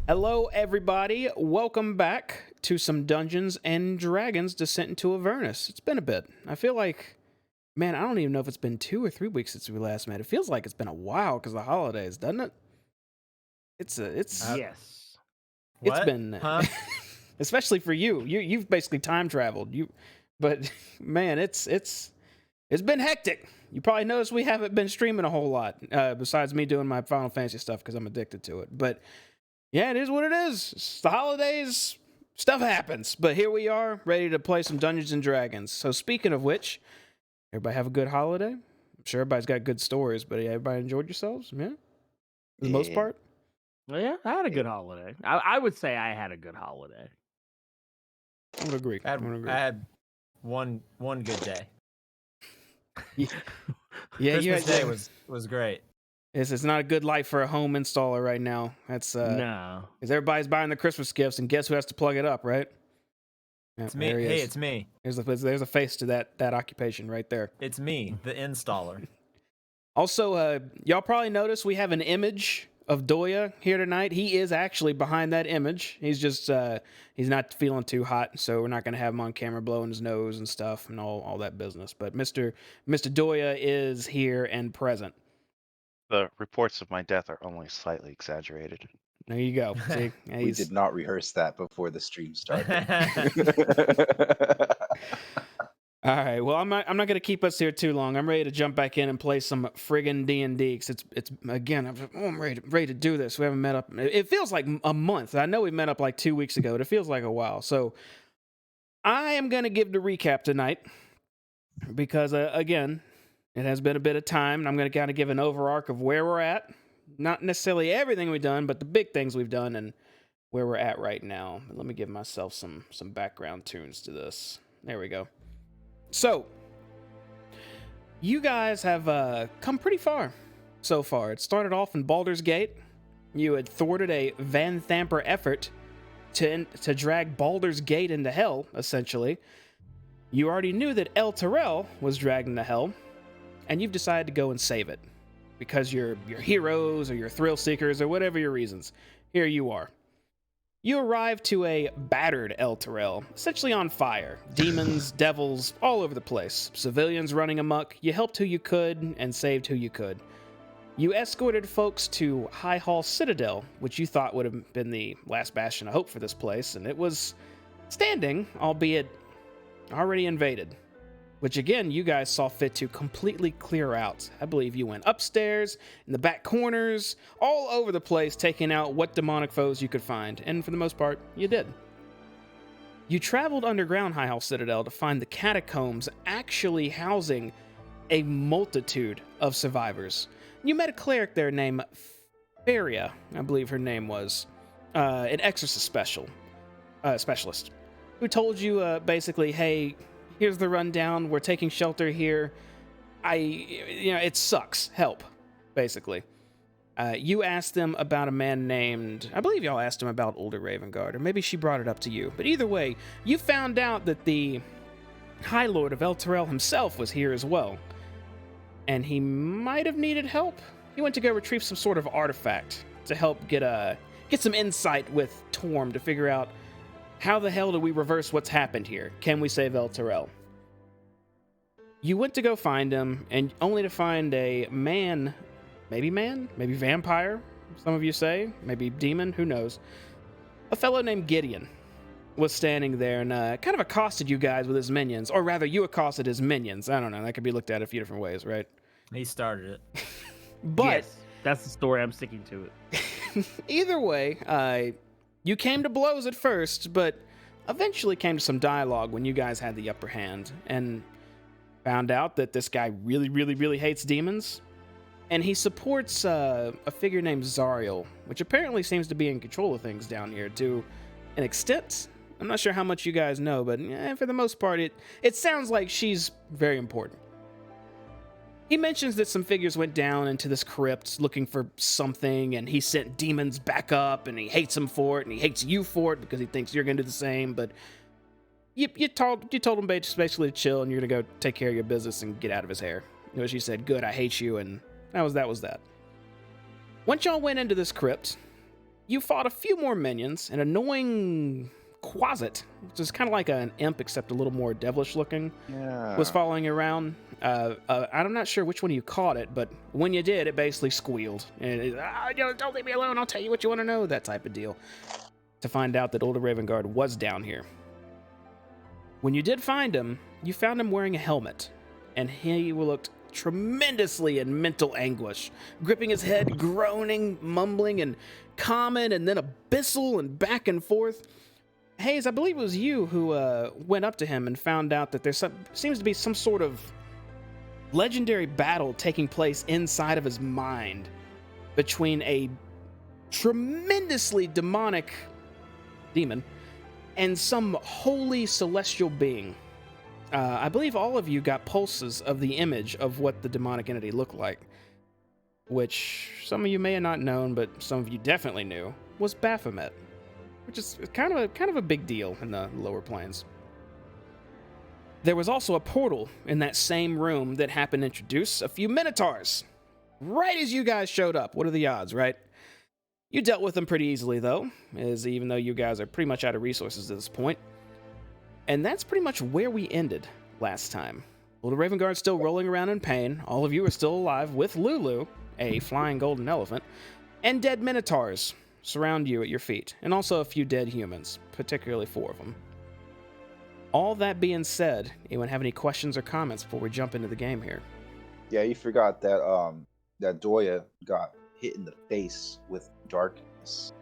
Hello, everybody. Welcome back to some Dungeons and Dragons Descent into Avernus. It's been a bit. I feel like, man, I don't even know if it's been 2 or 3 weeks since we last met. It feels like it's been a while because of the holidays, doesn't it? Yes. It's What? been, Huh? especially for you. You've basically time traveled. But man, it's been hectic. You probably noticed we haven't been streaming a whole lot, besides me doing my Final Fantasy stuff because I'm addicted to it. But yeah, it is what it is. It's the holidays, stuff happens. But here we are, ready to play some Dungeons and Dragons. So speaking of which, everybody have a good holiday. I'm sure everybody's got good stories, but everybody enjoyed yourselves, yeah? For the most part? Well, yeah, I had a good holiday. I would say I had a good holiday. I would agree. I had one good day. Yeah, Christmas Day was great. It's not a good life for a home installer right now. That's No. because everybody's buying the Christmas gifts, and guess who has to plug it up, right? Yeah, It's me. there he Hey, is. it's me. There's a face to that occupation right there. It's me, the installer. Also, y'all probably noticed we have an image of Doya here tonight. He is actually behind that image. He's just he's not feeling too hot, so we're not going to have him on camera blowing his nose and stuff and all that business. But Mr. Doya is here and present. The reports of my death are only slightly exaggerated. There you go. See, We did not rehearse that before the stream started. All right. Well, I'm not going to keep us here too long. I'm ready to jump back in and play some friggin' D&D. Cause it's again. I'm ready to do this. We haven't met up. It feels like a month. I know we met up like 2 weeks ago, but it feels like a while. So I am going to give the recap tonight because again, it has been a bit of time, and I'm going to kind of give an overarch of where we're at. Not necessarily everything we've done, but the big things we've done and where we're at right now. Let me give myself some background tunes to this. There we go. So, you guys have come pretty far so far. It started off in Baldur's Gate. You had thwarted a Van Thamper effort to drag Baldur's Gate into hell, essentially. You already knew that El Terrell was dragged into hell, and you've decided to go and save it. Because you're heroes or you're thrill seekers or whatever your reasons. Here you are. You arrive to a battered El Terrell, essentially on fire. Demons, devils, all over the place. Civilians running amok. You helped who you could and saved who you could. You escorted folks to High Hall Citadel, which you thought would have been the last bastion of hope for this place, and it was standing, albeit already invaded. Which again, you guys saw fit to completely clear out. I believe you went upstairs, in the back corners, all over the place, taking out what demonic foes you could find. And for the most part, you did. You traveled underground High Hall Citadel to find the catacombs actually housing a multitude of survivors. You met a cleric there named Feria, I believe her name was, an exorcist specialist, who told you basically, hey, here's the rundown. We're taking shelter here. It sucks. Help, basically. You asked them about a man named... I believe y'all asked him about Older Ravengard, or maybe she brought it up to you. But either way, you found out that the High Lord of El Terrell himself was here as well. And he might have needed help. He went to go retrieve some sort of artifact to help get some insight with Torm to figure out how the hell do we reverse what's happened here? Can we save El Terrell? You went to go find him, and only to find a man, maybe vampire, some of you say, maybe demon, who knows. A fellow named Gideon was standing there and kind of accosted you guys with his minions, or rather, you accosted his minions. I don't know, that could be looked at a few different ways, right? He started it. But Yes, that's the story. I'm sticking to it. either way, you came to blows at first, but eventually came to some dialogue when you guys had the upper hand, and found out that this guy really, really, really hates demons, and he supports a figure named Zariel, which apparently seems to be in control of things down here to an extent. I'm not sure how much you guys know, but for the most part, it sounds like she's very important. He mentions that some figures went down into this crypt looking for something, and he sent demons back up, and he hates them for it, and he hates you for it because he thinks you're going to do the same, but you told him basically to chill, and you're going to go take care of your business and get out of his hair. She said, good, I hate you, and that was that. Once y'all went into this crypt, you fought a few more minions. An annoying Quasit, which is kind of like an imp except a little more devilish looking, Yeah. was following you around. I'm not sure which one you caught it, but when you did, it basically squealed. And don't leave me alone, I'll tell you what you want to know, that type of deal. To find out that Older Raven Guard was down here. When you did find him, you found him wearing a helmet, and he looked tremendously in mental anguish, gripping his head, groaning, mumbling, and common, and then abyssal, and back and forth. Hayes, I believe it was you who went up to him and found out that seems to be some sort of legendary battle taking place inside of his mind between a tremendously demonic demon and some holy celestial being. I believe all of you got pulses of the image of what the demonic entity looked like, which some of you may have not known, but some of you definitely knew, was Baphomet, which is kind of a big deal in the lower planes. There was also a portal in that same room that happened to introduce a few Minotaurs. Right as you guys showed up. What are the odds, right? You dealt with them pretty easily, though, as even though you guys are pretty much out of resources at this point. And that's pretty much where we ended last time. Well, the Raven Guard's still rolling around in pain. All of you are still alive with Lulu, a flying golden elephant, and dead Minotaurs surround you at your feet, and also a few dead humans, particularly 4 of them. All that being said, anyone have any questions or comments before we jump into the game here? Yeah, you forgot that that Doya got hit in the face with darkness.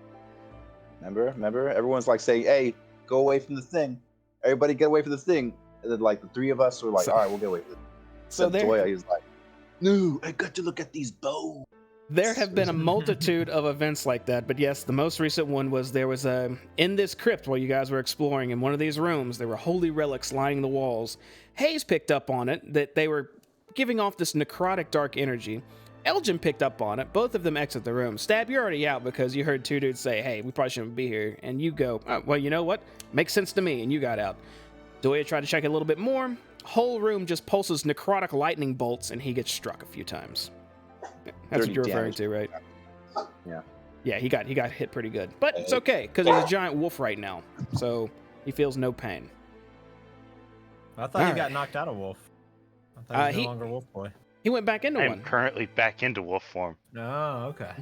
Remember? Everyone's like saying, "Hey, go away from the thing. Everybody get away from the thing." And then like the 3 of us were like, "All right, we'll get away from it." So there, Doya, he was like, "No, I got to look at these bones." there have been a multitude of events like that, but yes, the most recent one was there was in this crypt while you guys were exploring in one of these rooms, there were holy relics lining the walls. Hayes picked up on it, that they were giving off this necrotic dark energy. Elgin picked up on it. Both of them exit the room. Stab, you're already out because you heard 2 dudes say, "Hey, we probably shouldn't be here." And you go, "Oh, well, you know what? Makes sense to me." And you got out. Doya tried to check it a little bit more. Whole room just pulses necrotic lightning bolts, and he gets struck a few times. That's what you're referring to, right? Yeah. Yeah, he got hit pretty good. But it's okay, because he's a giant wolf right now. So he feels no pain. I thought All you got right. knocked out of Wolf. I thought he was he- no longer Wolf Boy. He went back into I'm one. currently back into wolf form. Oh, okay.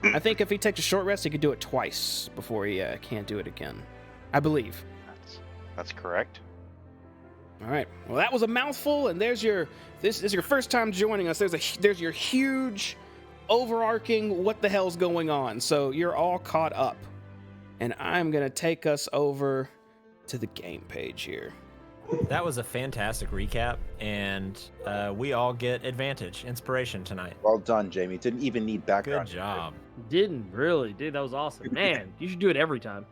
I think if he takes a short rest, he could do it twice before he can't do it again. I believe. That's correct. All right. Well, that was a mouthful, and this is your first time joining us. There's your huge, overarching what the hell's going on. So you're all caught up, and I'm gonna take us over to the game page here. That was a fantastic recap, and we all get advantage, inspiration tonight. Well done, Jamie. Didn't even need Good background. job. Didn't really, dude. That was awesome, man. You should do it every time,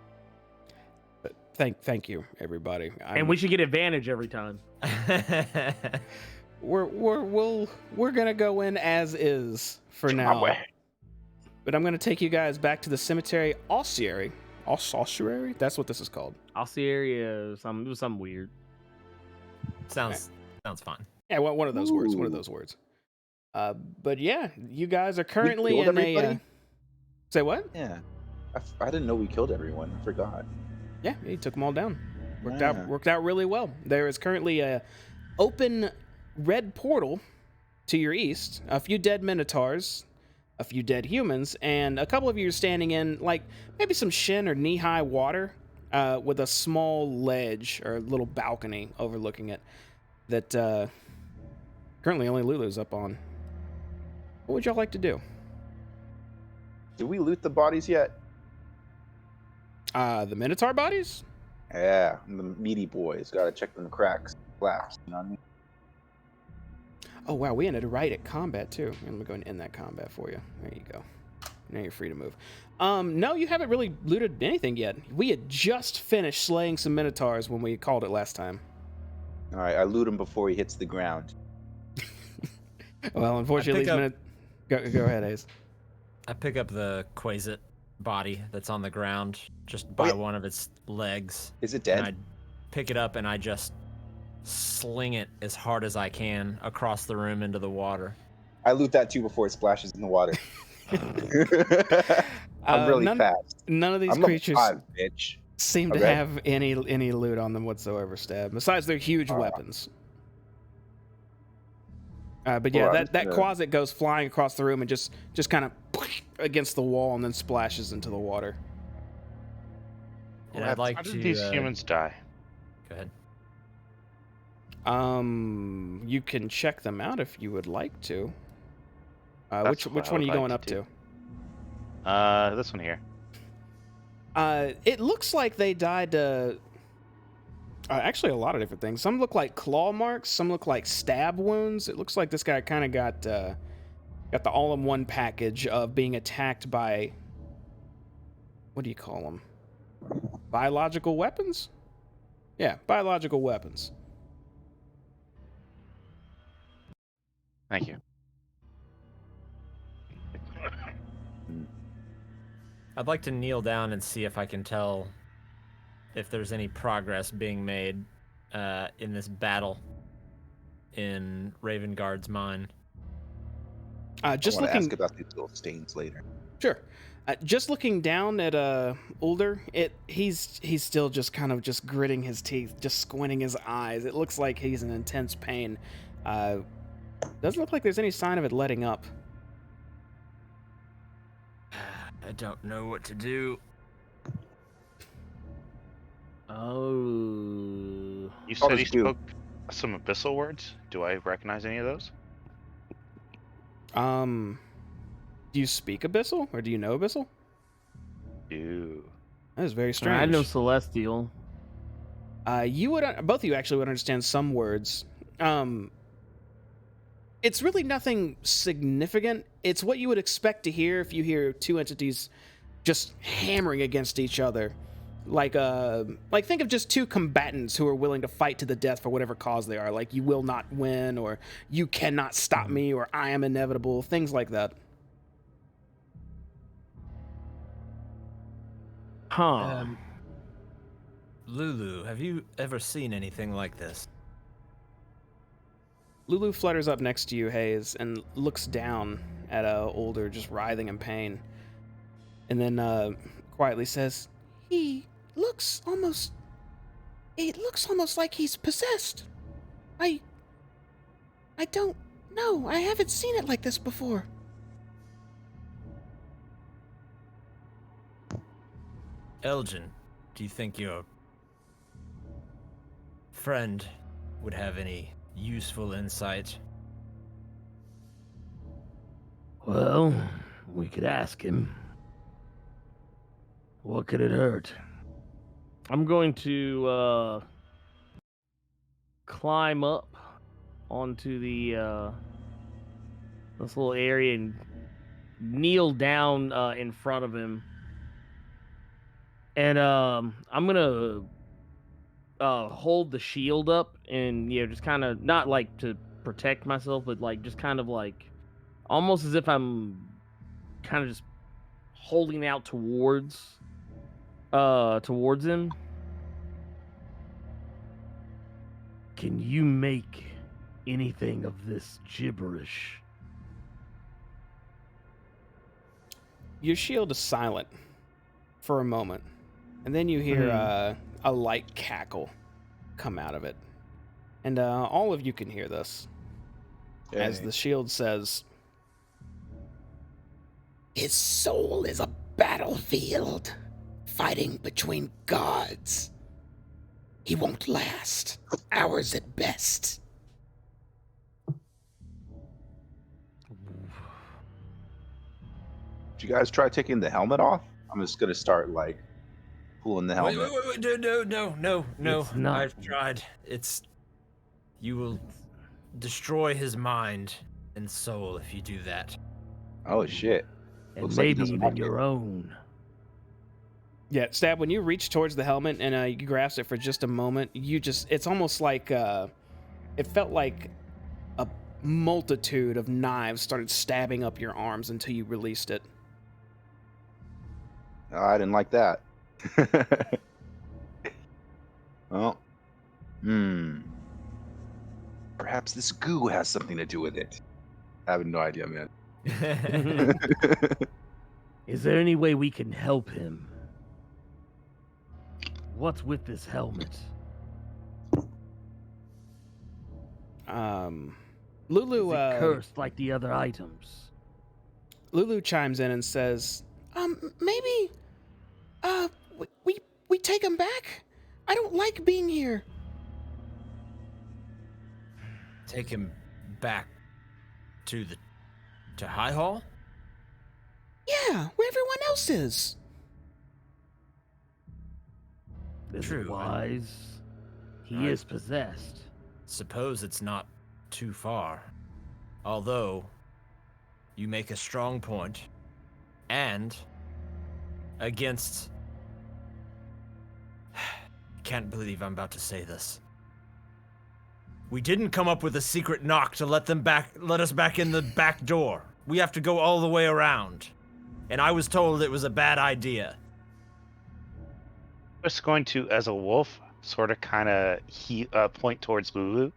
But thank you, everybody. and we should get advantage every time. We're gonna go in as is for now. But I'm gonna take you guys back to the cemetery ossuary. Ossuary? That's what this is called. Ossuary, it was something weird. sounds fun. Yeah, one of those words. One of those words. But yeah, you guys are currently killed in everybody? a. Say what? Yeah. I didn't know we killed everyone. I forgot. Yeah, he took them all down. Yeah. Worked out really well. There is currently a open red portal to your east. A few dead minotaurs, a few dead humans, and a couple of you are standing in like maybe some shin or knee-high water with a small ledge or a little balcony overlooking it that currently only Lulu's up on. What would y'all like to do? Did we loot the bodies yet? The minotaur bodies? Yeah, the meaty boys. Gotta check them cracks, flaps. You know what I mean? Oh wow, we ended right at combat too. Let me go and end that combat for you. There you go. Now you're free to move. No, you haven't really looted anything yet. We had just finished slaying some minotaurs when we called it last time. All right, I loot him before he hits the ground. Well, unfortunately, these go ahead, Ace. I pick up the Quasit body that's on the ground just by yeah. one of its legs. Is it And dead? I pick it up and I just sling it as hard as I can across the room into the water. I loot that too before it splashes in the water. I'm really none, fast. none of these I'm level creatures 5, bitch. seem to Okay. have any loot on them whatsoever, Stab. Besides their huge weapons. But yeah, Hold on, I'm that just closet goes flying across the room and just kind of against the wall and then splashes into the water. And I'd like How to. did these humans die? Go ahead. You can check them out if you would like to. That's Which what I one are would you like going to up do. to? This one here. It looks like they died. Actually, a lot of different things. Some look like claw marks. Some look like stab wounds. It looks like this guy kind of got the all-in-one package of being attacked by. What do you call them? Biological weapons? Yeah, biological weapons. Thank you. I'd like to kneel down and see if I can tell if there's any progress being made in this battle in Ravengard's mine. Just I want to looking. ask about these little stains later. Sure. Just looking down at Ulder, he's still just kind of just gritting his teeth, just squinting his eyes. It looks like he's in intense pain. Doesn't look like there's any sign of it letting up. I don't know what to do. Oh. You I'll said he just do- spoke some abyssal words. Do I recognize any of those? Do you speak Abyssal, or do you know Abyssal? Ew. That is very strange. I know Celestial. You would both of you actually would understand some words. It's really nothing significant. It's what you would expect to hear if you hear two entities just hammering against each other. Like think of just two combatants who are willing to fight to the death for whatever cause they are. Like, you will not win, or you cannot stop me, or I am inevitable. Things like that. Huh. Lulu, have you ever seen anything like this? Lulu flutters up next to you, Hayes, and looks down at Older, just writhing in pain. And then quietly says, It looks almost like he's possessed. I don't know. I haven't seen it like this before. Elgin, do you think your friend would have any useful insight? Well, we could ask him. What could it hurt? I'm going to climb up onto the this little area and kneel down in front of him. And I'm gonna hold the shield up and just kind of not like to protect myself, but like just kind of like almost as if I'm kind of just holding out towards him. Can you make anything of this gibberish? Your shield is silent for a moment, and then you hear a light cackle come out of it. And all of you can hear this as the shield says, His soul is a battlefield, fighting between gods. He won't last. Hours at best. Did you guys try taking the helmet off? I'm just gonna start like pulling the helmet. Wait, no. It's not. I've tried. You will destroy his mind and soul if you do that. Oh shit! And Looks like he maybe doesn't even like your own. Yeah, Stab, when you reach towards the helmet and you grasp it for just a moment, it's almost like, it felt like a multitude of knives started stabbing up your arms until you released it. Oh, I didn't like that. Well, perhaps this goo has something to do with it. I have no idea, man. Is there any way we can help him? What's with this helmet? Lulu, Is it cursed like the other items? Lulu chimes in and says, maybe, we take him back? I don't like being here. Take him back to High Hall? Yeah, where everyone else is. Is it True. wise? He is possessed. Suppose it's not too far. Although, you make a strong point. And, against... Can't believe I'm about to say this. We didn't come up with a secret knock to let us back in the back door. We have to go all the way around. And I was told it was a bad idea. I was going to, as a wolf, sort of kind of point towards Lulu.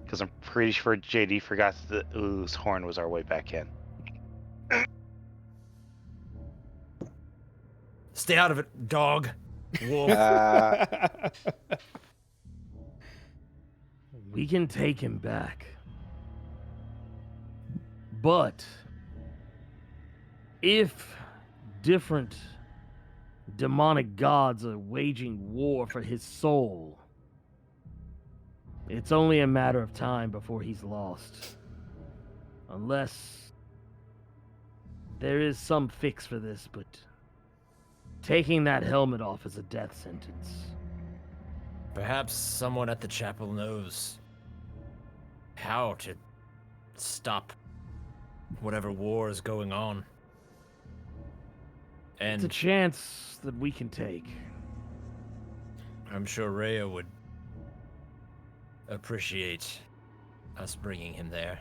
Because I'm pretty sure JD forgot that Lulu's horn was our way back in. Stay out of it, dog. Wolf. We can take him back. But if different demonic gods are waging war for his soul, it's only a matter of time before he's lost. Unless there is some fix for this, but taking that helmet off is a death sentence. Perhaps someone at the chapel knows how to stop whatever war is going on. It's a And chance that we can take. I'm sure Rhea would appreciate us bringing him there.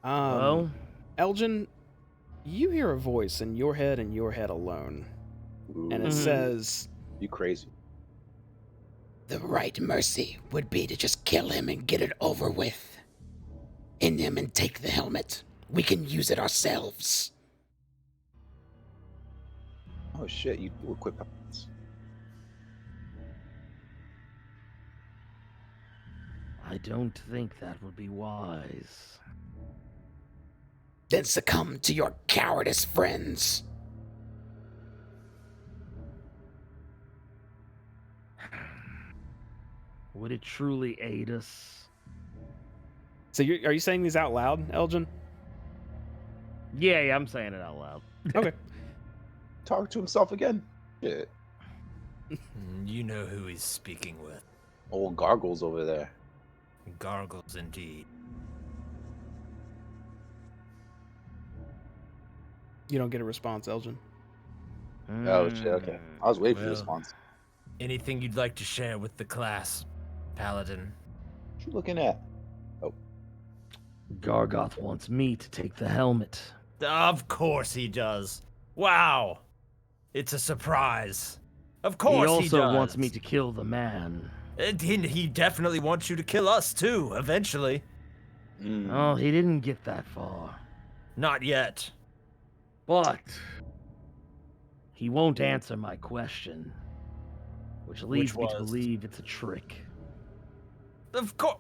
Well, Elgin, you hear a voice in your head and your head alone. Ooh, And it says, you crazy. The right mercy would be to just kill him and get it over with. End him and take the helmet. We can use it ourselves. Oh shit, you do equip helmets. I don't think that would be wise. Then succumb to your cowardice, friends. Would it truly aid us? so are you saying these out loud, Elgin? Yeah, I'm saying it out loud. Okay. Talk to himself again. Shit. You know who he's speaking with. Old gargles over there. Gargles indeed. You don't get a response, Elgin. Oh shit, okay. I was waiting for the Well. response. Anything you'd like to share with the class, Paladin? What you looking at? Gargoth wants me to take the helmet. Of course he does. Wow. It's a surprise. Of He course he also does. wants me to kill the man. And he definitely wants you to kill us too, eventually. Oh, he didn't get that far. Not yet. But he won't answer my question, which leads me to was? believe it's a trick. Of course.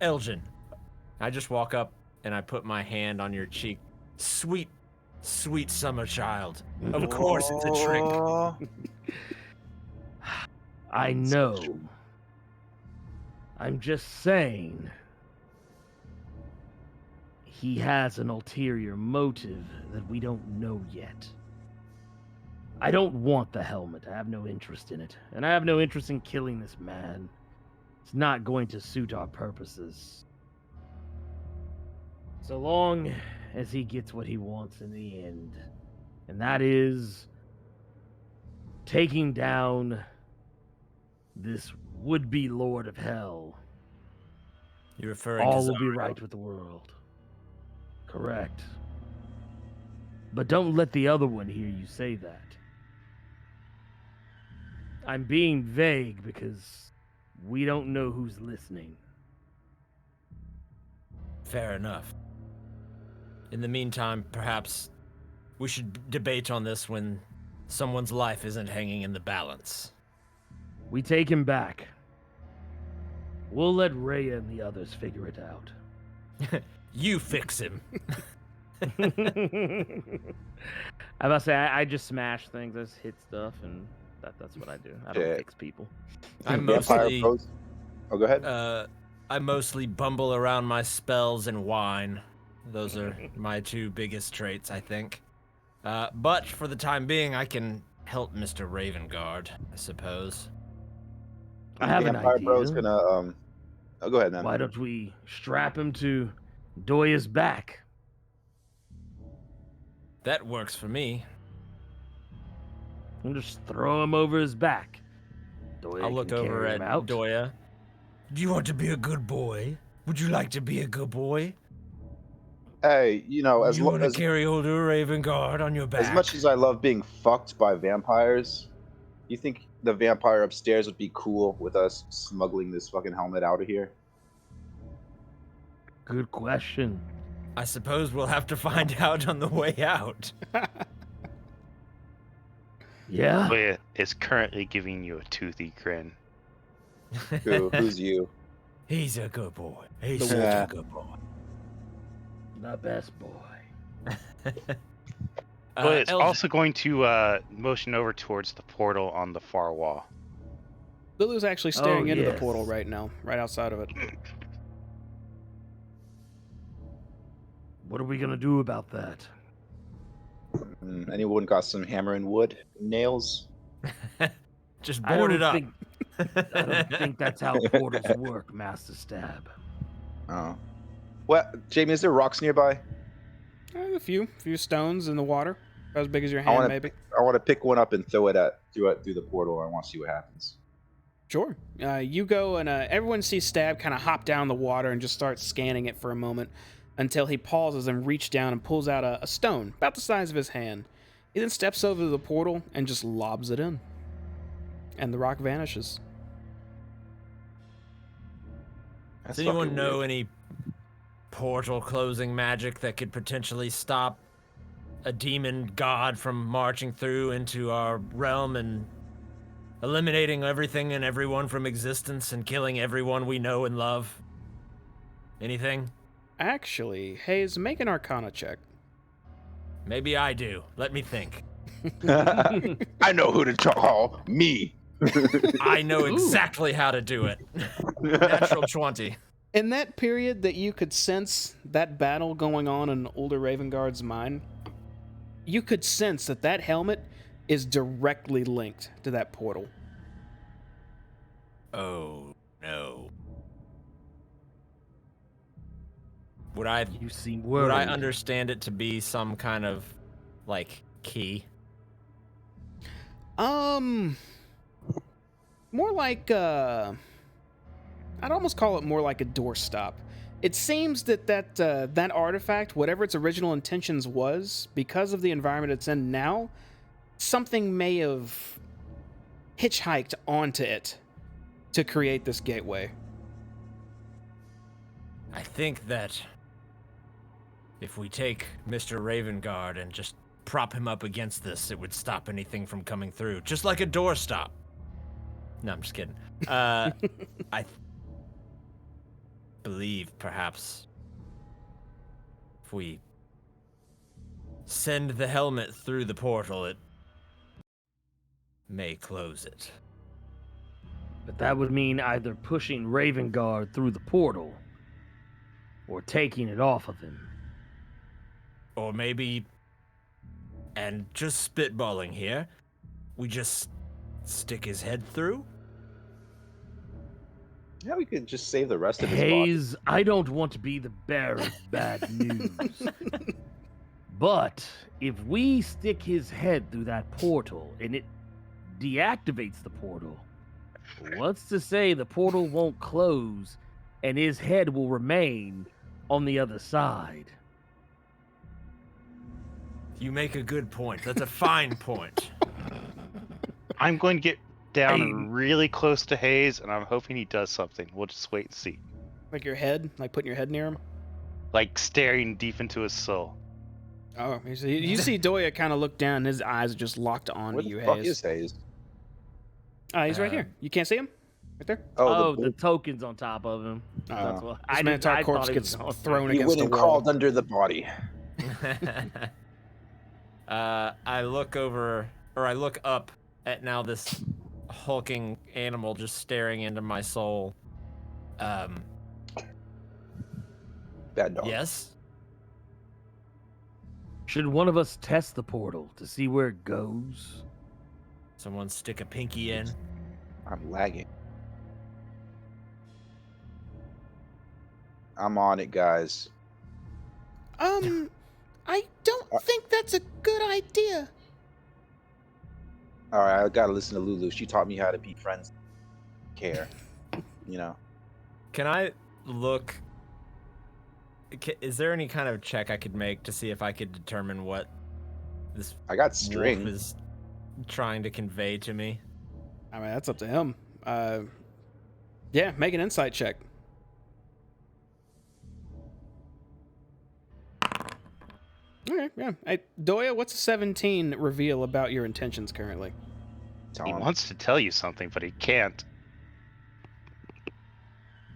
Elgin. I just walk up and I put my hand on your cheek. Sweet, sweet summer child. Of course it's a trick. Oh, I know. I'm just saying. He has an ulterior motive that we don't know yet. I don't want the helmet. I have no interest in it. And I have no interest in killing this man. It's not going to suit our purposes. So long as he gets what he wants in the end. And that is taking down this would-be Lord of Hell. You're referring All to will be right with the world. Correct. But don't let the other one hear you say that. I'm being vague because we don't know who's listening. Fair enough. In the meantime, perhaps we should debate on this when someone's life isn't hanging in the balance. We take him back. We'll let Rhea and the others figure it out. You fix him. I must say, I just smash things. I just hit stuff, and that's what I do. I don't Yeah. fix people. I Vampire mostly, pros. Oh, go ahead. I mostly bumble around my spells and whine. Those are my two biggest traits, I think. But for the time being, I can help Mr. Ravengard, I suppose. I have an Vampire Bro's idea. gonna Oh, go ahead, man. Why don't we strap him to Doya's back? That works for me. And just throw him over his back. Doya I'll look can over carry at him out. Doya. Do you want to be a good boy? Would you like to be a good boy? Hey, you know, You want to carry older Ravengard on your back? as much as I love being fucked by vampires, you think the vampire upstairs would be cool with us smuggling this fucking helmet out of here? Good question. I suppose we'll have to find out on the way out. Yeah? Leia is currently giving you a toothy grin. Who's you? He's a good boy. He's The such wolf. a good boy. The best boy. But it's Eldritch- also going to motion over towards the portal on the far wall. Lulu's actually staring Oh, into the yes. portal right now, right outside of it. What are we gonna do about that? Anyone got some hammer and wood nails? Just I board don't it up. think I don't think that's how portals work, Master Stab. Oh. Well, Jamie, is there rocks nearby? A few stones in the water, about as big as your I hand, wanna- maybe. I want to pick one up and throw it through the portal. I want to see what happens. Sure. You go and everyone sees Stab kind of hop down the water and just start scanning it for a moment until he pauses and reaches down and pulls out a stone about the size of his hand. He then steps over to the portal and just lobs it in. And the rock vanishes. That's Does anyone fucking know weird. any portal closing magic that could potentially stop a demon god from marching through into our realm and eliminating everything and everyone from existence and killing everyone we know and love? Anything? Actually, Hayes, make an Arcana check. Maybe I do. Let me think. I know who to call. Me. I know Ooh. exactly how to do it. Natural 20. In that period that you could sense that battle going on in older Ravengard's mind, you could sense that helmet is directly linked to that portal. Oh, no. Would I You seem would worried. I understand it to be some kind of like key? More like I'd almost call it more like a doorstop. It seems that artifact, whatever its original intentions was, because of the environment it's in now, something may have hitchhiked onto it to create this gateway. I think that if we take Mr. Ravengard and just prop him up against this, it would stop anything from coming through, just like a doorstop. No, I'm just kidding. I believe perhaps if we send the helmet through the portal, it may close it. But that would mean either pushing Ravengard through the portal or taking it off of him. Or maybe, and just spitballing here, we just stick his head through? Yeah, we could just save the rest of his body. Hayes, I don't want to be the bearer of bad news. But if we stick his head through that portal and it deactivates the portal, what's to say the portal won't close and his head will remain on the other side? You make a good point. That's a fine point. I'm going to get down Hey. really close to Hayes, and I'm hoping he does something. We'll just wait and see. Like your head, like putting your head near him. like staring deep into his soul. Oh, you see Doya kind of look down. His eyes are just locked onto Where the you, fuck Hayes. is Hayes? He's right here. You can't see him? Right there? Oh, the the token's on top of him. That's what This I Minotaur I corpse thought he was gets going thrown he against went the and wall. crawled under the body. I look over, or I look up at now this hulking animal just staring into my soul. Bad dog. Yes? Should one of us test the portal to see where it goes? Someone stick a pinky in. I'm lagging. I'm on it, guys. I don't think that's a good idea. All right, I gotta listen to Lulu. She taught me how to be friends, care. You know. Can I look? Is there any kind of check I could make to see if I could determine what this I got wolf string. is trying to convey to me? I mean, that's up to him. Yeah, make an insight check. Okay, yeah. Hey, Doya, what's a 17 reveal about your intentions currently? Tell He him. wants to tell you something, but he can't.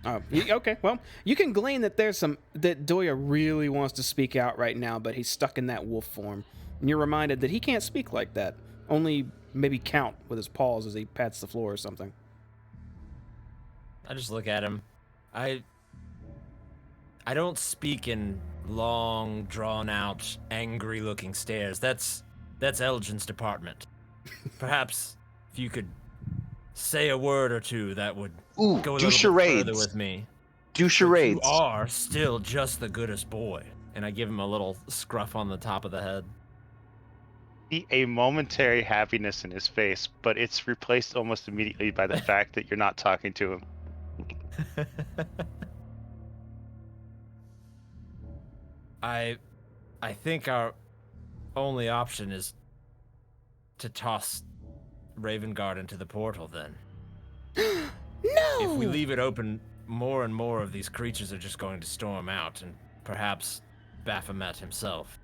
Oh, okay. Well, you can glean that that Doya really wants to speak out right now, but he's stuck in that wolf form. And you're reminded that he can't speak like that. Only maybe count with his paws as he pats the floor or something. I just look at him. I don't speak in long, drawn-out, angry-looking stares. That's Elgin's department. Perhaps if you could say a word or two, that would Ooh, go a do little charades. bit further with me. Do But charades. you are still just the goodest boy. And I give him a little scruff on the top of the head. See a momentary happiness in his face, but it's replaced almost immediately by the fact that you're not talking to him. I think our only option is to toss Ravengard into the portal then. No! If we leave it open, more and more of these creatures are just going to storm out, and perhaps Baphomet himself.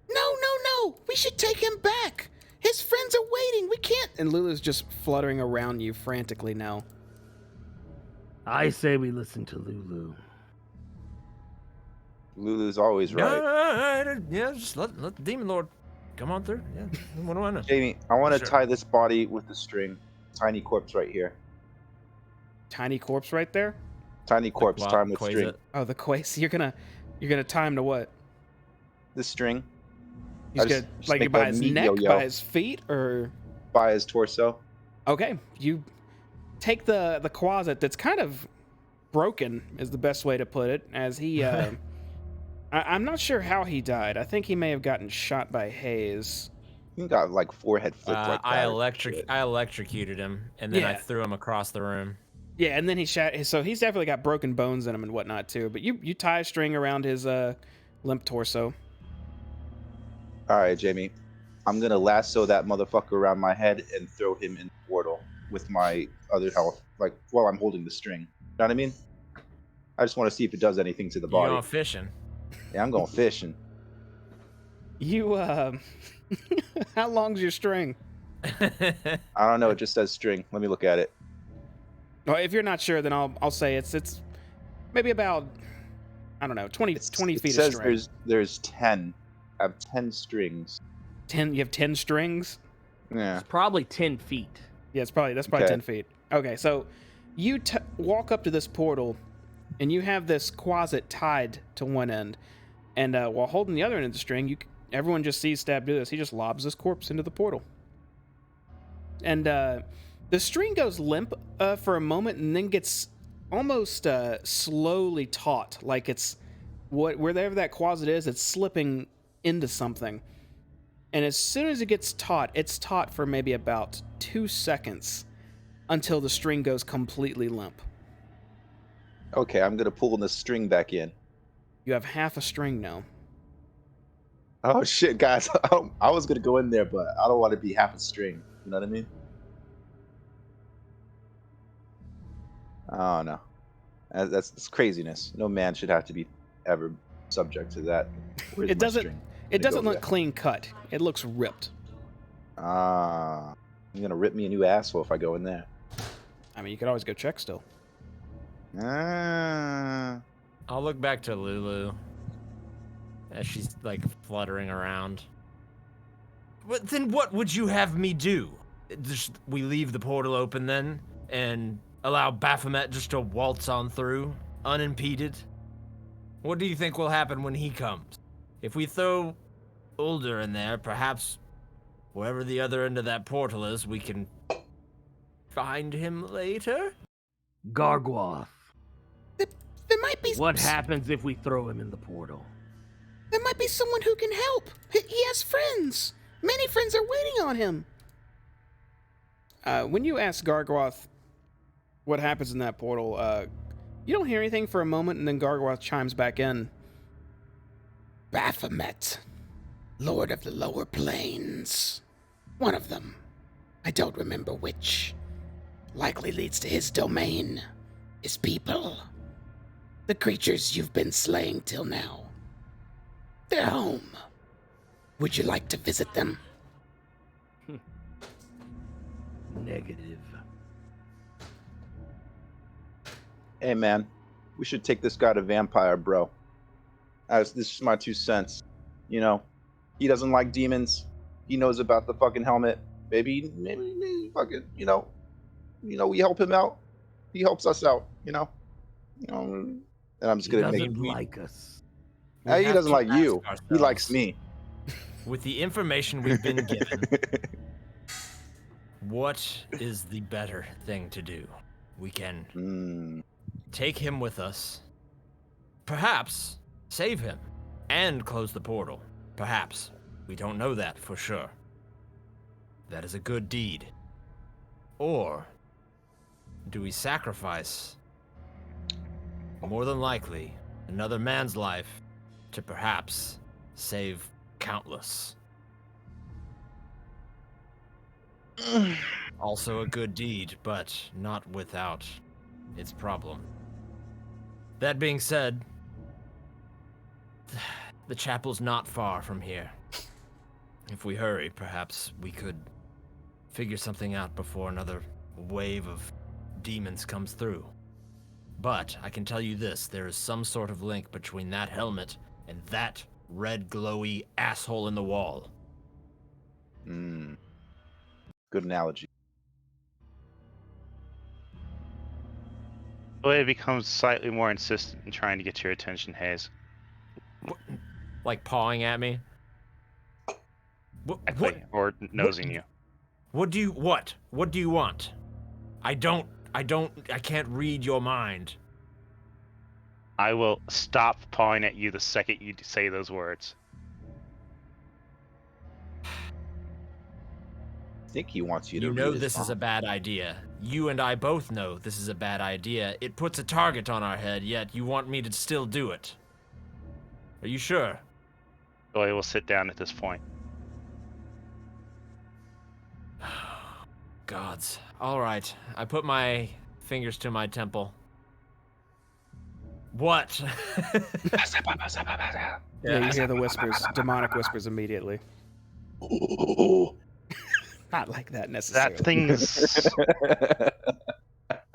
No! We should take him back. His friends are waiting. We can't. And Lulu's just fluttering around you frantically now. I say we listen to Lulu. Lulu's always right. Yeah, just let the Demon Lord come on through. Yeah, what do I know? Jamie, I want to Sure. tie this body with the string. Tiny corpse right here. Tiny corpse right there. Tiny corpse, Wow, time with Quays string. it. Oh, the quace. You're gonna tie him to what? The string He's I gonna just like make by a his meat neck, yo-yo. by his feet, or by his torso. okay. You take the closet that's kind of broken, is the best way to put it. As he, I'm not sure how he died. I think he may have gotten shot by Hayes. He got like forehead flipped like that. I or shit. electrocuted him, and then I Yeah. threw him across the room. Yeah, and then he shot. So he's definitely got broken bones in him and whatnot too. But you tie a string around his limp torso. All right, Jamie. I'm gonna lasso that motherfucker around my head and throw him in the portal with my other health, like while I'm holding the string. You know what I mean? I just want to see if it does anything to the You body. going fishing? Yeah, I'm going fishing. You how long's your string? I don't know. It just says string. Let me look at it. Well, if you're not sure, then I'll say it's maybe about, I don't know, 20 It feet of says string. there's 10. I have 10 strings. 10. You have 10 strings. Yeah. It's probably 10 feet. Yeah, that's probably Okay. 10 feet. Okay, so you walk up to this portal, and you have this closet tied to one end, and while holding the other end of the string, everyone just sees Stab do this. He just lobs this corpse into the portal, and the string goes limp for a moment, and then gets almost slowly taut, like it's wherever that closet is, it's slipping into something. And as soon as it gets taut, it's taut for maybe about 2 seconds until the string goes completely limp. Okay, I'm gonna pull the string back in. You have half a string now. Oh shit, guys! I was gonna go in there, but I don't want to be half a string. You know what I mean? Oh no, that's craziness. No man should have to be ever subject to that. Where's It my doesn't. string? It Let me go doesn't over look there. clean cut. It looks ripped. Ah, you're gonna rip me a new asshole if I go in there. I mean, you could always go check still. Ah. I'll look back to Lulu as she's like fluttering around. But then what would you have me do? Just we leave the portal open then and allow Baphomet just to waltz on through unimpeded? What do you think will happen when he comes? If we throw Ulder in there, perhaps wherever the other end of that portal is, we can find him later? Gargoth. There might be What happens if we throw him in the portal? There might be someone who can help. He has friends. Many friends are waiting on him. When you ask Gargoth what happens in that portal, you don't hear anything for a moment, and then Gargoth chimes back in. Baphomet, Lord of the Lower Plains. One of them. I don't remember which. Likely leads to his domain. His people. The creatures you've been slaying till now. They're home. Would you like to visit them? Negative. Hey man, we should take this guy to Vampire, bro. This is my 2 cents. You know, he doesn't like demons. He knows about the fucking helmet. Maybe fucking, we help him out. He helps us out. And I'm just He gonna doesn't make. like us. He have doesn't to like ask you. He likes ourselves, me. With the information we've been given, what is the better thing to do? We can take him with us, perhaps save him, and close the portal. Perhaps. We don't know that for sure. That is a good deed. Or do we sacrifice, more than likely, another man's life to perhaps save countless? Also a good deed, but not without its problem. That being said, the chapel's not far from here. If we hurry, perhaps we could figure something out before another wave of demons comes through. But I can tell you this, there is some sort of link between that helmet and that red glowy asshole in the wall. Good analogy. The way it becomes slightly more insistent in trying to get your attention, Hayes. Like pawing at me? Exactly. Or nosing you. What do you want? I can't read your mind. I will stop pawing at you the second you say those words. I think he wants you to. You know read this is a bad idea. You and I both know this is a bad idea. It puts a target on our head, yet you want me to still do it. Are you sure? Doyle will sit down at this point. Gods. All right. I put my fingers to my temple. What? Yeah, you hear the whispers, demonic whispers immediately. Not like that necessarily. That thing's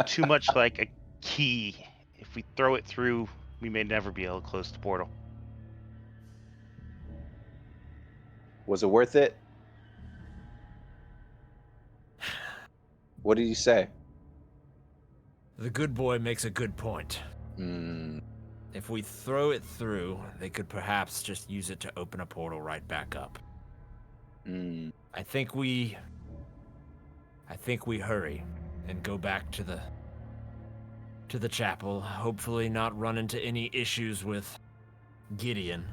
too much like a key. If we throw it through, we may never be able to close the portal. Was it worth it? What did you say? The good boy makes a good point. Mm, If we throw it through, they could perhaps just use it to open a portal right back up. mm. I think we hurry and go back to the chapel, hopefully not run into any issues with Gideon,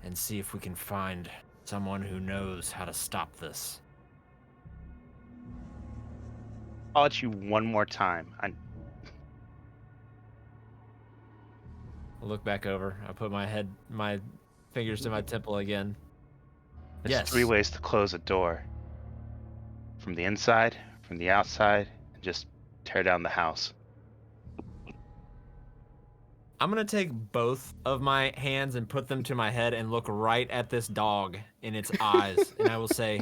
and see if we can find someone who knows how to stop this. I'll let you one more time. I'll look back over. I put my fingers to my temple again. There's Yes. 3 ways to close a door. From the inside, from the outside, and just tear down the house. I'm gonna take both of my hands and put them to my head and look right at this dog in its eyes, and I will say,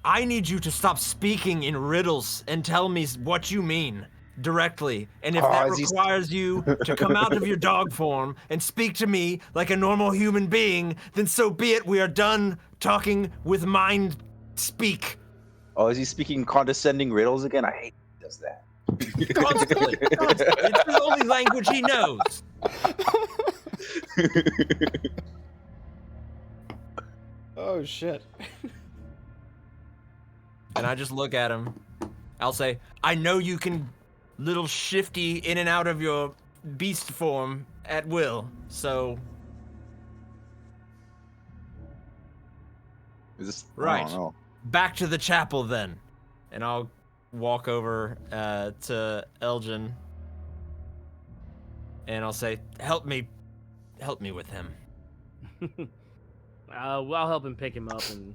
I need you to stop speaking in riddles and tell me what you mean directly. And if that requires you to come out of your dog form and speak to me like a normal human being, then so be it. We are done talking with mind speak. Oh, is he speaking condescending riddles again? I hate when he does that. Constantly. It's the only language he knows. Oh shit. And I just look at him. I'll say, I know you can little shifty in and out of your beast form at will, so... Is this Right. I don't know. Back to the chapel then. And I'll walk over to Elgin. And I'll say, help me with him. I'll help him pick him up, and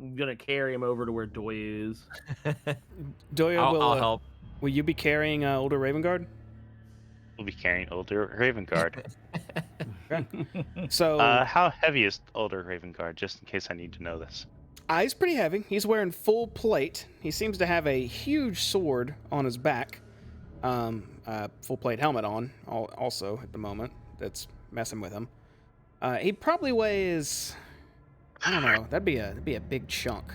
I'm gonna carry him over to where Doya is. Doya, I'll help. will you be carrying older Ravengard? We'll be carrying older Ravengard. So How heavy is older Ravengard, just in case I need to know this? he's pretty heavy. He's wearing full plate. He seems to have a huge sword on his back. Full plate helmet on, also at the moment. That's messing with him. He probably weighs, I don't know. That'd be a big chunk.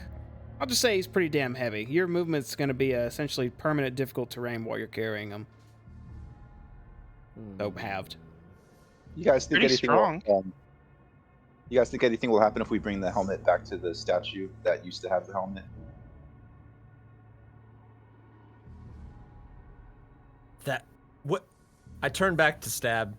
I'll just say he's pretty damn heavy. Your movement's going to be essentially permanent difficult terrain while you're carrying him. So halved. You guys think Pretty anything strong. You guys think anything will happen if we bring the helmet back to the statue that used to have the helmet? What? I turn back to Stab.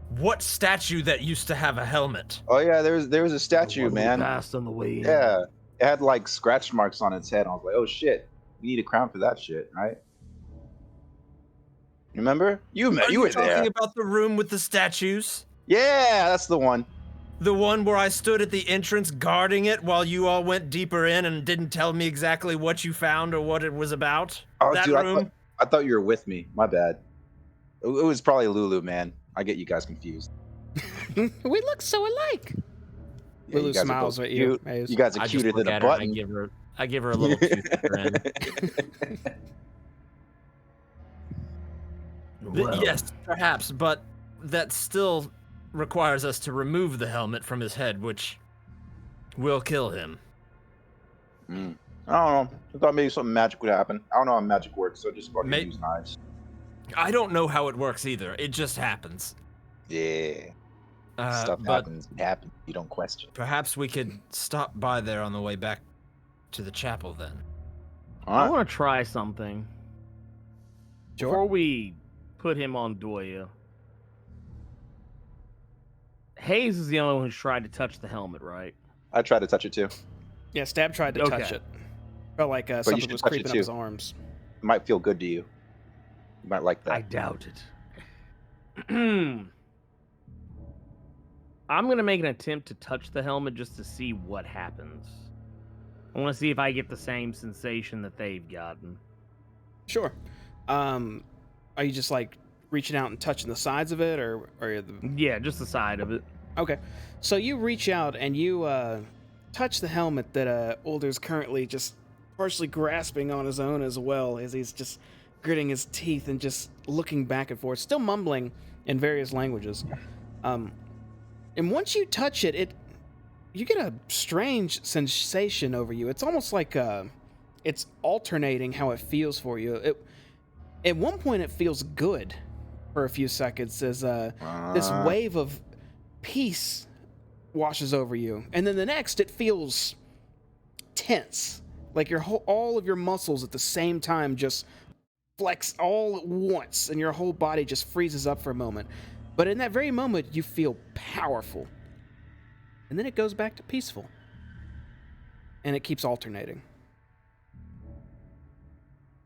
What statue that used to have a helmet? Oh yeah, there was a statue, man. Passed on the way in. Yeah, it had like scratch marks on its head. I was like, oh shit, we need a crown for that shit, right? Remember? You were there. Talking about the room with the statues? Yeah, that's the one. The one where I stood at the entrance guarding it while you all went deeper in and didn't tell me exactly what you found or what it was about? Oh, that dude, room? I thought you were with me. My bad. It was probably Lulu, man. I get you guys confused. We look so alike. Yeah, Lulu you guys are smiles both at you. cute. You guys are I just cuter look than a at her and button. I give her a little cute grin. Well, Yes, perhaps, but that still requires us to remove the helmet from his head, which will kill him. I don't know. I thought maybe something magic would happen. I don't know how magic works, so just fucking May- use knives. I don't know how it works either. It just happens. Yeah. Stuff But happens. It happens. You don't question. perhaps we could stop by there on the way back to the chapel then. All I right. want to try something. Sure. Before we put him on Doya, Hayes is the only one who's tried to touch the helmet, right? I tried to touch it too. It Yeah, Stab tried to Okay. touch it. Felt like you something should was touch it creeping up too. his arms. might feel good to you. You might like that. I doubt it. I'm going to make an attempt to touch the helmet just to see what happens. I want to see if I get the same sensation that they've gotten. Sure. Are you just like reaching out and touching the sides of it, or Yeah, just the side of it. Okay. So you reach out and you touch the helmet that Older's currently just partially grasping on his own as well, as he's just gritting his teeth and just looking back and forth, still mumbling in various languages. And once you touch it, you get a strange sensation over you. It's almost like it's alternating how it feels for you. At one point, it feels good for a few seconds as this wave of peace washes over you, and then the next, it feels tense, like all of your muscles at the same time just flex all at once, and your whole body just freezes up for a moment. But in that very moment, you feel powerful. And then it goes back to peaceful. And it keeps alternating.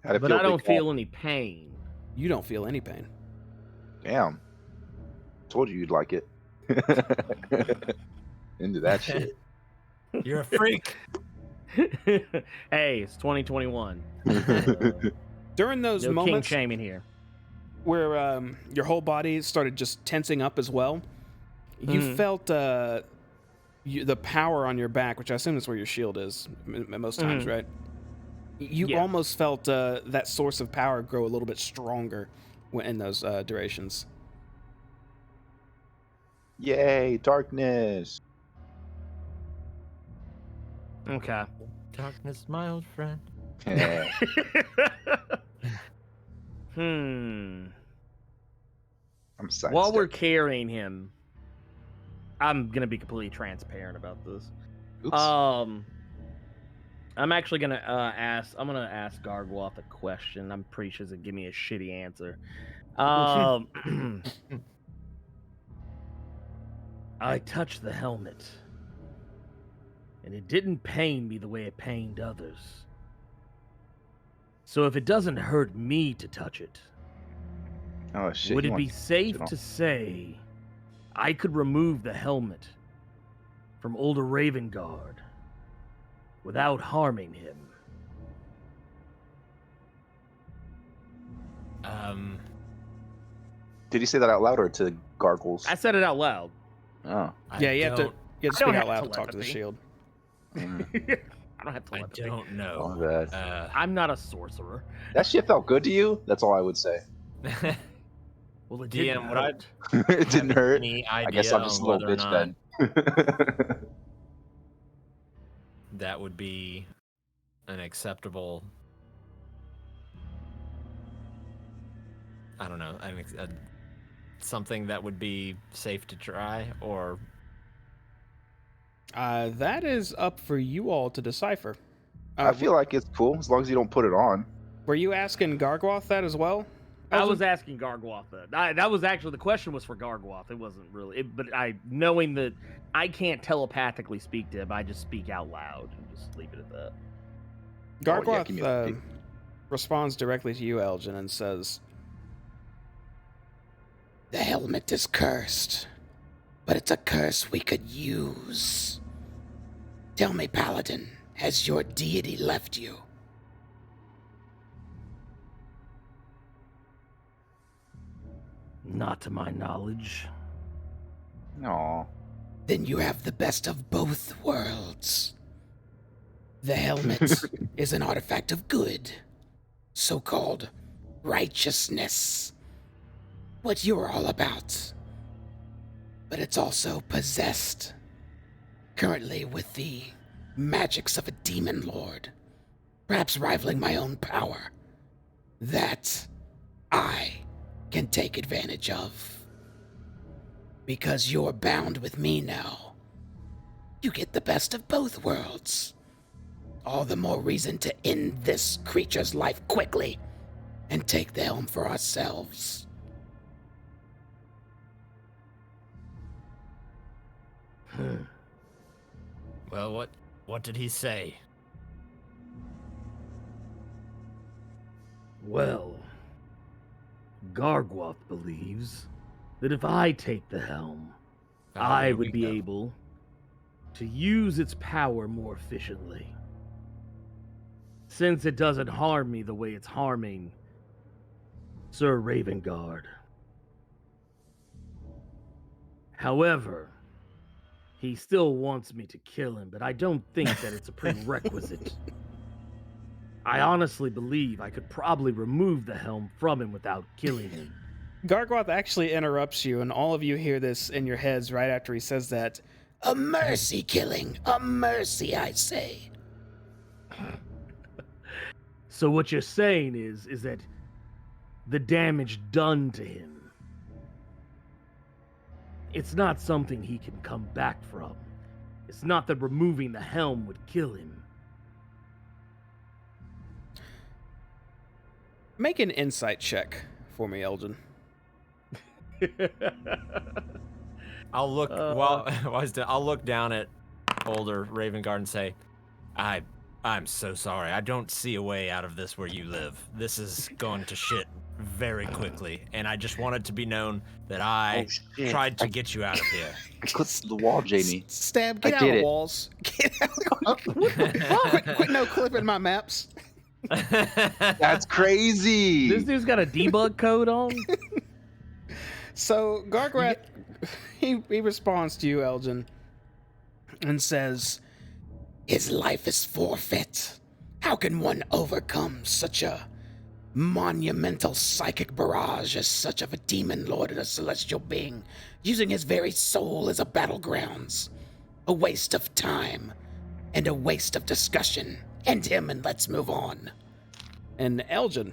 How'd it But feel, I don't big guy? feel any pain. You don't feel any pain. Damn. Told you you'd like it. Into that shit. You're a freak. Hey, it's 2021. During those No king moments, shaming here. where your whole body started just tensing up as well. You felt the power on your back, which I assume is where your shield is most times, right? You almost felt that source of power grow a little bit stronger in those durations. Yay, darkness. Okay. Darkness, my old friend. Yeah. I'm While we're sidestepped. carrying him, I'm gonna be completely transparent about this. Oops. I'm actually gonna ask Gargoth a question. I'm pretty sure he's gonna give me a shitty answer. I touched the helmet, and it didn't pain me the way it pained others. So if it doesn't hurt me to touch it, Oh shit. would he it be wants- safe shit on- to say I could remove the helmet from older Ravengard without harming him? Did he say that out loud or to gargles? I said it out loud. Oh. Yeah, you have to I speak don't out have loud to talk to the telepathy. shield. I don't have I telepathy. don't know. My bad. I'm not a sorcerer. That shit felt good to you? That's all I would say. Well, it DM, didn't would I hurt. It didn't have hurt. any I idea guess I'm just a on little whether or bitch not then. that would be an acceptable? I don't know. Something that would be safe to try, or That is up for you all to decipher. I feel like it's cool as long as you don't put it on. Were you asking Gargoth that as well? I was asking Gargoth that. That was actually the question was for Gargoth. It wasn't really, but knowing that I can't telepathically speak to him, I just speak out loud and just leave it at that. Gargoth give me a responds directly to you, Elgin, and says, The helmet is cursed, but it's a curse we could use. Tell me, Paladin, has your deity left you? Not to my knowledge. Aw. Then you have the best of both worlds. The helmet is an artifact of good, so-called righteousness, what you're all about. But it's also possessed, currently with the magics of a demon lord, perhaps rivaling my own power, that I can take advantage of. Because you're bound with me now, you get the best of both worlds. All the more reason to end this creature's life quickly and take the helm for ourselves. well, what did he say? Well, Gargoth believes that if I take the helm, I here we would be go. able to use its power more efficiently. Since it doesn't harm me the way it's harming Sir Ravengard. However, he still wants me to kill him, but I don't think that it's a prerequisite. I honestly believe I could probably remove the helm from him without killing him. Gargoth actually interrupts you, and all of you hear this in your heads right after he says that. A mercy killing, a mercy, I say. So what you're saying is that the damage done to him, it's not something he can come back from. It's not that removing the helm would kill him. Make an insight check for me, Elgin. I'll look I'll look down at older Ravengard and say, I'm so sorry. I don't see a way out of this where you live. This is going to shit very quickly, and I just want it to be known that I shit. tried to get you out of here. I clipped the wall, Jamie. Stab, get I out did of the it. walls. Get out. Quit no clipping my maps. That's crazy. This dude's got a debug code on. So Gargrath, he responds to you, Elgin, and says, His life is forfeit. How can one overcome such a monumental psychic barrage as such of a demon lord and a celestial being, using his very soul as a battlegrounds? A waste of time and a waste of discussion. End him and let's move on. and Elgin,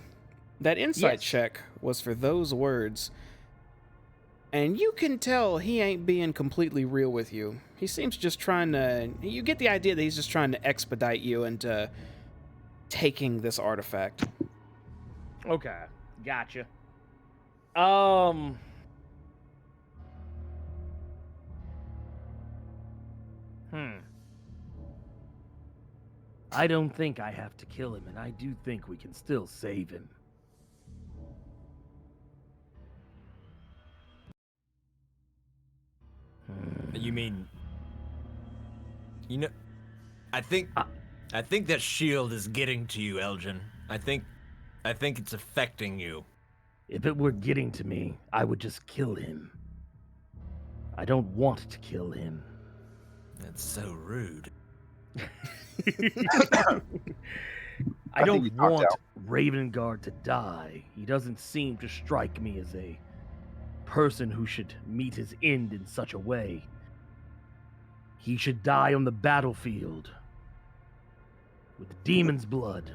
that insight Yes. check was for those words. And you can tell he ain't being completely real with you. He seems just trying to... You get the idea that he's just trying to expedite you into taking this artifact. Okay, gotcha. I don't think I have to kill him, and I do think we can still save him. You mean, you know, I think that shield is getting to you, Elgin. I think it's affecting you. If it were getting to me, I would just kill him. I don't want to kill him. That's so rude. I don't you knocked want out. Ravengard to die. He doesn't seem to strike me as a person who should meet his end in such a way. He should die on the battlefield with the demon's blood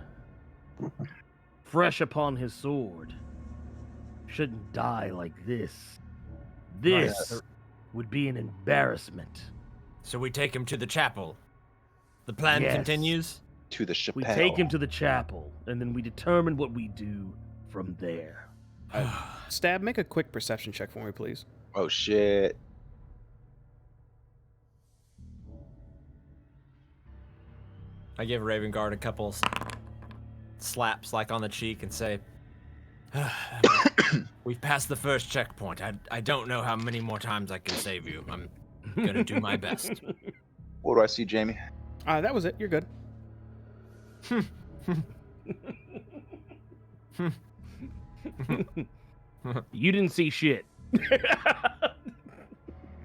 fresh upon his sword. Shouldn't die like this. This would be an embarrassment. So we take him to the chapel. The plan Yes. continues. To the Chappelle. We take him to the chapel, and then we determine what we do from there. Stab, make a quick perception check for me, please. Oh shit. I give Ravengard a couple slaps like on the cheek and say, we've passed the first checkpoint. I don't know how many more times I can save you. I'm gonna do my best. What do I see, Jamie? That was it. You're good. You didn't see shit.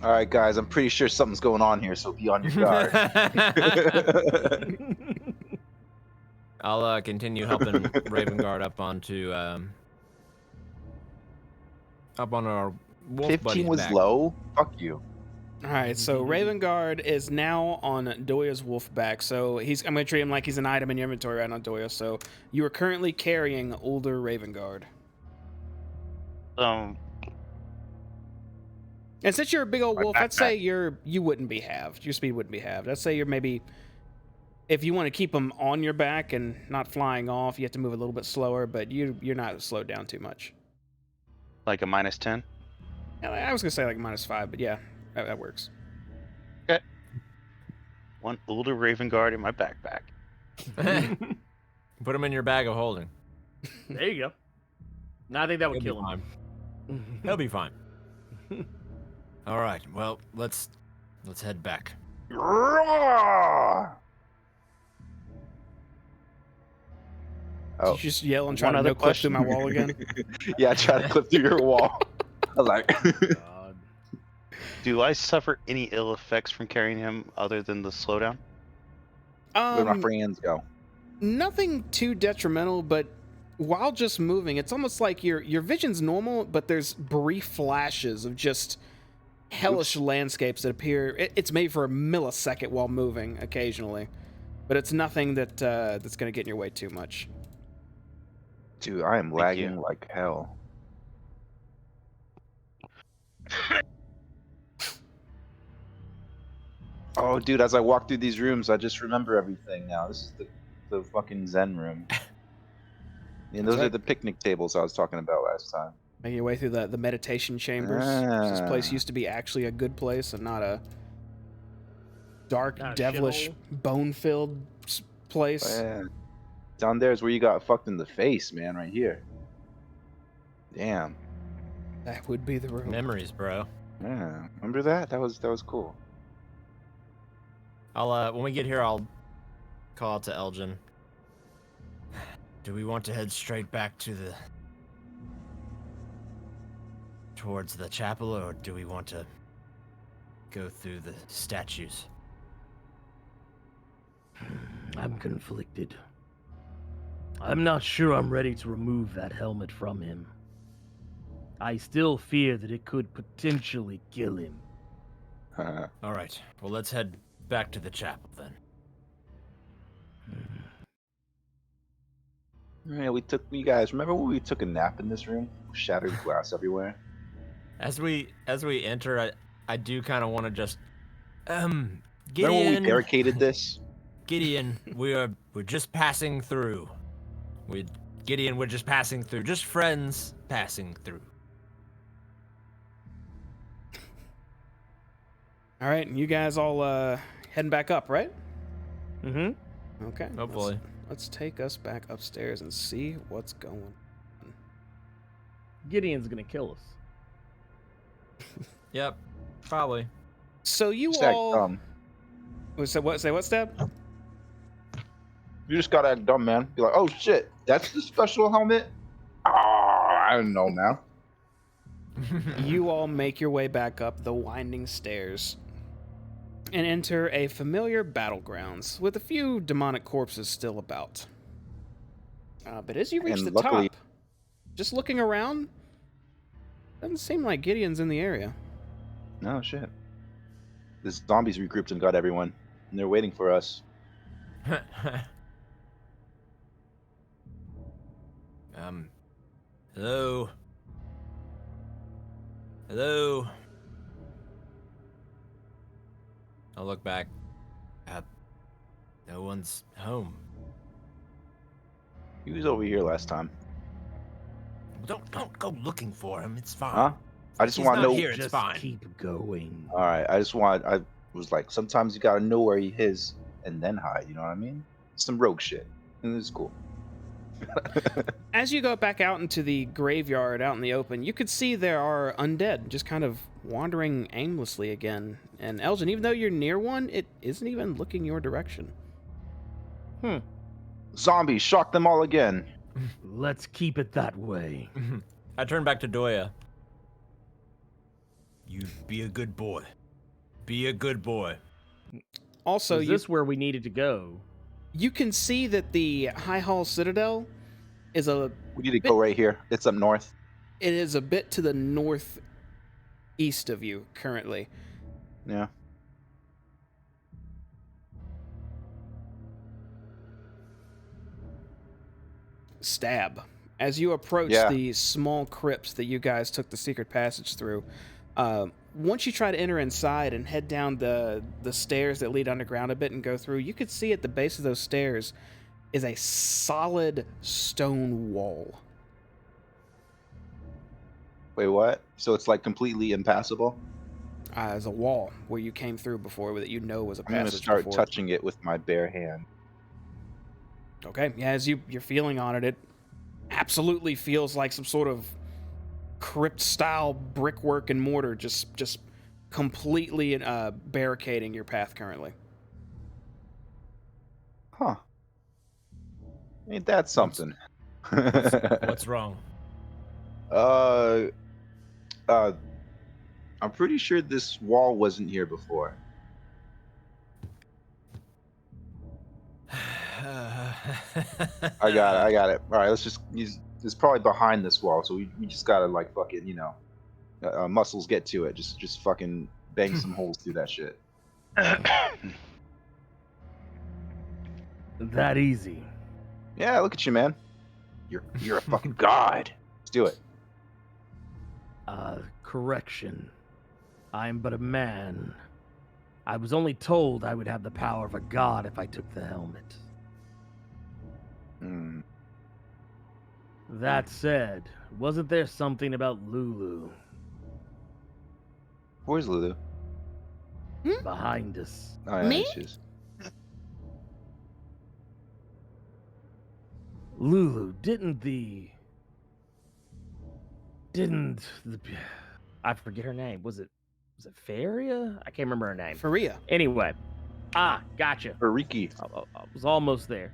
All right, guys. I'm pretty sure something's going on here, so be on your guard. I'll continue helping Ravengard up on our wolf 15 buddy's was back. low. Fuck you. All right, so Ravengard is now on Doya's wolf back. So I'm going to treat him like he's an item in your inventory right now, Doya. So you are currently carrying older Ravengard. And since you're a big old My wolf, I'd say backpack. you wouldn't be halved. Your speed wouldn't be halved. I'd say you're maybe, if you want to keep him on your back and not flying off, you have to move a little bit slower, but you're not slowed down too much. Like a -10? I was going to say like -5, but yeah, that works. One older Raven Guard in my backpack. Put him in your bag of holding. There you go. No, I think that would He'll kill be him. fine. He'll be fine. All right. Well, let's head back. Roar! Did you just yell and try One to other no-clip through my question? wall again? Yeah, I tried to clip through your wall. I was like, God. Do I suffer any ill effects from carrying him other than the slowdown? where'd my friends go? Nothing too detrimental, but while just moving, it's almost like your vision's normal, but there's brief flashes of just hellish landscapes that appear. It's made for a millisecond while moving occasionally, but it's nothing that that's going to get in your way too much. Dude, I am Thank lagging you. like hell. Oh, dude, as I walk through these rooms, I just remember everything now. This is the fucking Zen room. And those right. are the picnic tables I was talking about last time. Making your way through the meditation chambers. This place Ah. used to be actually a good place and not a dark, Not a devilish, shithole. bone-filled place. Yeah. Down there is where you got fucked in the face, man, right here. Damn. That would be the room. Memories, bro. Yeah. Remember that? That was cool. I'll when we get here, I'll call out to Elgin. Do we want to head straight back to towards the chapel, or do we want to go through the statues? I'm conflicted. I'm not sure I'm ready to remove that helmet from him. I still fear that it could potentially kill him. All right. Well, let's head back to the chapel then. Yeah, you guys remember when we took a nap in this room? Shattered glass everywhere. As we enter, I do kind of want to just Remember when we Gideon, barricaded this? Gideon, we're just passing through. Gideon, we're just passing through. Just friends passing through. All right, you guys all heading back up, right? Mm-hmm. Okay. Hopefully. Let's take us back upstairs and see what's going on. Gideon's gonna kill us. Yep, probably. So you Just act all... dumb. Say what, Stab? You just gotta act dumb, man. Be like, oh shit, that's the special helmet? Oh, I don't know, man. You all make your way back up the winding stairs and enter a familiar battlegrounds with a few demonic corpses still about. But as you reach And the luckily- top, just looking around, doesn't seem like Gideon's in the area. No shit. The zombies regrouped and got everyone, and they're waiting for us. Hello. Hello. I'll look back. No one's home. He was over here last time. Don't go looking for him. It's fine. Huh? I just He's want to not know. here. It's Just fine. keep going. All right, I was like, sometimes you gotta know where he is and then hide. You know what I mean? Some rogue shit, and it's cool. As you go back out into the graveyard out in the open, you could see there are undead just kind of wandering aimlessly again. And Elgin, even though you're near one, it isn't even looking your direction. Zombies, shock them all again. Let's keep it that way. I turn back to Doya. You be a good boy. Be a good boy. Also, Is this where we needed to go? you can see that the High Hall Citadel is We need to go right here. It's up north. it is a bit to the northeast of you currently. Yeah. Stab. As you approach Yeah. the small crypts that you guys took the secret passage through, once you try to enter inside and head down the stairs that lead underground a bit and go through, you could see at the base of those stairs is a solid stone wall. Wait, what? So it's like completely impassable? As a wall where you came through before that you know was a I'm gonna passage start before. touching it with my bare hand. Okay, yeah, as you're feeling on it, it absolutely feels like some sort of crypt-style brickwork and mortar just completely barricading your path currently. Huh. Ain't that something? What's wrong? I'm pretty sure this wall wasn't here before. I got it. All right, let's just use. It's probably behind this wall, so we just gotta like fucking, muscles get to it. Just fucking bang some holes through that shit. That easy. Yeah, look at you, man. You're a fucking god. Let's do it. Correction. I'm but a man. I was only told I would have the power of a god if I took the helmet. Hmm. That said, wasn't there something about Lulu Where's Lulu? behind us? Oh, yeah, Me? there she is. Lulu, I forget her name. Was it Faria? I can't remember her name. Faria. Anyway. Gotcha. Or Riki. I was almost there.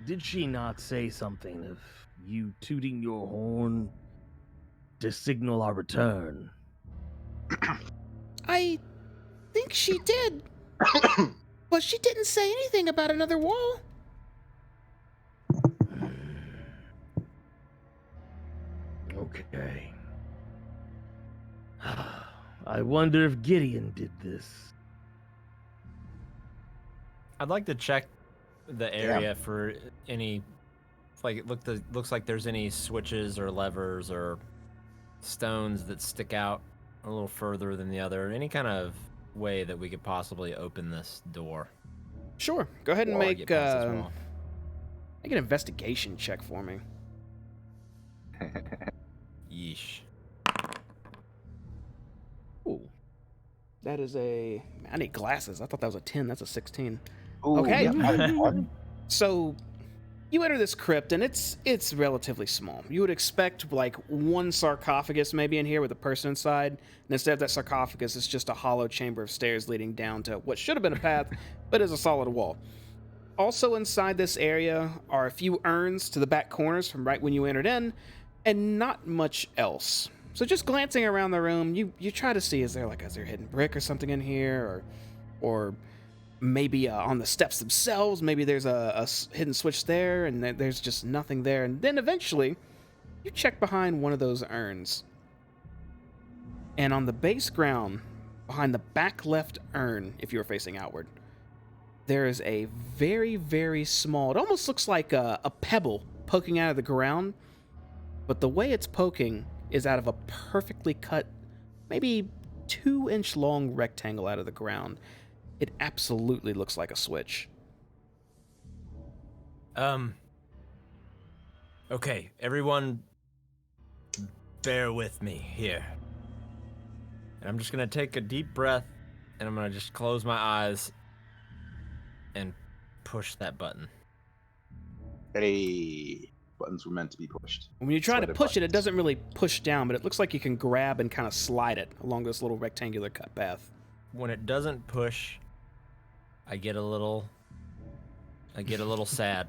did she not say something of you tooting your horn to signal our return? I think she did. But she didn't say anything about another wall. Okay. I wonder if Gideon did this. I'd like to check the area for any, like looks like there's any switches or levers or stones that stick out a little further than the other. Any kind of way that we could possibly open this door. Sure. Go ahead and Or make get past this wall. an investigation check for me. Yeesh. Ooh. That is a... I need glasses. I thought that was a 10. That's a 16. Ooh, Okay. yeah, So you enter this crypt, and it's relatively small. You would expect like one sarcophagus maybe in here with a person inside, and instead of that sarcophagus, it's just a hollow chamber of stairs leading down to what should have been a path, but is a solid wall. Also inside this area are a few urns to the back corners from right when you entered in, and not much else. So just glancing around the room, you try to see, is there a hidden brick or something in here, or maybe on the steps themselves, maybe there's a hidden switch there, and there's just nothing there. And then eventually, you check behind one of those urns. And on the base ground, behind the back left urn, if you were facing outward, there is a very, very small, it almost looks like a pebble poking out of the ground, but the way it's poking is out of a perfectly cut, maybe 2-inch long rectangle out of the ground. It absolutely looks like a switch. Okay, everyone, bear with me here. And I'm just gonna take a deep breath, and I'm gonna just close my eyes and push that button. Hey, buttons were meant to be pushed. When you try to Slided push it, it buttons. doesn't really push down, but it looks like you can grab and kind of slide it along this little rectangular cut path. When it doesn't push, I get a little sad.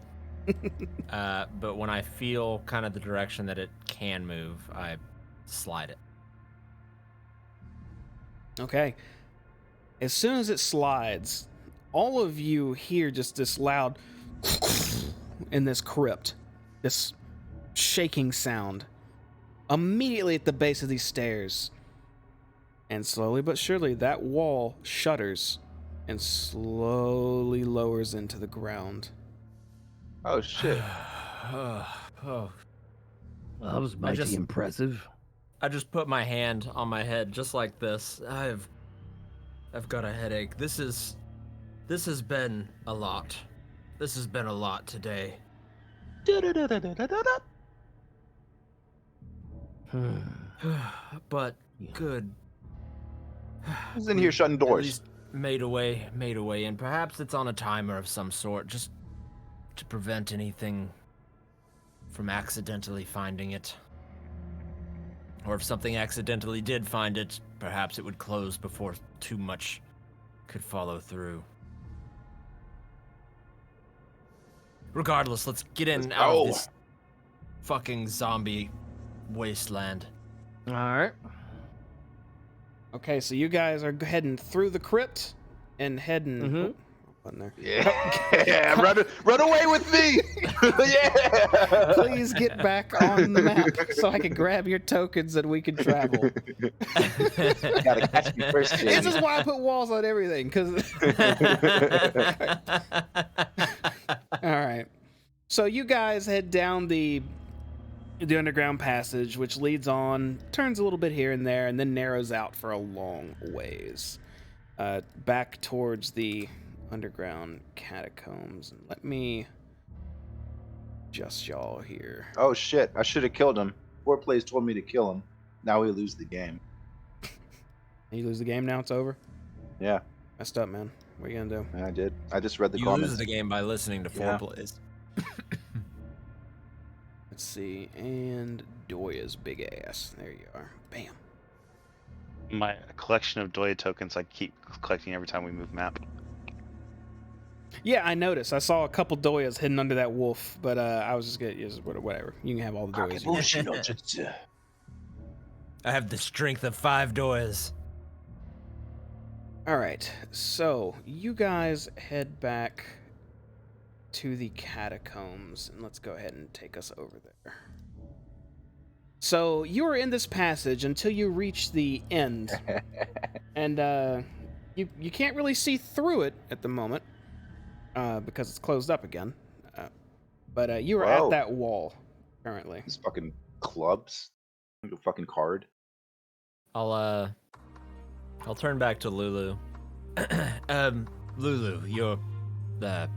But when I feel kind of the direction that it can move, I slide it. Okay. As soon as it slides, all of you hear just this loud in this crypt, this shaking sound immediately at the base of these stairs. And slowly but surely, that wall shudders and slowly lowers into the ground. Oh shit! Oh. That was mighty just- impressive. I just put my hand on my head just like this. I've got a headache. This has been a lot. This has been a lot today. But good. Who's in here shutting At doors? least made a way, and perhaps it's on a timer of some sort, just to prevent anything from accidentally finding it. Or if something accidentally did find it, perhaps it would close before too much could follow through. Regardless, let's get in Let's out go. of this fucking zombie wasteland. All right. Okay, so you guys are heading through the crypt and heading... Mhm. Oh, button there. Yeah, run away with me! Yeah! Please get back on the map so I can grab your tokens and we can travel. You gotta catch me first, This Jamie. is why I put walls on everything, because... All right. So you guys head down the underground passage, which leads on, turns a little bit here and there, and then narrows out for a long ways. Back towards the underground catacombs. And let me adjust y'all here. Oh shit! I should have killed him. Four plays told me to kill him. Now we lose the game. You lose the game now, it's over? Yeah, Messed up, man. What are you gonna do? I did. I just read the You comments. lose the game by listening to Yeah. foreplays. Let's see. And Doya's big ass. There you are. Bam. My collection of Doya tokens I keep collecting every time we move map. Yeah, I noticed. I saw a couple doyas hidden under that wolf, but I was just gonna whatever. You can have all the doyas. you want. I have the strength of 5 doors. All right, so you guys head back to the catacombs, and let's go ahead and take us over there. So you are in this passage until you reach the end, and you can't really see through it at the moment because it's closed up again. But you are at Whoa. that wall currently. These fucking clubs. Like a fucking card. I'll turn back to Lulu. Lulu, you're the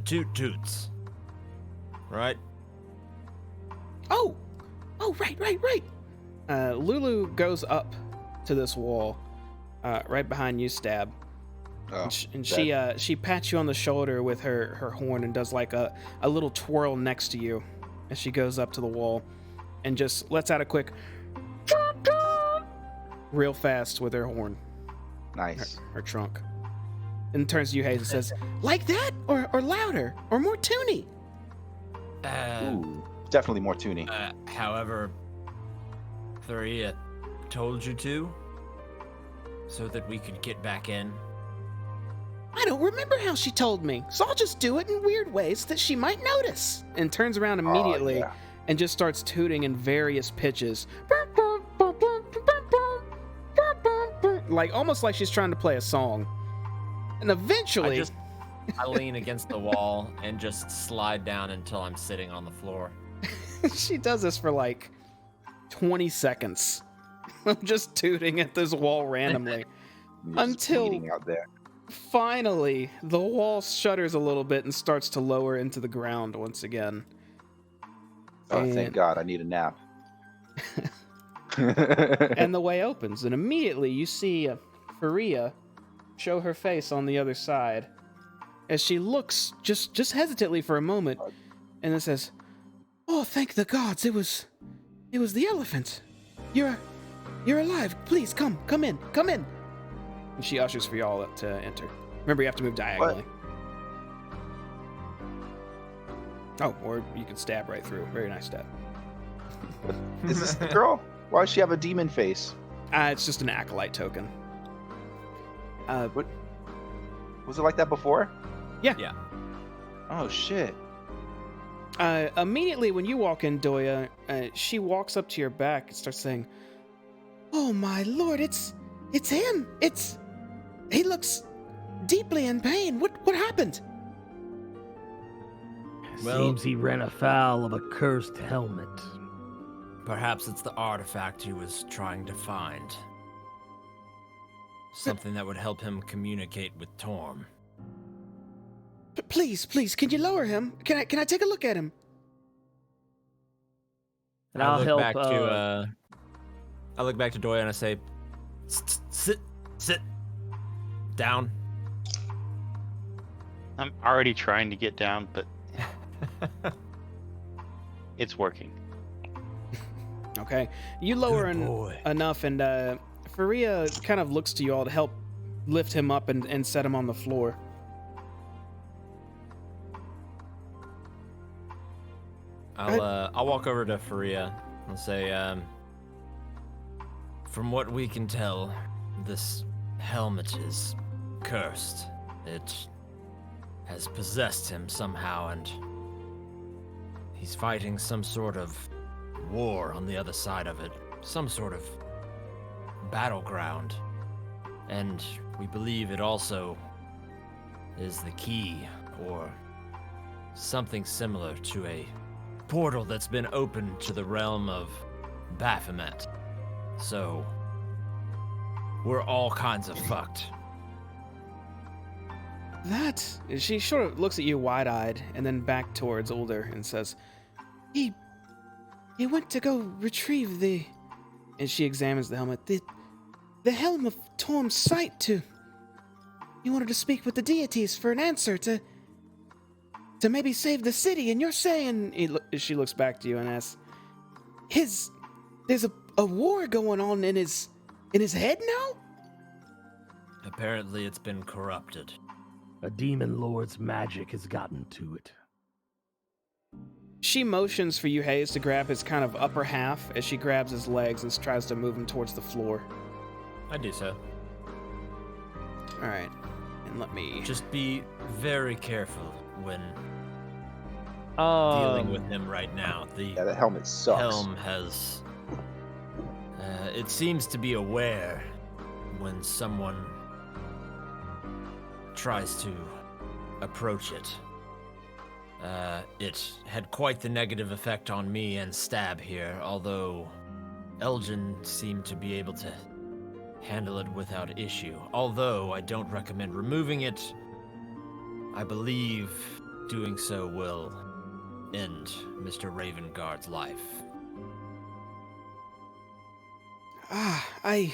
Toot Toots, right? Oh, right. Lulu goes up to this wall, right behind you, Stab. Oh, And she pats you on the shoulder with her horn and does like a little twirl next to you as she goes up to the wall and just lets out a quick real fast with her horn, nice. her trunk, and turns to you, Hayes, and says, "Like that, or louder, or more toony." Ooh, definitely more tuning. However, Thuria told you to, so that we could get back in. I don't remember how she told me, so I'll just do it in weird ways that she might notice. And turns around immediately yeah. and just starts tooting in various pitches. Like, almost like she's trying to play a song. And eventually... I lean against the wall and just slide down until I'm sitting on the floor. she does this for like 20 seconds. I'm just tooting at this wall randomly. Until... bleeding out there. Finally, the wall shudders a little bit and starts to lower into the ground once again. Oh, thank God, I need a nap. And the way opens, and immediately you see Faria show her face on the other side as she looks just hesitantly for a moment, and then says, "Oh, thank the gods! It was the elephant. You're alive. Please come in." And she ushers for y'all to enter. Remember, you have to move diagonally. Oh, or you can stab right through. Very nice stab. Is this the girl? Why does she have a demon face? It's just an acolyte token. What? Was it like that before? Yeah. Oh shit. Immediately when you walk in, Doya, she walks up to your back and starts saying, "Oh my lord, it's him! He looks deeply in pain. What happened?" Well- Seems he ran afoul of a cursed helmet. Perhaps it's the artifact he was trying to find. Something that would help him communicate with Torm. Please, can you lower him? Can I take a look at him? And I'll help. I look back to Doya and I say, sit down. I'm already trying to get down, but it's working. Okay, you lower Good boy. enough, and Faria kind of looks to you all to help lift him up and set him on the floor. I'll walk over to Faria and say, from what we can tell, this helmet is cursed. It has possessed him somehow, and he's fighting some sort of war on the other side of it. Some sort of battleground. And we believe it also is the key, or something similar to a portal that's been opened to the realm of Baphomet. So, we're all kinds of fucked. She sort of looks at you wide-eyed and then back towards Ulder and says, He went to go retrieve the... And she examines the helmet. The helm of Torm's sight to... He wanted to speak with the deities for an answer to maybe save the city, and you're saying... She looks back to you and asks, There's a war going on in his head now? Apparently it's been corrupted. A demon lord's magic has gotten to it. She motions for you, Hayes, to grab his kind of upper half as she grabs his legs and tries to move him towards the floor. I do so. All right, and let me... Just be very careful when dealing with him right now. The Yeah, that helmet sucks. helm has... it seems to be aware when someone tries to approach it. It had quite the negative effect on me and Stab here, although Elgin seemed to be able to handle it without issue. Although I don't recommend removing it, I believe doing so will end Mr. Ravenguard's life. I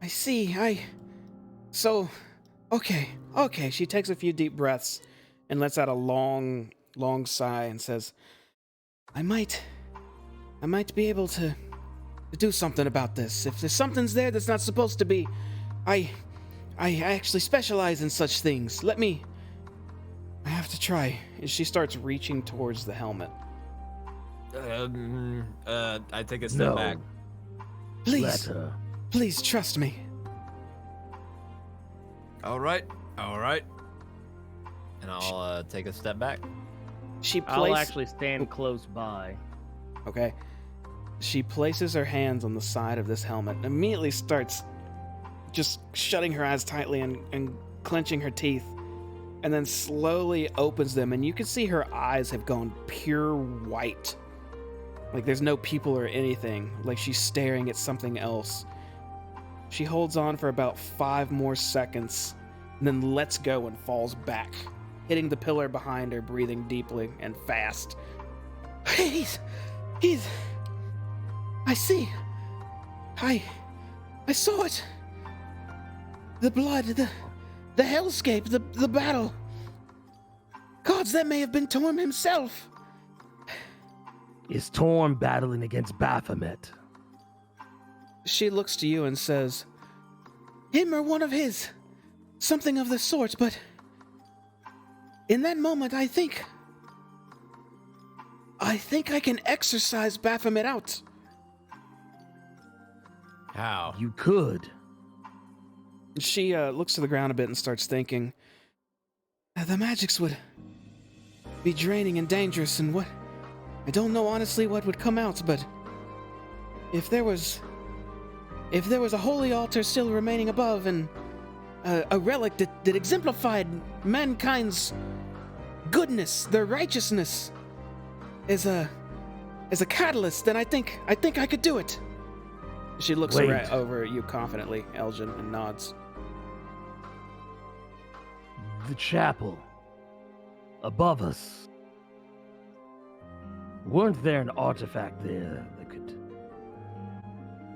see, So, okay. She takes a few deep breaths and lets out a long sigh and says, I might be able to do something about this. If there's something's there that's not supposed to be, I actually specialize in such things. I have to try. And she starts reaching towards the helmet. I take a step No. back. Please, Let her. please trust me. All right. And I'll take a step back. I'll actually stand close by. Okay. She places her hands on the side of this helmet and immediately starts just shutting her eyes tightly and clenching her teeth, and then slowly opens them, and you can see her eyes have gone pure white. Like there's no pupil or anything. Like she's staring at something else. She holds on for about 5 more seconds, and then lets go and falls back, hitting the pillar behind her, breathing deeply and fast. He's... I see. I saw it. The blood, the hellscape, the battle. Gods, that may have been Torm himself. Is Torm battling against Baphomet? She looks to you and says, him or one of his. Something of the sort, but in that moment, I think I can exorcise Baphomet out. How? You could. She looks to the ground a bit and starts thinking. The magics would be draining and dangerous, and what... I don't know honestly what would come out, but if there was a holy altar still remaining above and a relic that exemplified mankind's goodness, their righteousness, as a catalyst, then I think I could do it. She looks Wait. over at you confidently, Elgin, and nods. The chapel. Above us. Weren't there an artifact there that could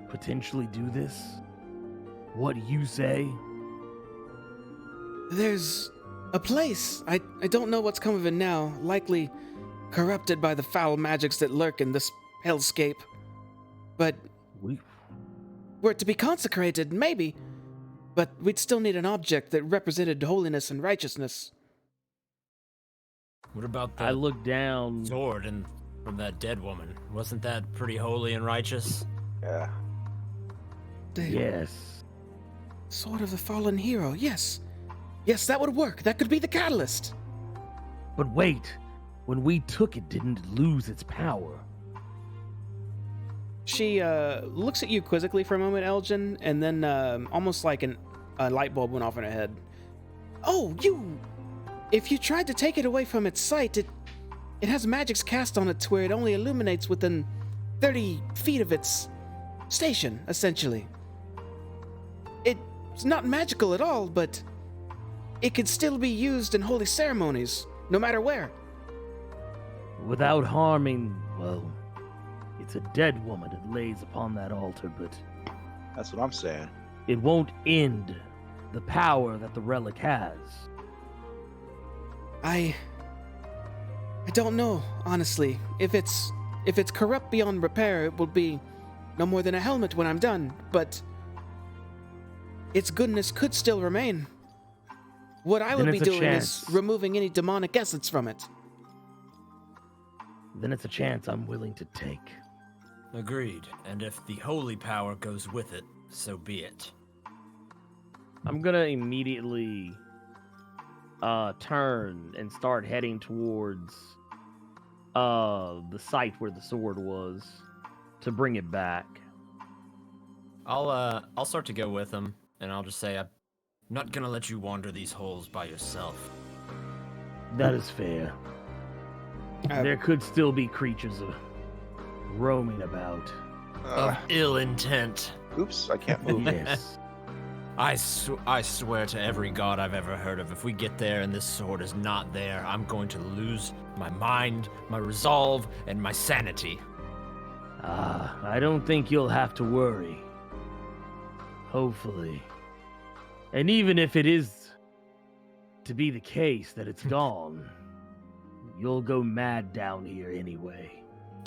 potentially do this? What you say? There's a place. I don't know what's come of it now. Likely corrupted by the foul magics that lurk in this hellscape. But were it to be consecrated, maybe. But we'd still need an object that represented holiness and righteousness. What about I the look down. sword and from that dead woman? Wasn't that pretty holy and righteous? Yeah. The Yes. sword of the fallen hero, yes. Yes, that would work. That could be the catalyst. But wait. When we took it, didn't it lose its power? She looks at you quizzically for a moment, Elgin, and then almost like a light bulb went off in her head. Oh, if you tried to take it away from its sight, it has magics cast on it to where it only illuminates within 30 feet of its station, essentially. It's not magical at all, but it could still be used in holy ceremonies, no matter where. Without harming, well, it's a dead woman that lays upon that altar, but That's what I'm saying. it won't end the power that the relic has. I don't know, honestly. If it's corrupt beyond repair, it will be no more than a helmet when I'm done, but its goodness could still remain. What I Then would be it's a doing is chance. removing any demonic essence from it. Then it's a chance I'm willing to take. Agreed. And if the holy power goes with it, so be it. I'm gonna immediately turn and start heading towards the site where the sword was to bring it back. I'll start to go with him, and I'll just say I'm not gonna let you wander these halls by yourself. That is fair. Uh, There could still be creatures roaming about. Of ill intent. Oops, I can't move. Yes. I swear to every god I've ever heard of, if we get there and this sword is not there, I'm going to lose my mind, my resolve, and my sanity. I don't think you'll have to worry. Hopefully. And even if it is to be the case that it's gone, you'll go mad down here anyway.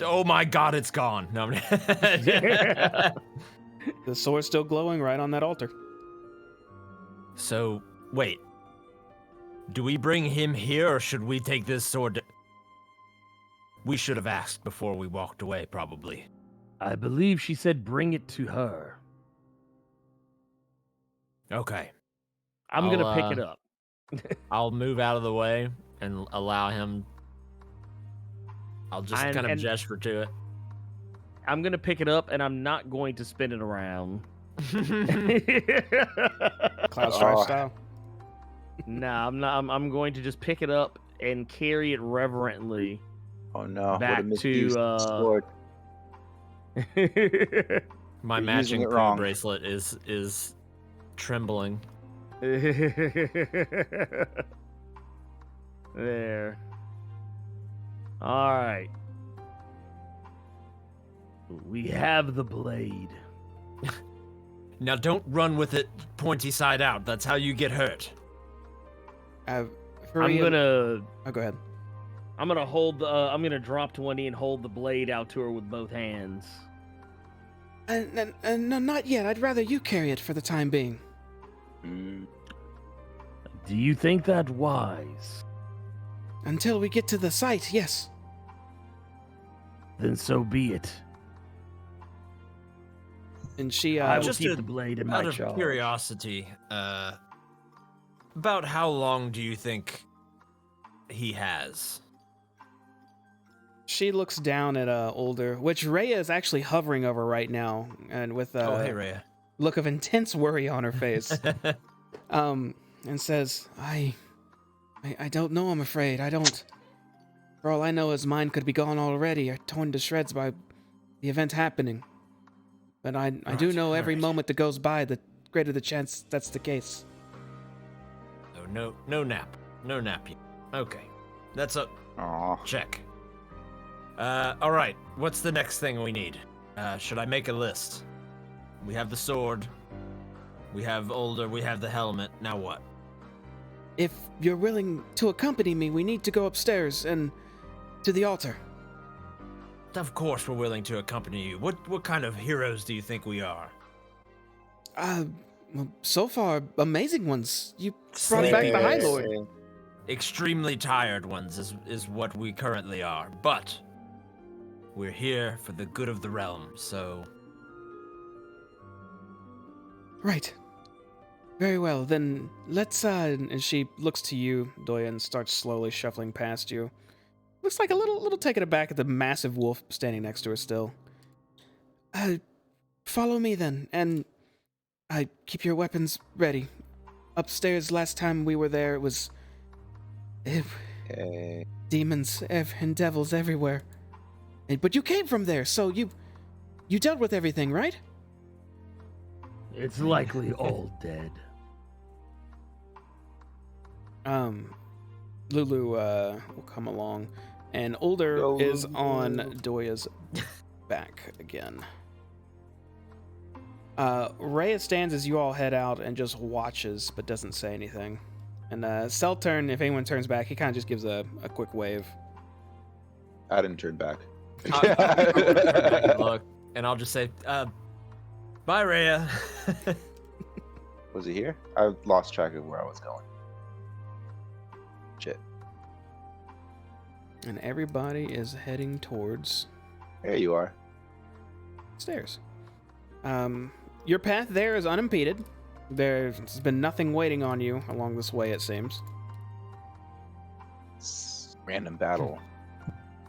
Oh my god, it's gone. No, The sword's still glowing right on that altar. So, wait. Do we bring him here, or should we take this sword? We should have asked before we walked away, probably. I believe she said bring it to her. Okay. I'm I'll, gonna pick it up. I'll move out of the way and allow him. I'll just kind of And- gesture to I'm gonna pick it up and I'm not going to spin it around. it. Cloud Strife Oh. style. Nah, I'm not. I'm going to just pick it up and carry it reverently Oh no! Back what a misuse to, of the sword. My You're matching using it poo wrong. bracelet is trembling. There. All right. We have the blade. Now don't run with it pointy side out. That's how you get hurt. I'm Faria- gonna. Oh, go ahead. I'm gonna hold the. I'm gonna drop to one knee and hold the blade out to her with both hands. No, not yet. I'd rather you carry it for the time being. Mm. Do you think that wise? Until we get to the site, yes. Then so be it. And she, I will just keep a- the blade in Out my of charge. curiosity, about how long do you think he has? she looks down at Older, which Rhea is actually hovering over right now, and with Oh, a hey, Rhea. look of intense worry on her face. And says, I don't know, I'm afraid. I don't. For all I know, his mind could be gone already, or torn to shreds by the event happening. But I do Right, know every right. moment that goes by, the greater the chance that's the case. Oh, no nap. No nap yet. Okay. That's a Aw. check. All right. What's the next thing we need? Should I make a list? We have the sword. We have Older. We have the helmet. Now what? If you're willing to accompany me, we need to go upstairs and to the altar. Of course, we're willing to accompany you. What kind of heroes do you think we are? Well, so far, amazing ones. You brought back the High Sleepy Lord. Extremely tired ones is what we currently are, but we're here for the good of the realm, so Right. Very well, then let's, and she looks to you, Doya, and starts slowly shuffling past you. Looks like a little taken aback at the massive wolf standing next to her still. Follow me then, and keep your weapons ready. Upstairs, last time we were there, it was Okay. demons and devils everywhere. But you came from there, so you dealt with everything, right? It's likely all dead. Lulu will come along, and Older Go, is Lulu. on Doya's back again. Rhea stands as you all head out and just watches, but doesn't say anything. And Seltern, if anyone turns back, he kind of just gives a quick wave. I didn't turn back. look, and I'll just say, bye, Rhea. Was he here? I lost track of where I was going. Shit. And everybody is heading towards There you are. stairs. Your path there is unimpeded. There's been nothing waiting on you along this way, it seems. Random battle.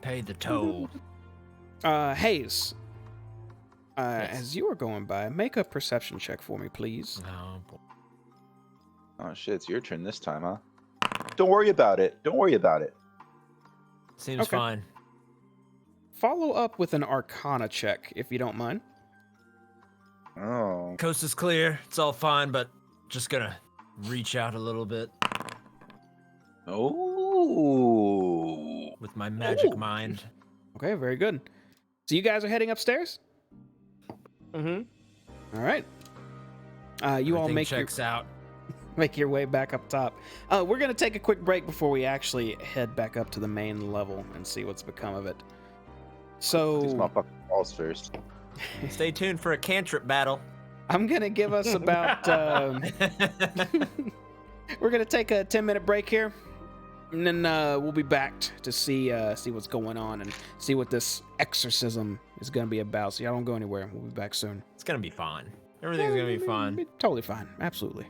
Pay the toll. Hayes, Yes. as you are going by, make a perception check for me, please. Oh, boy. Oh shit, it's your turn this time, huh? Don't worry about it. Don't worry about it. Seems Okay. fine. Follow up with an Arcana check, if you don't mind. Oh. Coast is clear. It's all fine, but just gonna reach out a little bit Oh. with my magic Ooh. mind. Okay, very good. So you guys are heading upstairs? Mm-hmm. All right. You all Everything checks out. make your way back up top. We're going to take a quick break before we actually head back up to the main level and see what's become of it. These So motherfucking balls first. Stay tuned for a cantrip battle. I'm going to give us about... we're going to take a 10-minute break here. And then we'll be back to see what's going on and see what this exorcism is going to be about. So y'all don't go anywhere. We'll be back soon. It's gonna be fine. Everything's gonna be fine. Totally fine. Absolutely.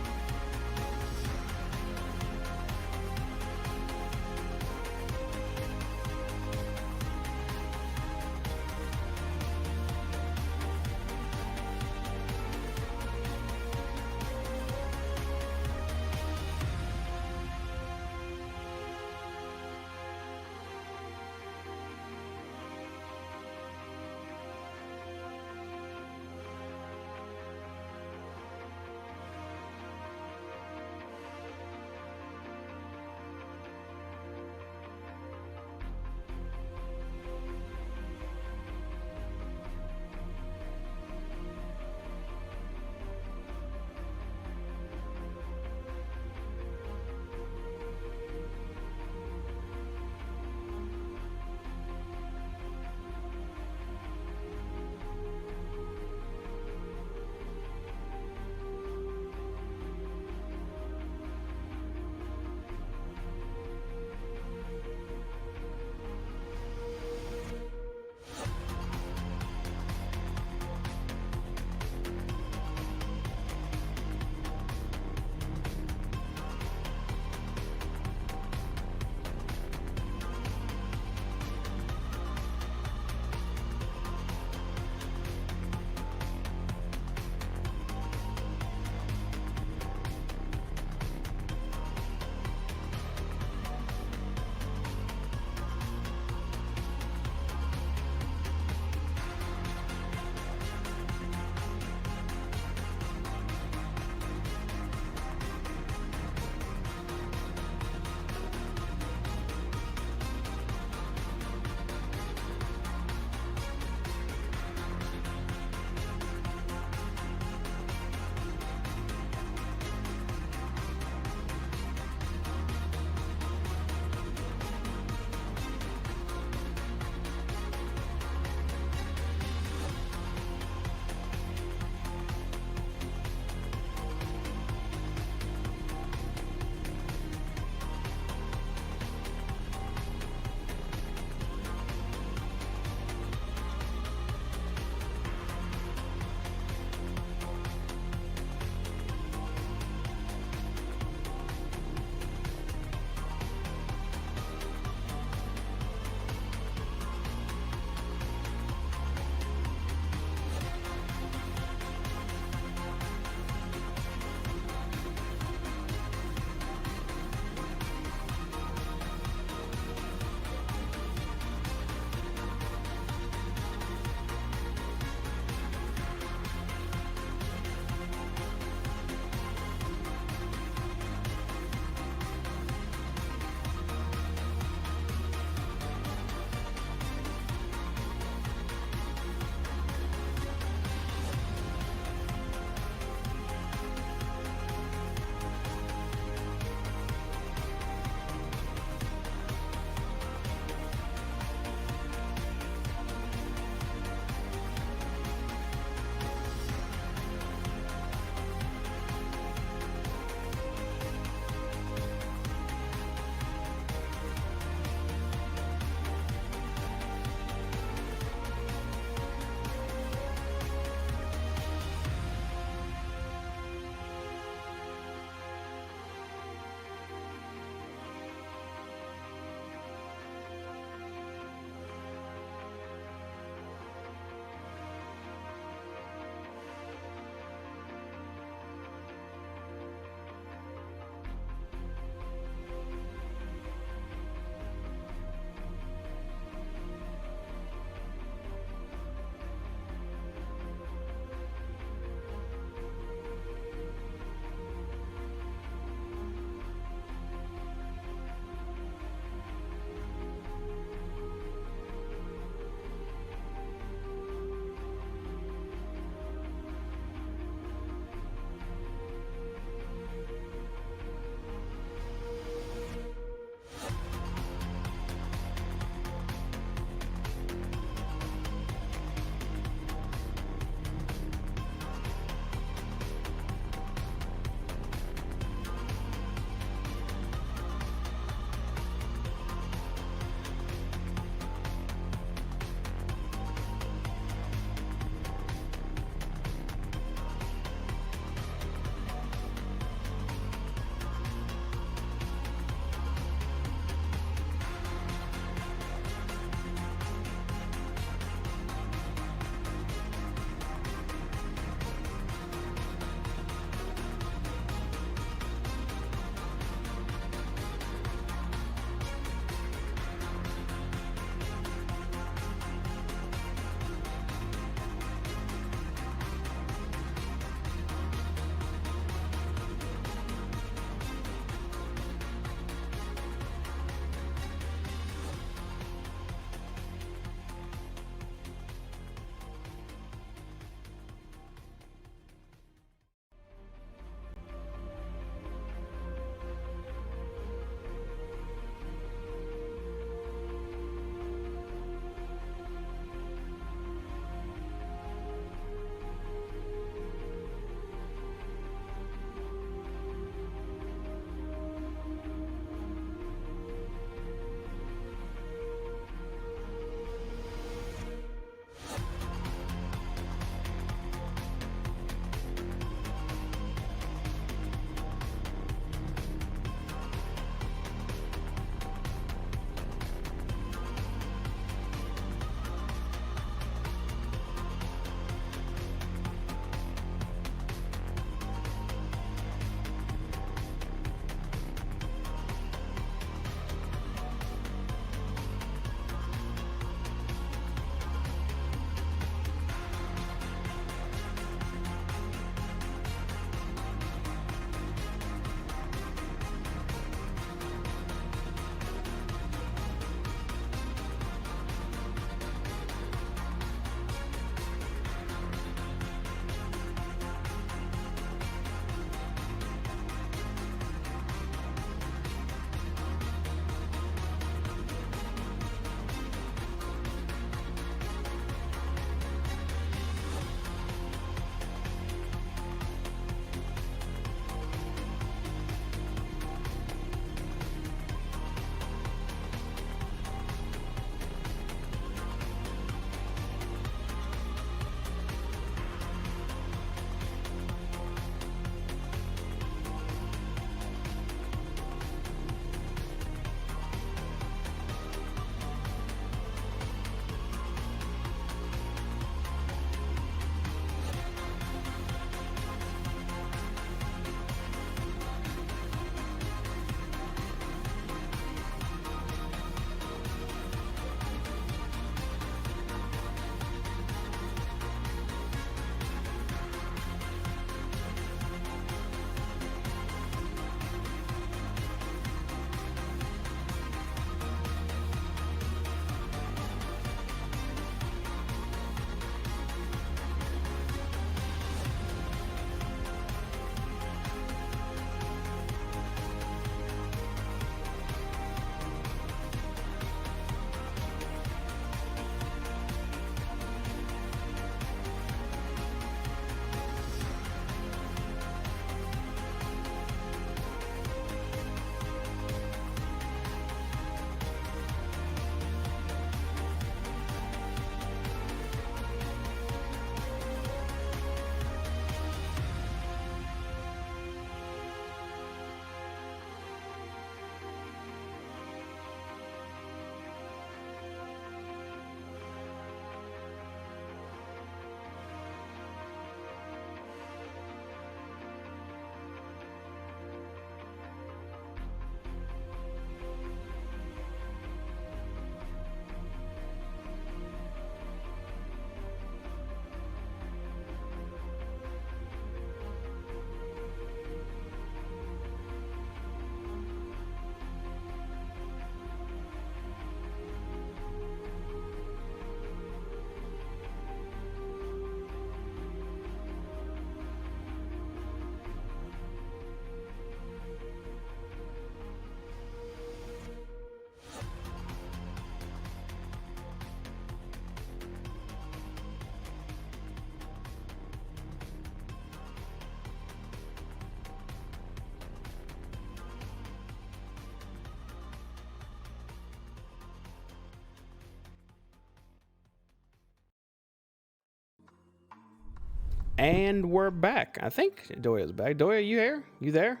And we're back. I think Doya's back. Doya, you here? You there?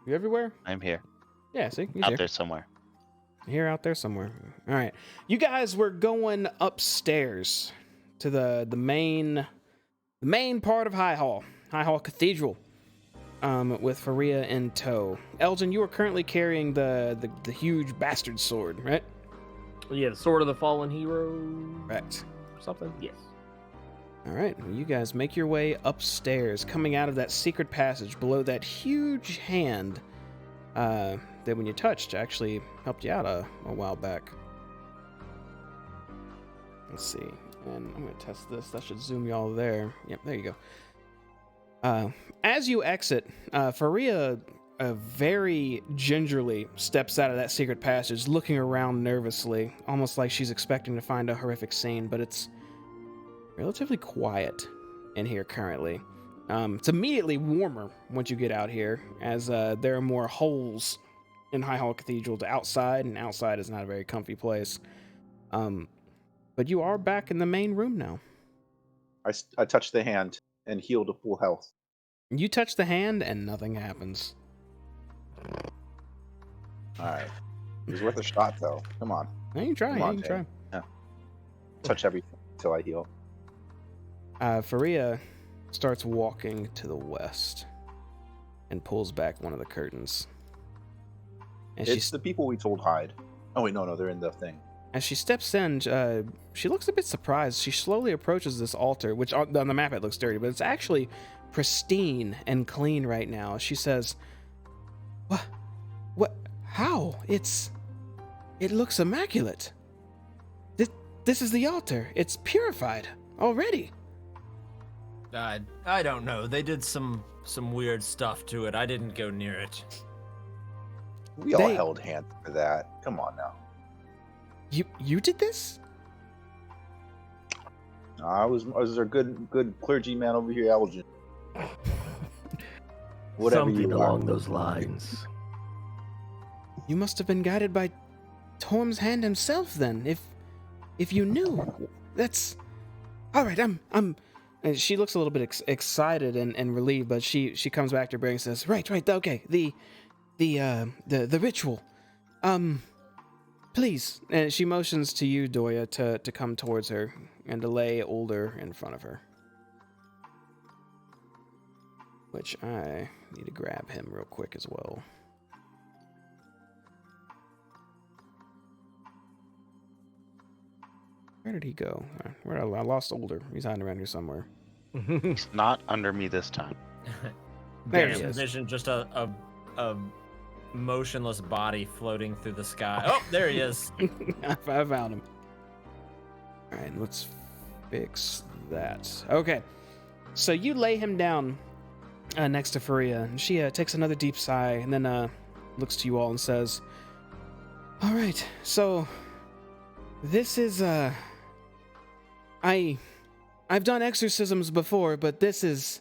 You everywhere? I'm here. Yeah, see? He's Out here. there somewhere. Here, out there somewhere. All right. You guys were going upstairs to the main part of High Hall Cathedral, with Faria in tow. Elgin, you are currently carrying the huge bastard sword, right? Yeah, the Sword of the Fallen Hero. Correct. Something. Yes. All right, well, you guys make your way upstairs, coming out of that secret passage below that huge hand that when you touched actually helped you out a while back. Let's see, and I'm going to test this. That should zoom y'all there. Yep, there you go. As you exit, Faria very gingerly steps out of that secret passage, looking around nervously, almost like she's expecting to find a horrific scene, but it's relatively quiet in here currently. It's immediately warmer once you get out here, as there are more holes in High Hall Cathedral to outside, and outside is not a very comfy place. But you are back in the main room now. I touched the hand and healed to full health. You touch the hand, and nothing happens. All right. It was worth a shot, though. Come on. You can try. Come You on, can try. Jane. Yeah. Touch everything until I heal. Faria starts walking to the west and pulls back one of the curtains. And It's the people we told hide. Oh, wait, no, they're in the thing. as she steps in, she looks a bit surprised. She slowly approaches this altar, which on the map it looks dirty, but it's actually pristine and clean right now. She says, What? How? It looks immaculate. This is the altar. It's purified already. I don't know. They did some weird stuff to it. I didn't go near it. We all held hands for that. Come on now. You did this? I was our good clergyman over here, Elgin. Whatever Something you along are. those lines. You must have been guided by Torm's hand himself, then. If you knew, that's all right. I'm. And she looks a little bit excited and relieved, but she comes back to her brain and says, "Right, okay, the ritual. Please." And she motions to you, Doya, to come towards her and to lay Older in front of her. Which I need to grab him real quick as well. Where did he go? I lost Older. He's hiding around here somewhere. He's not under me this time. There he Just is. envision just a motionless body floating through the sky. Oh, there he is. I found him. All right, let's fix that. Okay, so you lay him down next to Faria, and she takes another deep sigh, and then looks to you all and says, "All right, so this is I've done exorcisms before, but this is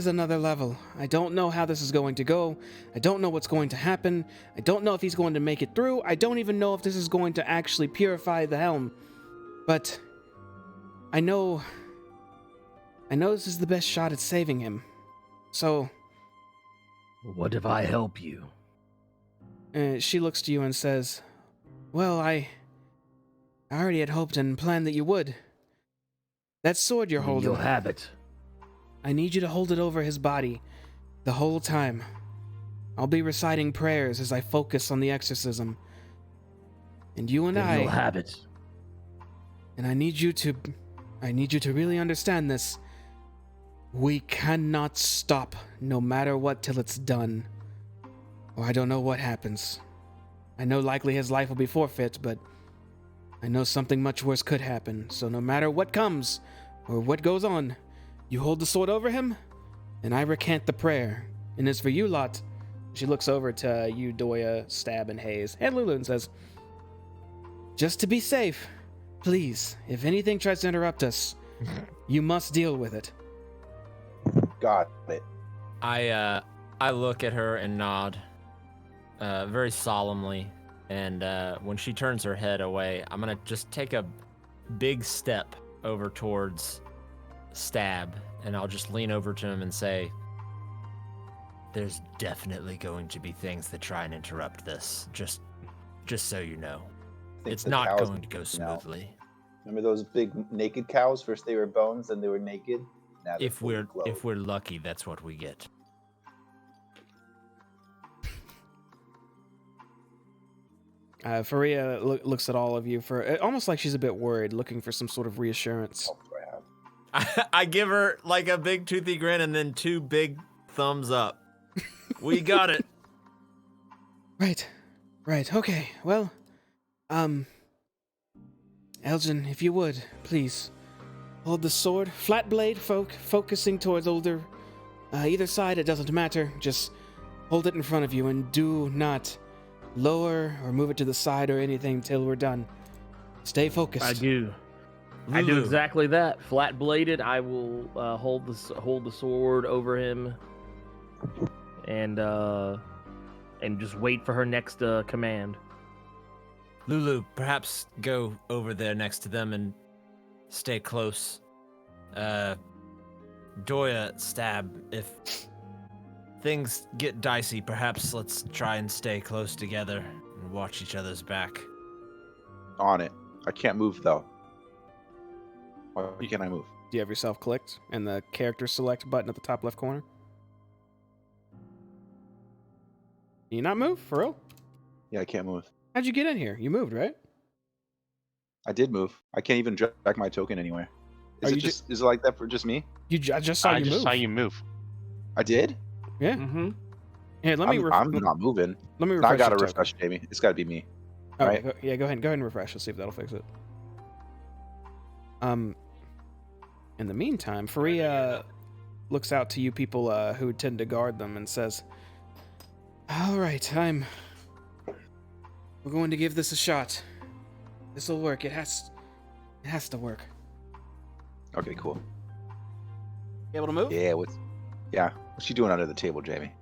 another level. I don't know how this is going to go. I don't know what's going to happen. I don't know if he's going to make it through. I don't even know if this is going to actually purify the helm. But I know this is the best shot at saving him. So What if I help you? she looks to you and says, "Well, I already had hoped and planned that you would. That sword you're holding, You'll have it. I need you to hold it over his body the whole time. I'll be reciting prayers as I focus on the exorcism. And you and Then you'll I, have it. and I need you to really understand this. We cannot stop no matter what till it's done. Or I don't know what happens. I know likely his life will be forfeit, but I know something much worse could happen. So no matter what comes or what goes on, you hold the sword over him, and I recant the prayer. And as for you lot," she looks over to you, Doya, Stab, and Hayes, and Lulu, and says, "Just to be safe, please, if anything tries to interrupt us, you must deal with it." Got it. I look at her and nod, very solemnly, and when she turns her head away, I'm gonna just take a big step over towards Stab, and I'll just lean over to him and say, there's definitely going to be things that try and interrupt this. Just so you know. think It's the not cows going to go now. smoothly. Remember those big naked cows? First they were bones, then they were naked. Now they're If fully we're clothed. lucky, that's what we get. Faria looks at all of you for almost like she's a bit worried, looking for some sort of reassurance. Oh, crap. I give her like a big toothy grin and then 2 big thumbs up. We got it. Right. Okay. Well, Elgin, if you would, please hold the sword, flat blade, focusing towards either side. It doesn't matter. Just hold it in front of you and do not lower or move it to the side or anything till we're done. Stay focused. I do. I do Lulu. exactly that. Flat bladed. I will hold the sword over him, and just wait for her next command. Lulu, perhaps go over there next to them and stay close. Doya, Stab, if things get dicey, perhaps let's try and stay close together and watch each other's back. On it. I can't move, though. Why can't I move? Do you have yourself clicked and the character select button at the top left corner? Can you not move? For real? Yeah, I can't move. How'd you get in here? You moved, right? I did move. I can't even drag my token anywhere. Are you Is it like that for just me? I just saw I you just move. saw you move. I did? Yeah. Mm-hmm. Here, let me. I'm not moving. Let me No, refresh. I gotta your refresh, Jamie. It's gotta be me. token. right? Okay, go ahead and refresh. Let's see if that'll fix it. In the meantime, Faria looks out to you people who tend to guard them and says, "All right, we're going to give this a shot. This will work. It has to work." Okay, cool. You able to move? Yeah, what's she doing under the table, Jamie?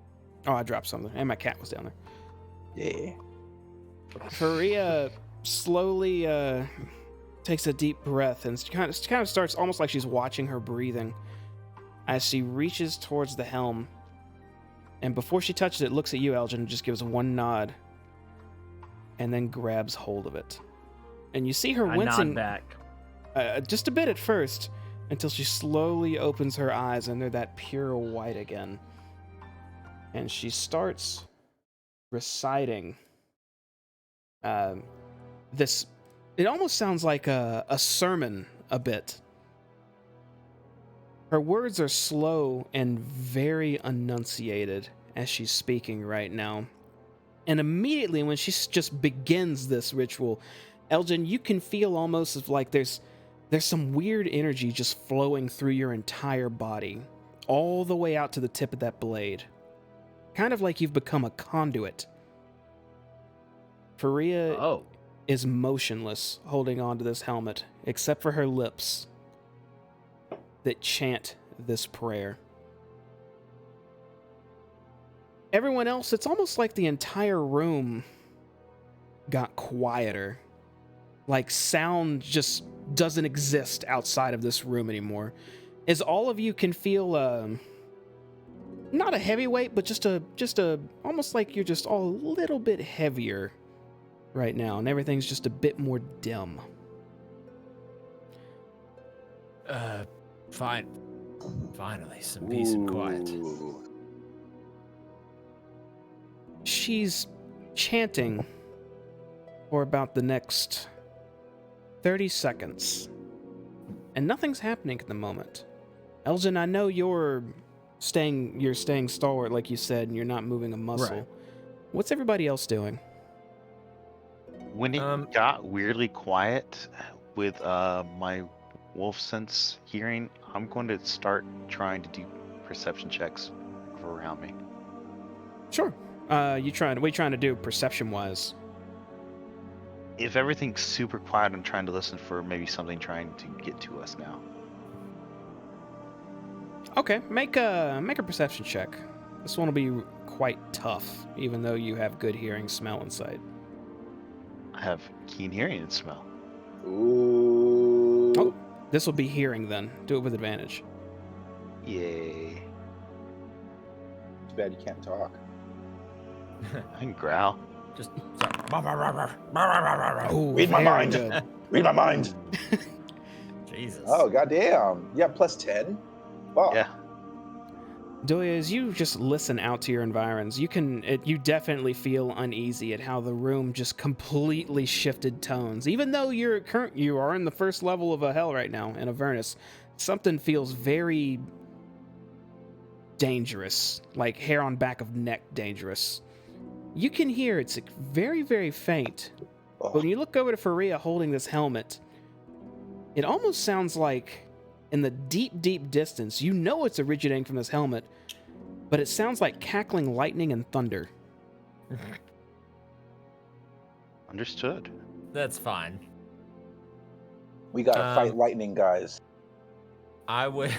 Oh, I dropped something, and my cat was down there. Yeah. Faria slowly takes a deep breath and kind of starts almost like she's watching her breathing as she reaches towards the helm. And before she touches it, looks at you, Elgin, and just gives one nod, and then grabs hold of it. And you see her I wincing nod back. just a bit at first, until she slowly opens her eyes and they're that pure white again. And she starts reciting this. It almost sounds like a sermon a bit. Her words are slow and very enunciated as she's speaking right now. And immediately when she just begins this ritual, Elgin, you can feel almost as like there's some weird energy just flowing through your entire body, all the way out to the tip of that blade. Kind of like you've become a conduit. Faria is motionless, holding onto this helmet, except for her lips that chant this prayer. Everyone else, it's almost like the entire room got quieter. Like sound just doesn't exist outside of this room anymore. As all of you can feel not a heavy weight, but just a almost like you're just all a little bit heavier right now, and everything's just a bit more dim. Finally, some peace and quiet. Ooh. She's chanting for about the next 30 seconds, and nothing's happening at the moment. Elgin, I know you're staying stalwart, like you said, and you're not moving a muscle. Right. What's everybody else doing? When it got weirdly quiet with my wolf sense hearing, I'm going to start trying to do perception checks around me. Sure. What are you trying to do perception-wise? If everything's super quiet, I'm trying to listen for maybe something trying to get to us now. Okay, make a perception check. This one will be quite tough, even though you have good hearing, smell, and sight. I have keen hearing and smell. Ooh. Oh, This will be hearing then. Do it with advantage. Yay. Too bad you can't talk. I can growl. Just Oh, Read my very mind. good. Read my mind. Jesus. Oh, goddamn. Yeah, plus 10. Fuck. Yeah. Doya, as you just listen out to your environs, you definitely feel uneasy at how the room just completely shifted tones. Even though you are in the first level of a hell right now in Avernus, something feels very dangerous, like hair on back of neck dangerous. You can hear it's very, very faint. But when you look over to Faria holding this helmet, it almost sounds like in the deep, deep distance, you know it's originating from this helmet, but it sounds like cackling lightning and thunder. Understood. That's fine. We gotta fight lightning, guys. I would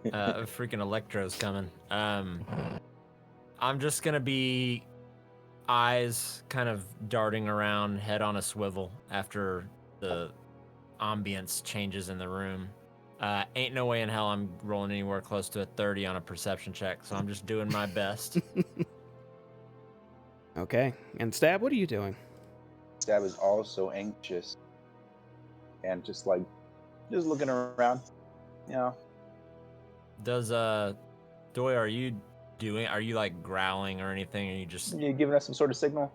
freaking Electro's coming. I'm just gonna be eyes kind of darting around, head on a swivel after the ambience changes in the room. Ain't no way in hell I'm rolling anywhere close to a 30 on a perception check, so I'm just doing my best. Okay. And Stab, what are you doing? Stab is also anxious. And just looking around. You know. Does Doy, are you like growling or anything? Or you just You giving us some sort of signal?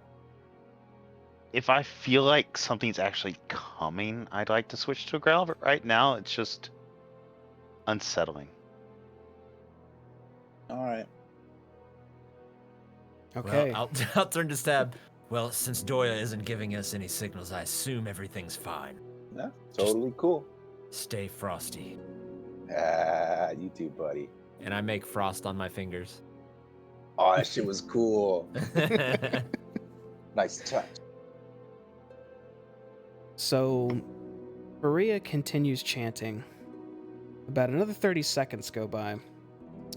If I feel like something's actually coming, I'd like to switch to a growl, but right now it's just unsettling. Alright. Okay. Well, I'll turn to Stab. Well, since Doya isn't giving us any signals, I assume everything's fine. Yeah, totally cool. Stay frosty. Ah, you too, buddy. And I make frost on my fingers. Oh, that shit was cool. Nice touch. So, Maria continues chanting. About another 30 seconds go by.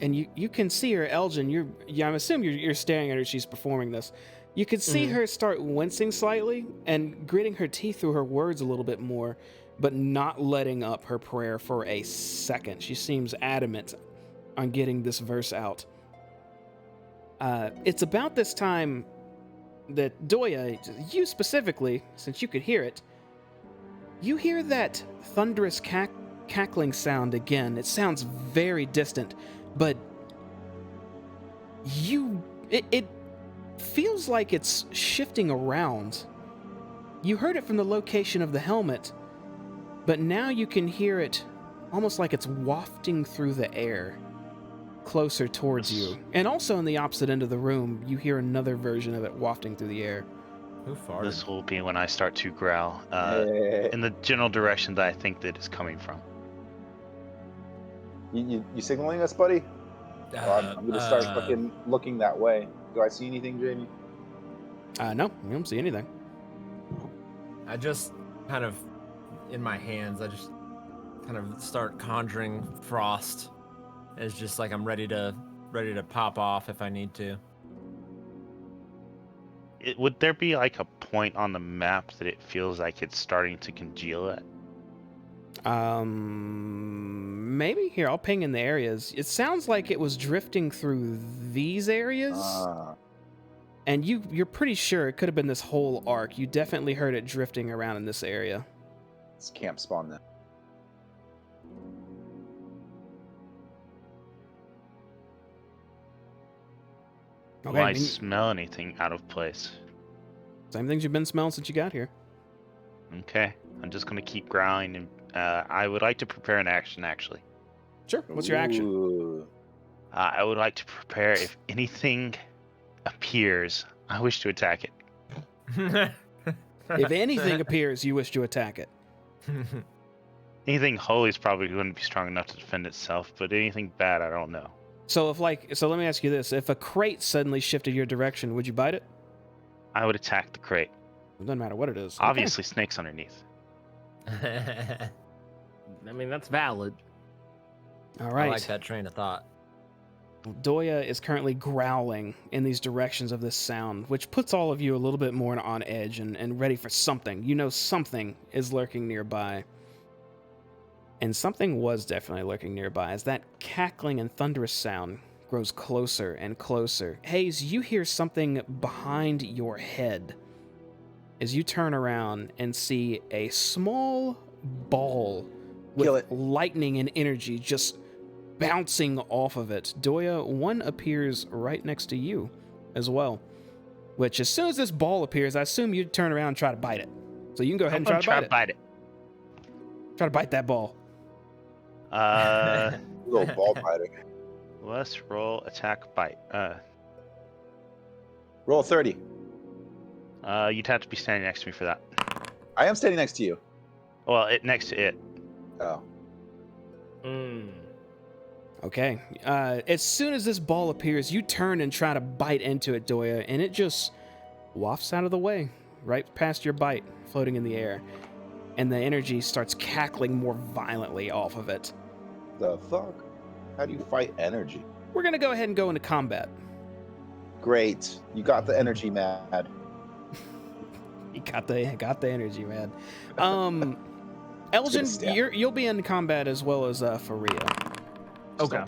And you can see her, Elgin, I'm assuming you're staring at her, she's performing this. You can see her start wincing slightly and gritting her teeth through her words a little bit more, but not letting up her prayer for a second. She seems adamant on getting this verse out. It's about this time that Doya, you specifically, since you could hear it, you hear that thunderous cackling sound again. It sounds very distant, but it feels like it's shifting around. You heard it from the location of the helmet, but now you can hear it almost like it's wafting through the air, closer towards you. And also in the opposite end of the room, you hear another version of it wafting through the air. Who farted? This will be when I start to growl in the general direction that I think that it's coming from. You signaling us, buddy? I'm gonna start fucking looking that way. Do I see anything, Jamie? No, you don't see anything. I just kind of, in my hands, I just kind of start conjuring frost. It's just like I'm ready to pop off if I need to. Would there be like a point on the map that it feels like it's starting to congeal at? Maybe here, I'll ping in the areas. It sounds like it was drifting through these areas. And you're pretty sure it could have been this whole arc. You definitely heard it drifting around in this area. It's camp spawn then. Do Okay, I smell anything out of place? same things you've been smelling since you got here. Okay, I'm just gonna keep growling, and I would like to prepare an action, actually. Sure. What's your action? Ooh. I would like to prepare if anything appears, I wish to attack it. If anything appears, you wish to attack it. Anything holy is probably wouldn't be strong enough to defend itself, but anything bad, I don't know. So so let me ask you this: if a crate suddenly shifted your direction, would you bite it? I would attack the crate. It doesn't matter what it is. Okay. Obviously, snakes underneath. I mean, that's valid. All right. I like that train of thought. Doya is currently growling in these directions of this sound, which puts all of you a little bit more on edge and ready for something. You know something is lurking nearby. And something was definitely lurking nearby as that cackling and thunderous sound grows closer and closer. Hayes, you hear something behind your head as you turn around and see a small ball Kill with it. lightning and energy just bouncing off of it. Doya, one appears right next to you as well, which as soon as this ball appears, I assume you'd turn around and try to bite it. So you can go ahead and try to bite it. Try to bite that ball. Little ball biter. Let's roll attack bite. Roll 30. You'd have to be standing next to me for that. I am standing next to you. Well, next to it. Oh. Okay. As soon as this ball appears, you turn and try to bite into it, Doya, and it just wafts out of the way, right past your bite, floating in the air. And the energy starts cackling more violently off of it. The fuck? How do you fight energy? We're going to go ahead and go into combat. Great. You got the energy, mad. You got the energy, man. Elgin, stab. you'll be in combat as well as Faria. Okay.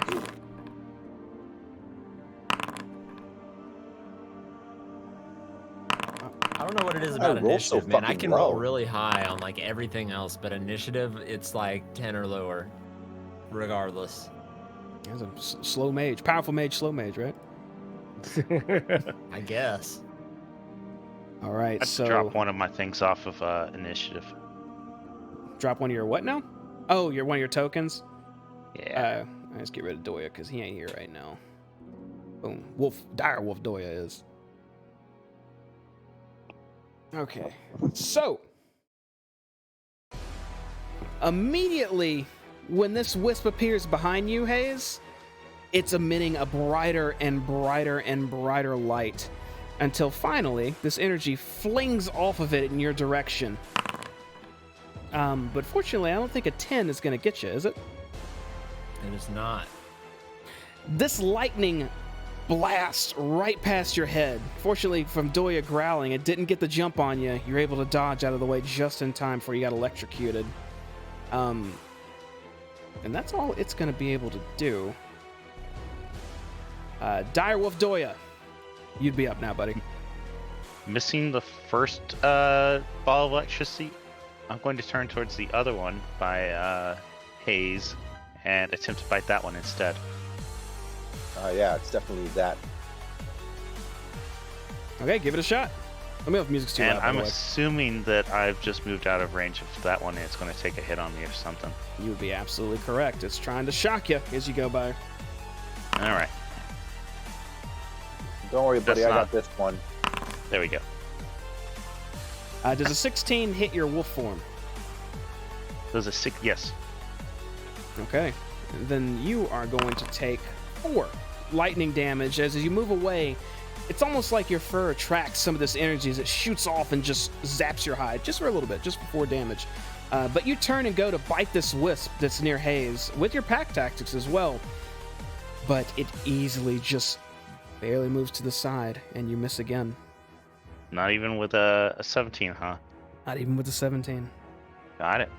I don't know what it is about roll so initiative, man. I fucking can roll low. really high on like everything else, but initiative, it's like 10 or lower, regardless. There's a slow mage, powerful mage, slow mage, right? I guess. All right, I'd so drop one of my things off of initiative. drop one of your what now? Oh, one of your tokens. Yeah. Let's get rid of Doya because he ain't here right now. Boom. Dire Wolf Doya is. Okay. So, immediately when this wisp appears behind you, Hayes, it's emitting a brighter and brighter and brighter light until finally this energy flings off of it in your direction. But fortunately, I don't think a 10 is going to get you, is it? It is not. This lightning blasts right past your head. Fortunately, from Doya growling, it didn't get the jump on you. You're able to dodge out of the way just in time before you got electrocuted. And that's all it's going to be able to do. Direwolf Doya, you'd be up now, buddy. Missing the first ball of electricity, I'm going to turn towards the other one by Hayes and attempt to bite that one instead. Yeah, it's definitely that. Okay, give it a shot. Let me know if the music's too And loud, by I'm the way. assuming that I've just moved out of range of that one and it's going to take a hit on me or something. You would be absolutely correct. It's trying to shock you as you go by. All right, Don't worry, buddy. That's I not- got this one. there we go. Does a 16 hit your wolf form? There's a 6, yes. Okay. Then you are going to take 4 lightning damage as you move away. It's almost like your fur attracts some of this energy as it shoots off and just zaps your hide, just for a little bit, just for 4 damage. But you turn and go to bite this wisp that's near Hayes with your pack tactics as well. But it easily just barely moves to the side, and you miss again. Not even with a 17, huh? Not even with the 17. Got it.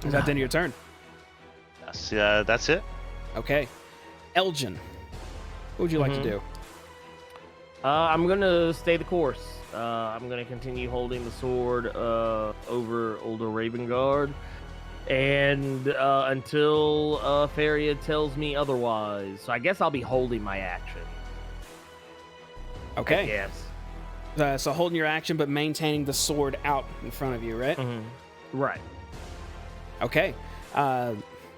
Is that the end of your turn? That's it. Okay. Elgin, what would you like to do? I'm gonna stay the course. I'm gonna continue holding the sword over Older Ravengard, and until Faria tells me otherwise. So I guess I'll be holding my action. Okay. Yes. So holding your action, but maintaining the sword out in front of you, right? Right. Okay.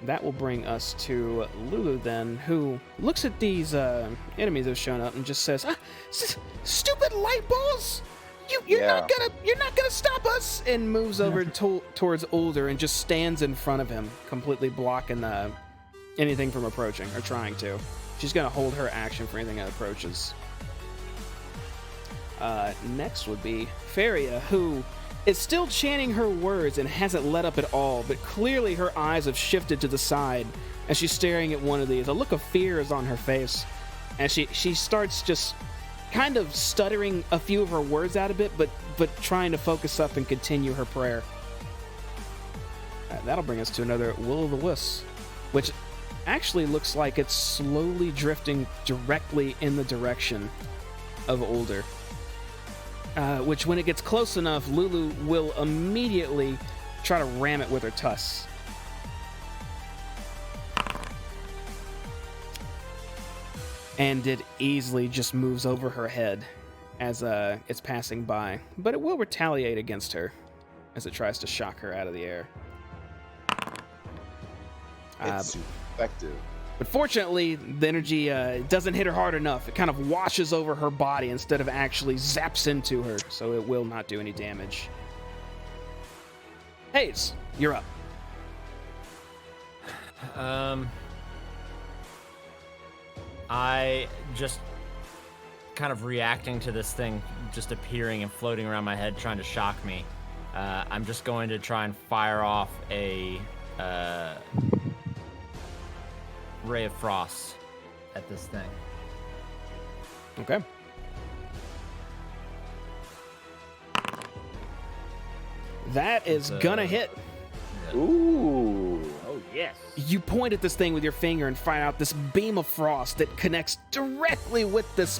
That will bring us to Lulu then, who looks at these enemies that have shown up and just says, "Stupid light balls! You're not gonna stop us!" And moves over towards Ulder and just stands in front of him, completely blocking anything from approaching or trying to. She's gonna hold her action for anything that approaches. Next would be Faria, who is still chanting her words and hasn't let up at all, but clearly her eyes have shifted to the side as she's staring at one of these. A look of fear is on her face, and she starts just kind of stuttering a few of her words out a bit, but trying to focus up and continue her prayer. that'll bring us to another will-o'-the-wisp, which actually looks like it's slowly drifting directly in the direction of Older. Which, when it gets close enough, Lulu will immediately try to ram it with her tusks. And it easily just moves over her head as it's passing by. But it will retaliate against her as it tries to shock her out of the air. It's effective. But fortunately, the energy doesn't hit her hard enough. It kind of washes over her body instead of actually zaps into her, so it will not do any damage. Hayes, you're up. I just kind of reacting to this thing just appearing and floating around my head, trying to shock me. I'm just going to try and fire off a ray of frost at this thing. Okay. That is gonna hit. Ooh. Oh, yes. You point at this thing with your finger and fire out this beam of frost that connects directly with this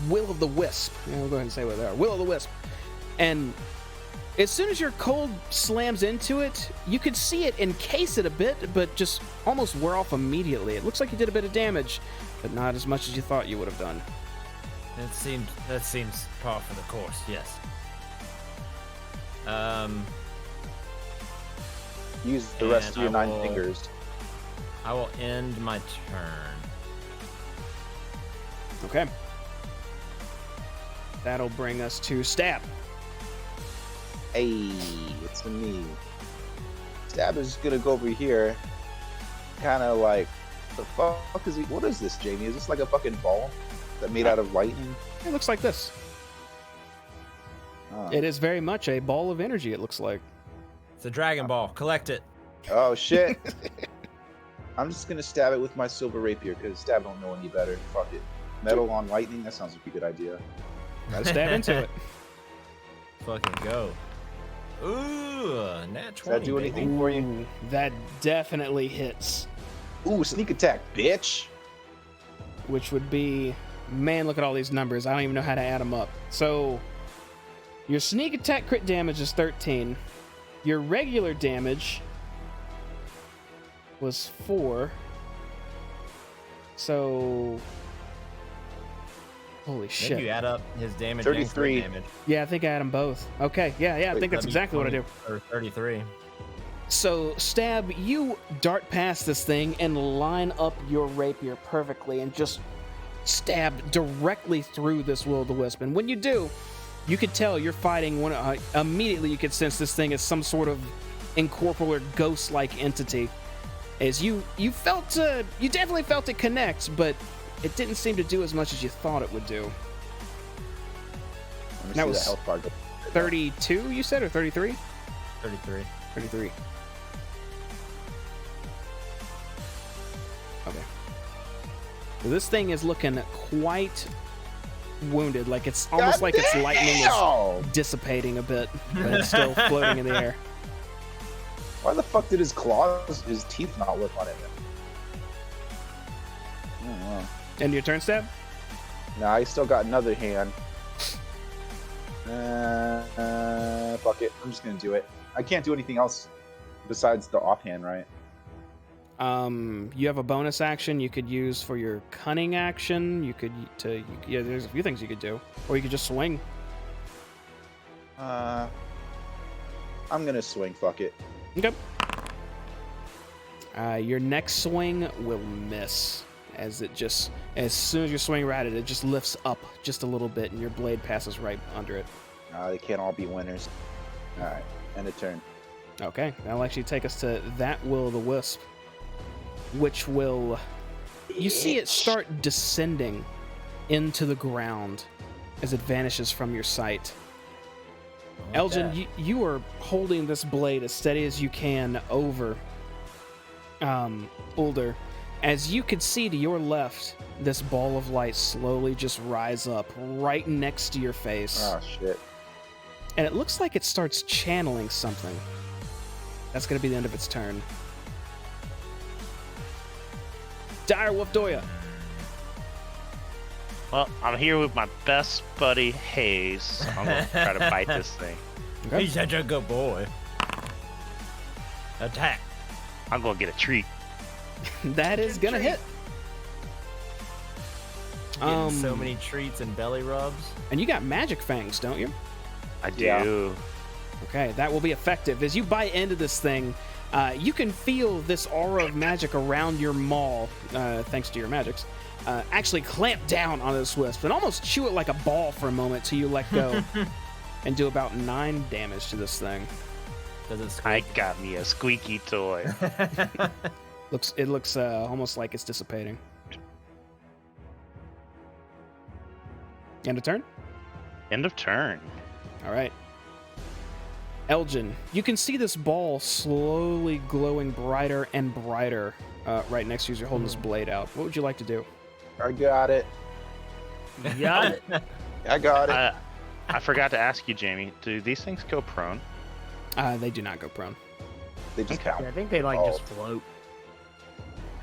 will-o'-the-wisp. Yeah, we'll go ahead and say what they are. Will-o'-the-wisp. And as soon as your cold slams into it, you can see it encase it a bit, but just almost wear off immediately. It looks like you did a bit of damage, but not as much as you thought you would have done. That seems par for the course, yes. Use the rest And of your I 9 will- fingers. I will end my turn. Okay. That'll bring us to Stab. Hey, it's me. Stab is gonna go over here. Kind of like, the fuck is he? What is this, Jamie? Is this like a fucking ball that made out of lightning? It looks like this. Oh. It is very much a ball of energy, it looks like. It's a Dragon Ball. Collect it. Oh shit! I'm just gonna stab it with my silver rapier because Stab don't know any better. Fuck it. Metal on lightning. That sounds like a good idea. Gotta stab into it. Fucking go. Ooh, nat 20. Does that do baby. anything for you? Ooh, that definitely hits. Ooh, sneak attack, bitch! Which would be, man, look at all these numbers. I don't even know how to add them up. So, your sneak attack crit damage is 13. Your regular damage was 4. So, holy Maybe shit. you add up his damage 33. and crit damage. Yeah, I think I add them both. Okay, yeah, I Wait, think that's That'd be exactly what I 20 do. Or 33. So, Stab, you dart past this thing and line up your rapier perfectly and just stab directly through this will-o'-the-wisp. And when you do, you could tell you're fighting one. Immediately, you could sense this thing as some sort of incorporeal or ghost-like entity. As you felt, you definitely felt it connect, but it didn't seem to do as much as you thought it would do. Let me That see was the health bar. 32, you said, or 33? 33. 33. Okay. So this thing is looking quite wounded. Like it's almost like its lightning is Damn! dissipating a bit, but it's still floating in the air. Why the fuck did his claws, his teeth not work on it? I don't know. And your turn, Stab? Nah, he still got another hand. Fuck it. I'm just gonna do it. I can't do anything else besides the offhand, right? You have a bonus action you could use for your cunning action. Yeah, there's a few things you could do, or you could just swing. I'm gonna swing. Fuck it. Okay. Your next swing will miss, as soon as you swing right at it, it just lifts up just a little bit, and your blade passes right under it. They can't all be winners. All right, end of turn. Okay, that'll actually take us to that will-o'-the-wisp, which will... You see it start descending into the ground as it vanishes from your sight. Elgin, you are holding this blade as steady as you can over Ulder. As you can see to your left, this ball of light slowly just rise up right next to your face. Oh shit. And it looks like it starts channeling something. That's going to be the end of its turn. Direwolf Doya. Well, I'm here with my best buddy Hayes. I'm gonna try to bite this thing. Okay. He's such a good boy. Attack. I'm gonna get a treat. That is going to hit. Getting so many treats and belly rubs. And you got magic fangs, don't you? I do. Yeah. Okay, that will be effective. As you bite into this thing, you can feel this aura of magic around your maw, thanks to your magics, actually clamp down on this wisp and almost chew it like a ball for a moment till you let go and do about 9 damage to this thing. Does it I squeak? got me a squeaky toy. It looks almost like it's dissipating. End of turn? End of turn. All right. Elgin, you can see this ball slowly glowing brighter and brighter right next to you as you're holding this blade out. What would you like to do? I got it. Got it. I got it. I forgot to ask you, Jamie. Do these things go prone? They do not go prone. They just count. Yeah, I think they like Oh. just float.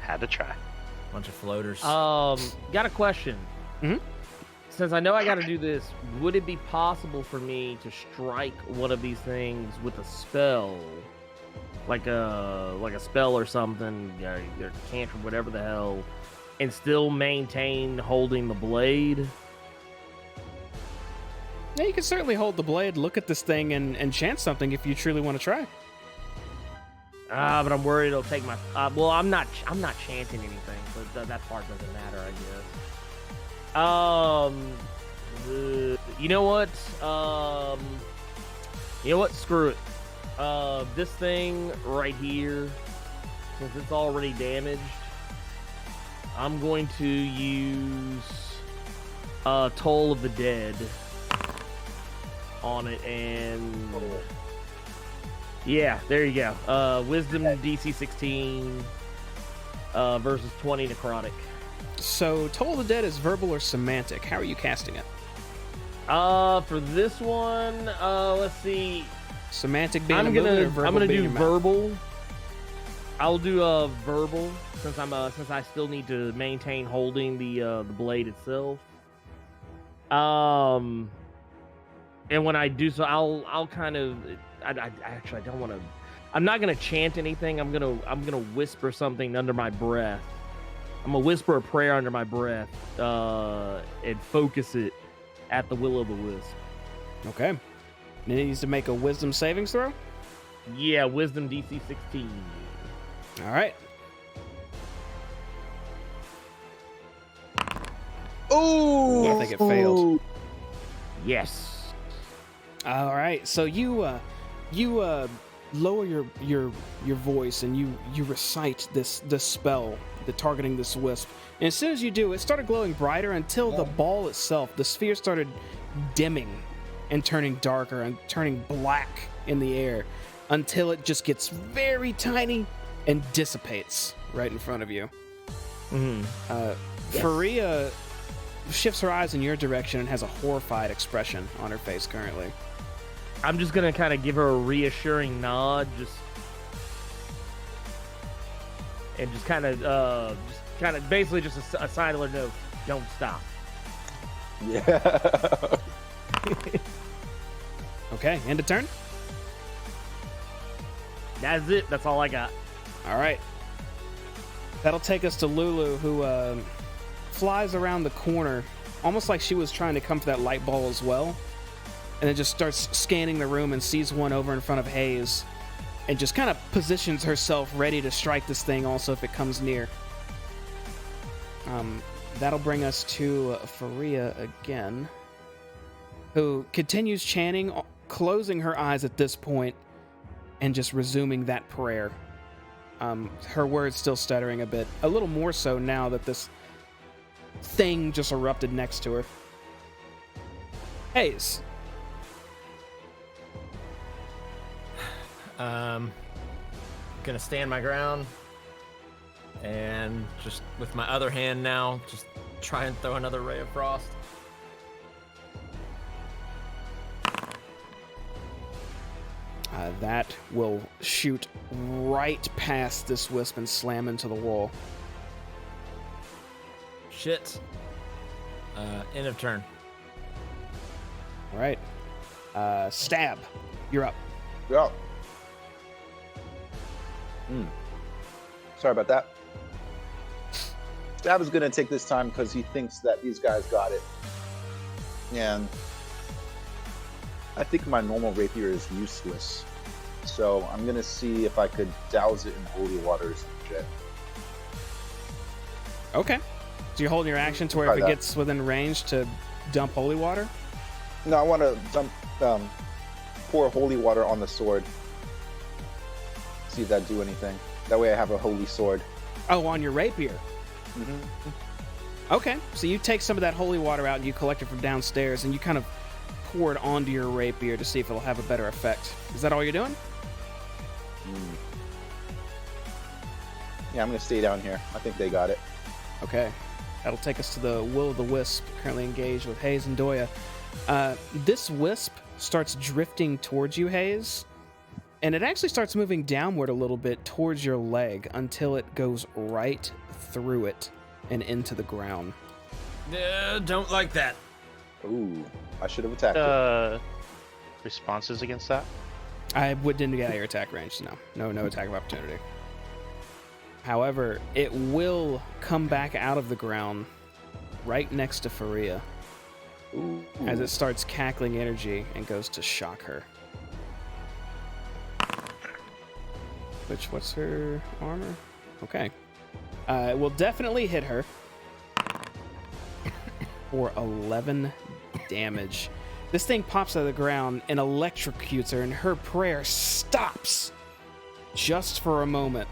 Had to try. Bunch of floaters. Got a question. Mhm. Since I know I got to do this, would it be possible for me to strike one of these things with a spell, like a spell or something, or cantrip, whatever the hell, and still maintain holding the blade? Yeah, you can certainly hold the blade, look at this thing, and chant something if you truly want to try. But I'm worried it'll take my. Well, I'm not chanting anything, but that part doesn't matter, I guess. You know what? Screw it. This thing right here, since it's already damaged, I'm going to use Toll of the Dead on it, and yeah, there you go. Wisdom DC 16 versus 20 necrotic. So, Toll of the Dead is verbal or semantic. How are you casting it? For this one, let's see. Semantic being I'm a movement or verbal gonna being do your mouth? verbal. I'll do verbal since I still need to maintain holding the blade itself. And when I do so, I'll kind of. I actually don't want to. I'm not gonna chant anything. I'm gonna whisper something under my breath. I'm gonna whisper a prayer under my breath and focus it at the will of the wisp. Okay. And it needs to make a wisdom savings throw? Yeah, wisdom DC 16. All right. Ooh! I think it failed. Yes. All right. So you lower your voice and you recite this spell, targeting this wisp. And as soon as you do, it started glowing brighter until the ball itself, the sphere, started dimming and turning darker and turning black in the air until it just gets very tiny and dissipates right in front of you. Faria shifts her eyes in your direction and has a horrified expression on her face currently. I'm just gonna kind of give her a reassuring nod, just kind of basically just a sign to let her know, don't stop. Yeah. Okay, end of turn. That's it. That's all I got. All right. That'll take us to Lulu, who flies around the corner, almost like she was trying to come for that light ball as well, and then just starts scanning the room and sees one over in front of Hayes, and just kind of positions herself ready to strike this thing also if it comes near. That'll bring us to Faria again, who continues chanting, closing her eyes at this point, and just resuming that prayer. Her words still stuttering a bit, a little more so now that this thing just erupted next to her. Hayes. Gonna stand my ground and just with my other hand now, just try and throw another ray of frost. That will shoot right past this wisp and slam into the wall. Shit. End of turn. All right. Stab. You're up. Yeah. Sorry about that. Stab is going to take this time because he thinks that these guys got it. And I think my normal rapier is useless. So I'm going to see if I could douse it in holy water or some shit. Okay. So you're holding your action to where if Try it that. gets within range to dump holy water? No, I want to pour holy water on the sword. See if that do anything. That way I have a holy sword. Oh, on your rapier. Mm-hmm. Okay. So you take some of that holy water out and you collect it from downstairs and you kind of pour it onto your rapier to see if it'll have a better effect. Is that all you're doing? Yeah, I'm going to stay down here. I think they got it. Okay. That'll take us to the Will-o'-the-Wisp, currently engaged with Hayes and Doya. This wisp starts drifting towards you, Hayes, and it actually starts moving downward a little bit towards your leg until it goes right through it and into the ground. Don't like that. Ooh, I should have attacked it. Responses against that? Didn't get out of your attack range, no attack of opportunity. However, it will come back out of the ground right next to Faria Ooh. as it starts cackling energy and goes to shock her. What's her armor? Okay. It will definitely hit her for 11 damage. This thing pops out of the ground and electrocutes her, and her prayer stops just for a moment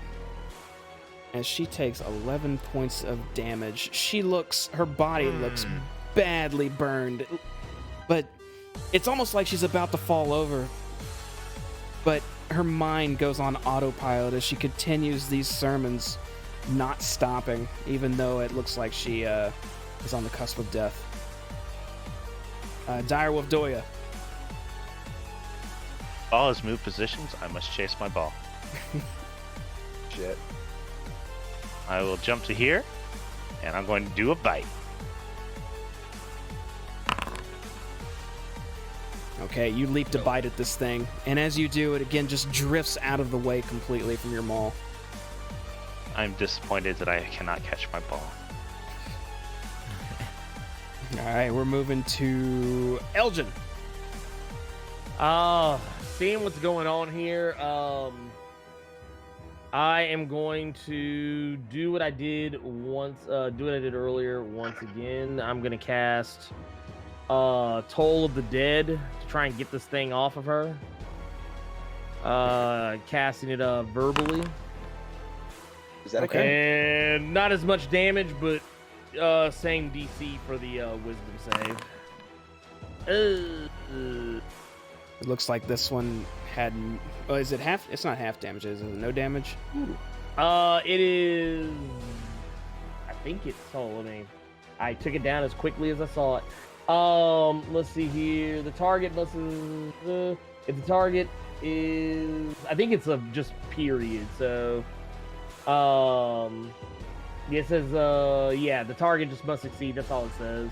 as she takes 11 points of damage. Her body looks badly burned, but it's almost like she's about to fall over. But her mind goes on autopilot as she continues these sermons, not stopping, even though it looks like she is on the cusp of death. Direwolf Doya. Ball has moved positions. I must chase my ball. Shit. I will jump to here, and I'm going to do a bite. Okay, you leap to bite at this thing, and as you do, it again just drifts out of the way completely from your maul. I'm disappointed that I cannot catch my ball. All right, we're moving to Elgin. Seeing what's going on here, I am going to do what I did earlier once again. I'm gonna cast Toll of the Dead to try and get this thing off of her. Casting it verbally. Is that okay? And not as much damage, but same DC for the wisdom save. It looks like this one had. Oh, is it half? It's not half damage. Is it no damage? It is. I think it's. I took it down as quickly as I saw it. Let's see here. The target must. If the target is, I think it's a just period. So, it says, the target just must succeed. That's all it says.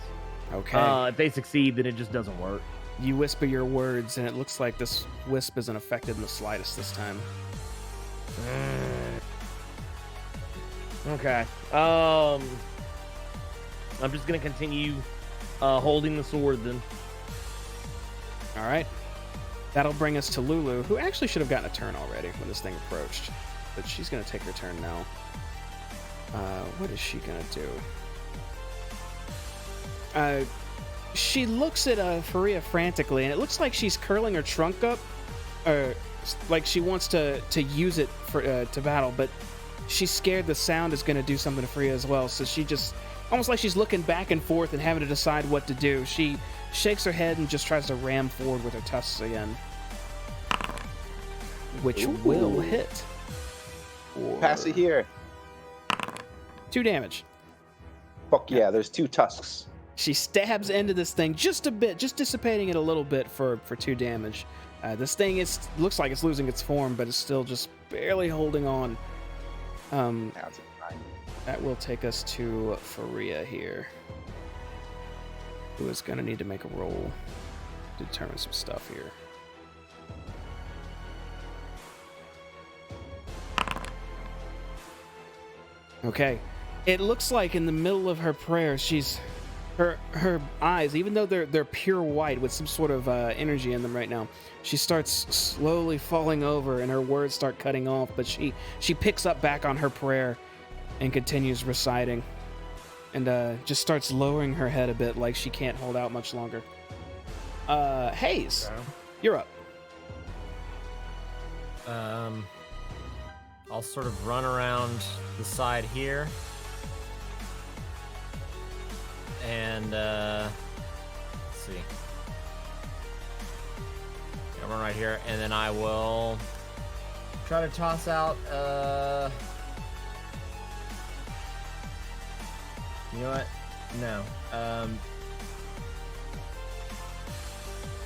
Okay. If they succeed, then it just doesn't work. You whisper your words, and it looks like this wisp isn't affected in the slightest this time. Okay. I'm just gonna continue holding the sword then. All right. That'll bring us to Lulu, who actually should have gotten a turn already when this thing approached, but she's gonna take her turn now. What is she gonna do? She looks at Faria frantically, and it looks like she's curling her trunk up, or like she wants to use it for to battle, but she's scared the sound is going to do something to Faria as well, so she just, almost like she's looking back and forth and having to decide what to do. She shakes her head and just tries to ram forward with her tusks again, which will hit. Pass it here. 2 damage. Fuck yeah, there's 2 tusks. She stabs into this thing just a bit, just dissipating it a little bit for 2 damage. This thing looks like it's losing its form, but it's still just barely holding on. That's fine. That will take us to Faria here, who is going to need to make a roll to determine some stuff here. Okay. It looks like in the middle of her prayer, her eyes, even though they're pure white with some sort of energy in them right now, she starts slowly falling over and her words start cutting off, but she picks up back on her prayer and continues reciting, and just starts lowering her head a bit, like she can't hold out much longer. Hayes, you're up. I'll sort of run around the side here. And, let's see. I'll run right here, and then I will try to toss out, you know what? No.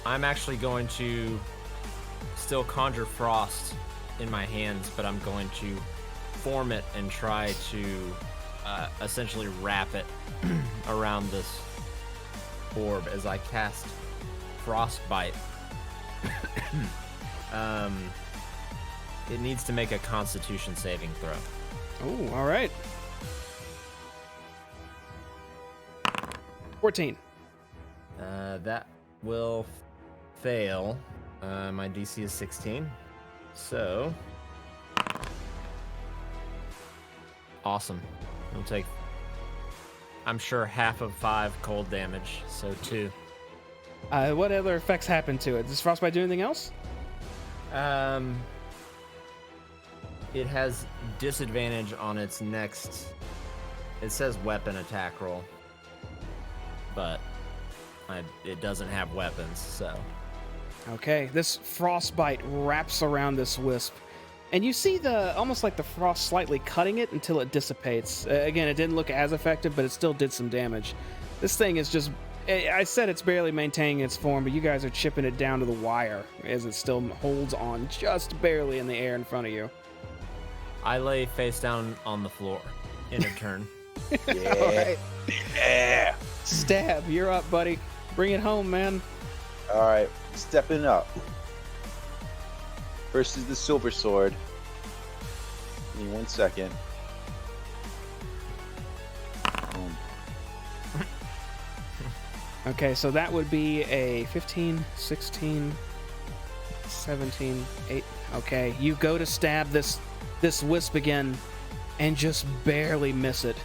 I'm actually going to still conjure frost in my hands, but I'm going to form it and try to essentially wrap it around this orb as I cast frostbite. It needs to make a Constitution saving throw. Oh, all right. 14. That will fail. My DC is 16. So, awesome. It'll take, I'm sure, half of 5 cold damage, so 2. What other effects happen to it? Does Frostbite do anything else? It has disadvantage on its next, it says weapon attack roll, but it doesn't have weapons, so. Okay, this frostbite wraps around this wisp, and you see almost like the frost slightly cutting it until it dissipates. Again, it didn't look as effective, but it still did some damage. This thing is just, I said it's barely maintaining its form, but you guys are chipping it down to the wire as it still holds on just barely in the air in front of you. I lay face down on the floor in a turn. Yeah. Right. Yeah. Stab, you're up, buddy. Bring it home, man. All right, stepping up. First is the silver sword. Give me 1 second. Boom. Okay, so that would be a 15, 16, 17, 8. Okay, you go to stab this wisp again and just barely miss it.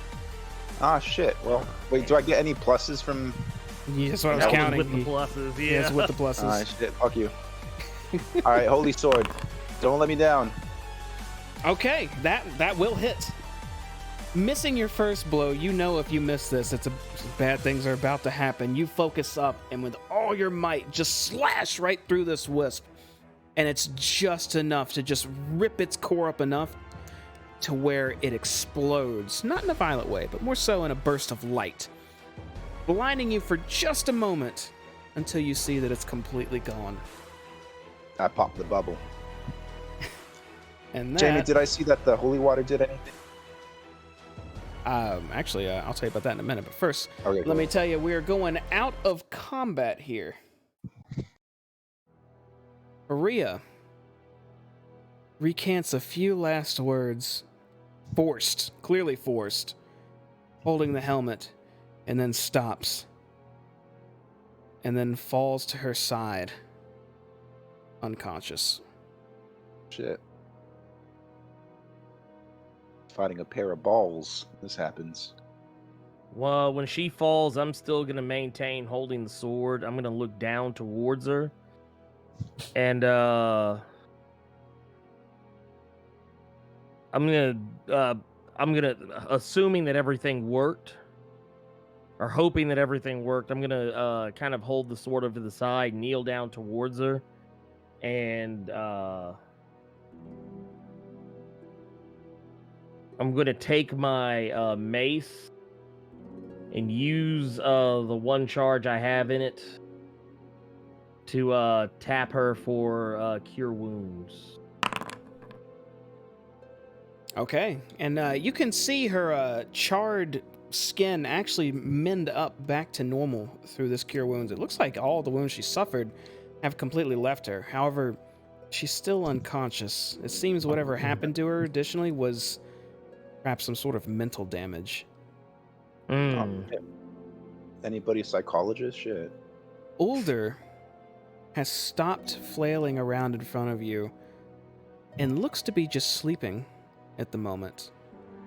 Ah, shit. Well, wait, do I get any pluses from... Yeah, that's what I was That was counting. with the pluses, Yeah, it's with the pluses. Ah, shit, fuck you. All right, holy sword. Don't let me down. Okay, that will hit. Missing your first blow, you know if you miss this, bad things are about to happen. You focus up and with all your might, just slash right through this wisp. And it's just enough to just rip its core up enough to where it explodes. Not in a violent way, but more so in a burst of light, blinding you for just a moment until you see that it's completely gone. I popped the bubble. And that, Jamie, did I see that the holy water did anything? Actually, I'll tell you about that in a minute. But first, Okay, let me tell you, we are going out of combat here. Maria recants a few last words, clearly forced, holding the helmet, and then stops, and then falls to her side, unconscious. Shit. Fighting a pair of balls. This happens. Well, when she falls, I'm still going to maintain holding the sword. I'm going to look down towards her. And, assuming that everything worked, or hoping that everything worked, I'm going to kind of hold the sword over to the side, kneel down towards her, and I'm going to take my mace and use the one charge I have in it to tap her for cure wounds. Okay, and you can see her charred skin actually mend up back to normal through this cure wounds. It looks like all the wounds she suffered have completely left her. However, she's still unconscious. It seems whatever happened to her additionally was perhaps some sort of mental damage. Anybody a psychologist? Shit. Ulder has stopped flailing around in front of you and looks to be just sleeping at the moment,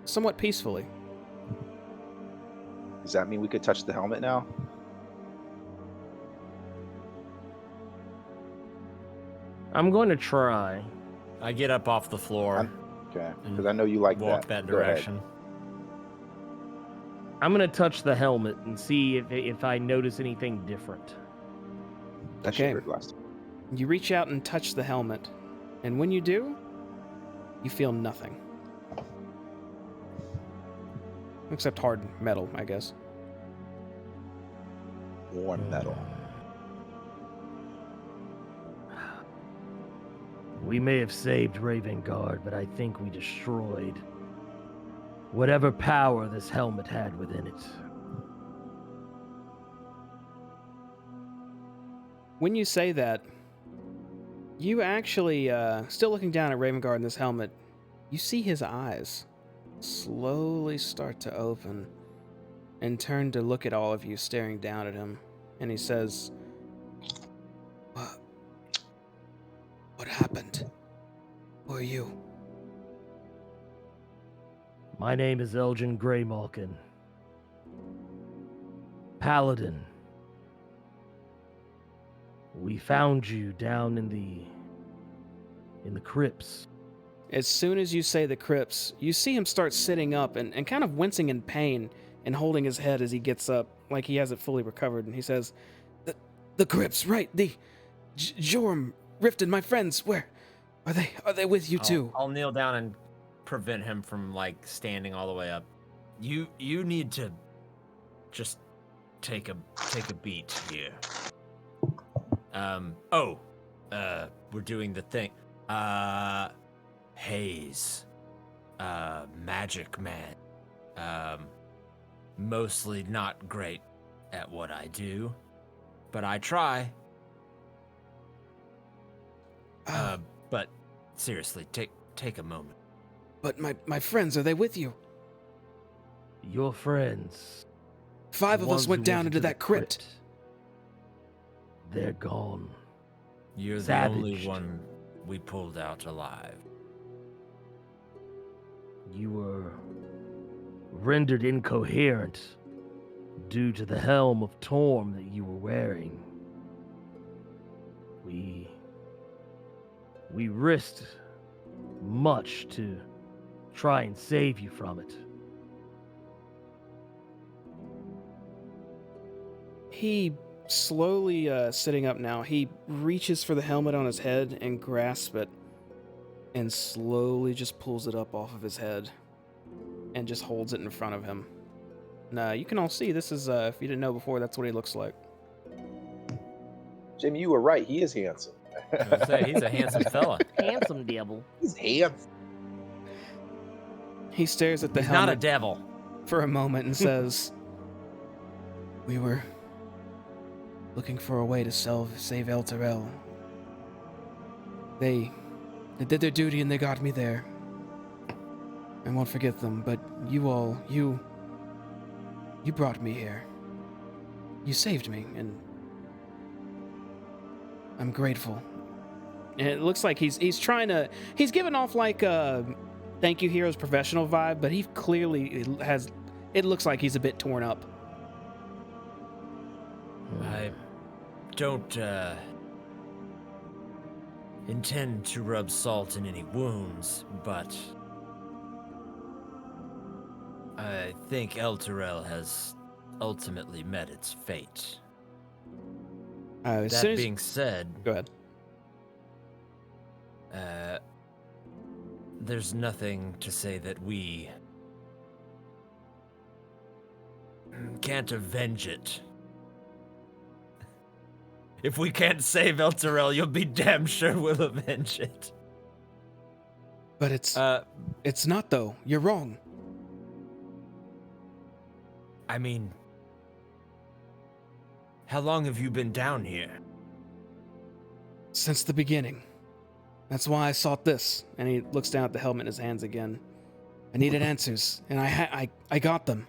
somewhat peacefully. Does that mean we could touch the helmet now? I'm going to try. I get up off the floor. Okay, and because I know you like walk that Go ahead. direction. I'm going to touch the helmet and see if I notice anything different. That shit hurt last time. You reach out and touch the helmet, and when you do, you feel nothing. Except hard metal, I guess. Worn metal. We may have saved Ravengard, but I think we destroyed whatever power this helmet had within it. When you say that, you actually, still looking down at Ravengard in this helmet, you see his eyes slowly start to open and turn to look at all of you staring down at him. And he says, What happened? Who are you? My name is Elgin Greymalkin. Paladin. We found you down in the crypts. as soon as you say the crypts, you see him start sitting up and kind of wincing in pain and holding his head as he gets up, like he hasn't fully recovered. And he says, The crypts, right? The Joram, Riften, my friends. Where are they? Are they with you too? I'll kneel down and prevent him from like standing all the way up. You need to just take a beat here. We're doing the thing. Haze. Magic man. Mostly not great at what I do, but I try. But seriously, take a moment. But my friends, are they with you? Your friends. 5 the of us ones went who down into into the that crypt. They're gone. You're Savaged. the only one we pulled out alive. You were rendered incoherent due to the helm of Torm that you were wearing. We risked much to try and save you from it. he slowly sitting up now, he reaches for the helmet on his head and grasps it and slowly just pulls it up off of his head and just holds it in front of him. Now, you can all see this is, if you didn't know before, that's what he looks like. Jimmy, you were right. He is handsome. I was gonna say, he's a handsome fella. Handsome devil. He's handsome. He stares at the He's helmet not a devil. for a moment and says, "We were looking for a way to save El Terrell. They did their duty and they got me there. I won't forget them, but you brought me here. You saved me, and I'm grateful." And it looks like he's trying to, he's giving off like a thank you heroes professional vibe, but he clearly has, it looks like he's a bit torn up. I don't intend to rub salt in any wounds, but I think El Terrell has ultimately met its fate. As That soon as, being said, go ahead. there's nothing to say that we can't avenge it. If we can't save Elturel, you'll be damn sure we'll avenge it. But it's not though. You're wrong. I mean, how long have you been down here? Since the beginning. That's why I sought this. And he looks down at the helmet in his hands again. I needed answers, and I got them.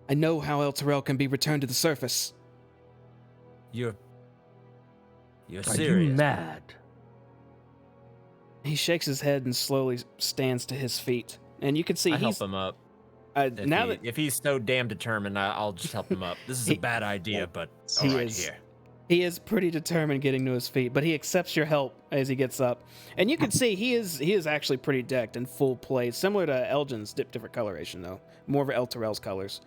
I know how Elturel can be returned to the surface. You're Are serious? you mad? He shakes his head and slowly stands to his feet. And you can see I he's help him up. If he's so damn determined, I'll just help him up. This is a bad idea, but he all right, is. here. He is pretty determined getting to his feet, but he accepts your help as he gets up. And you can see he is actually pretty decked in full plate, similar to Elgin's, different coloration though, more of Elturel's colors.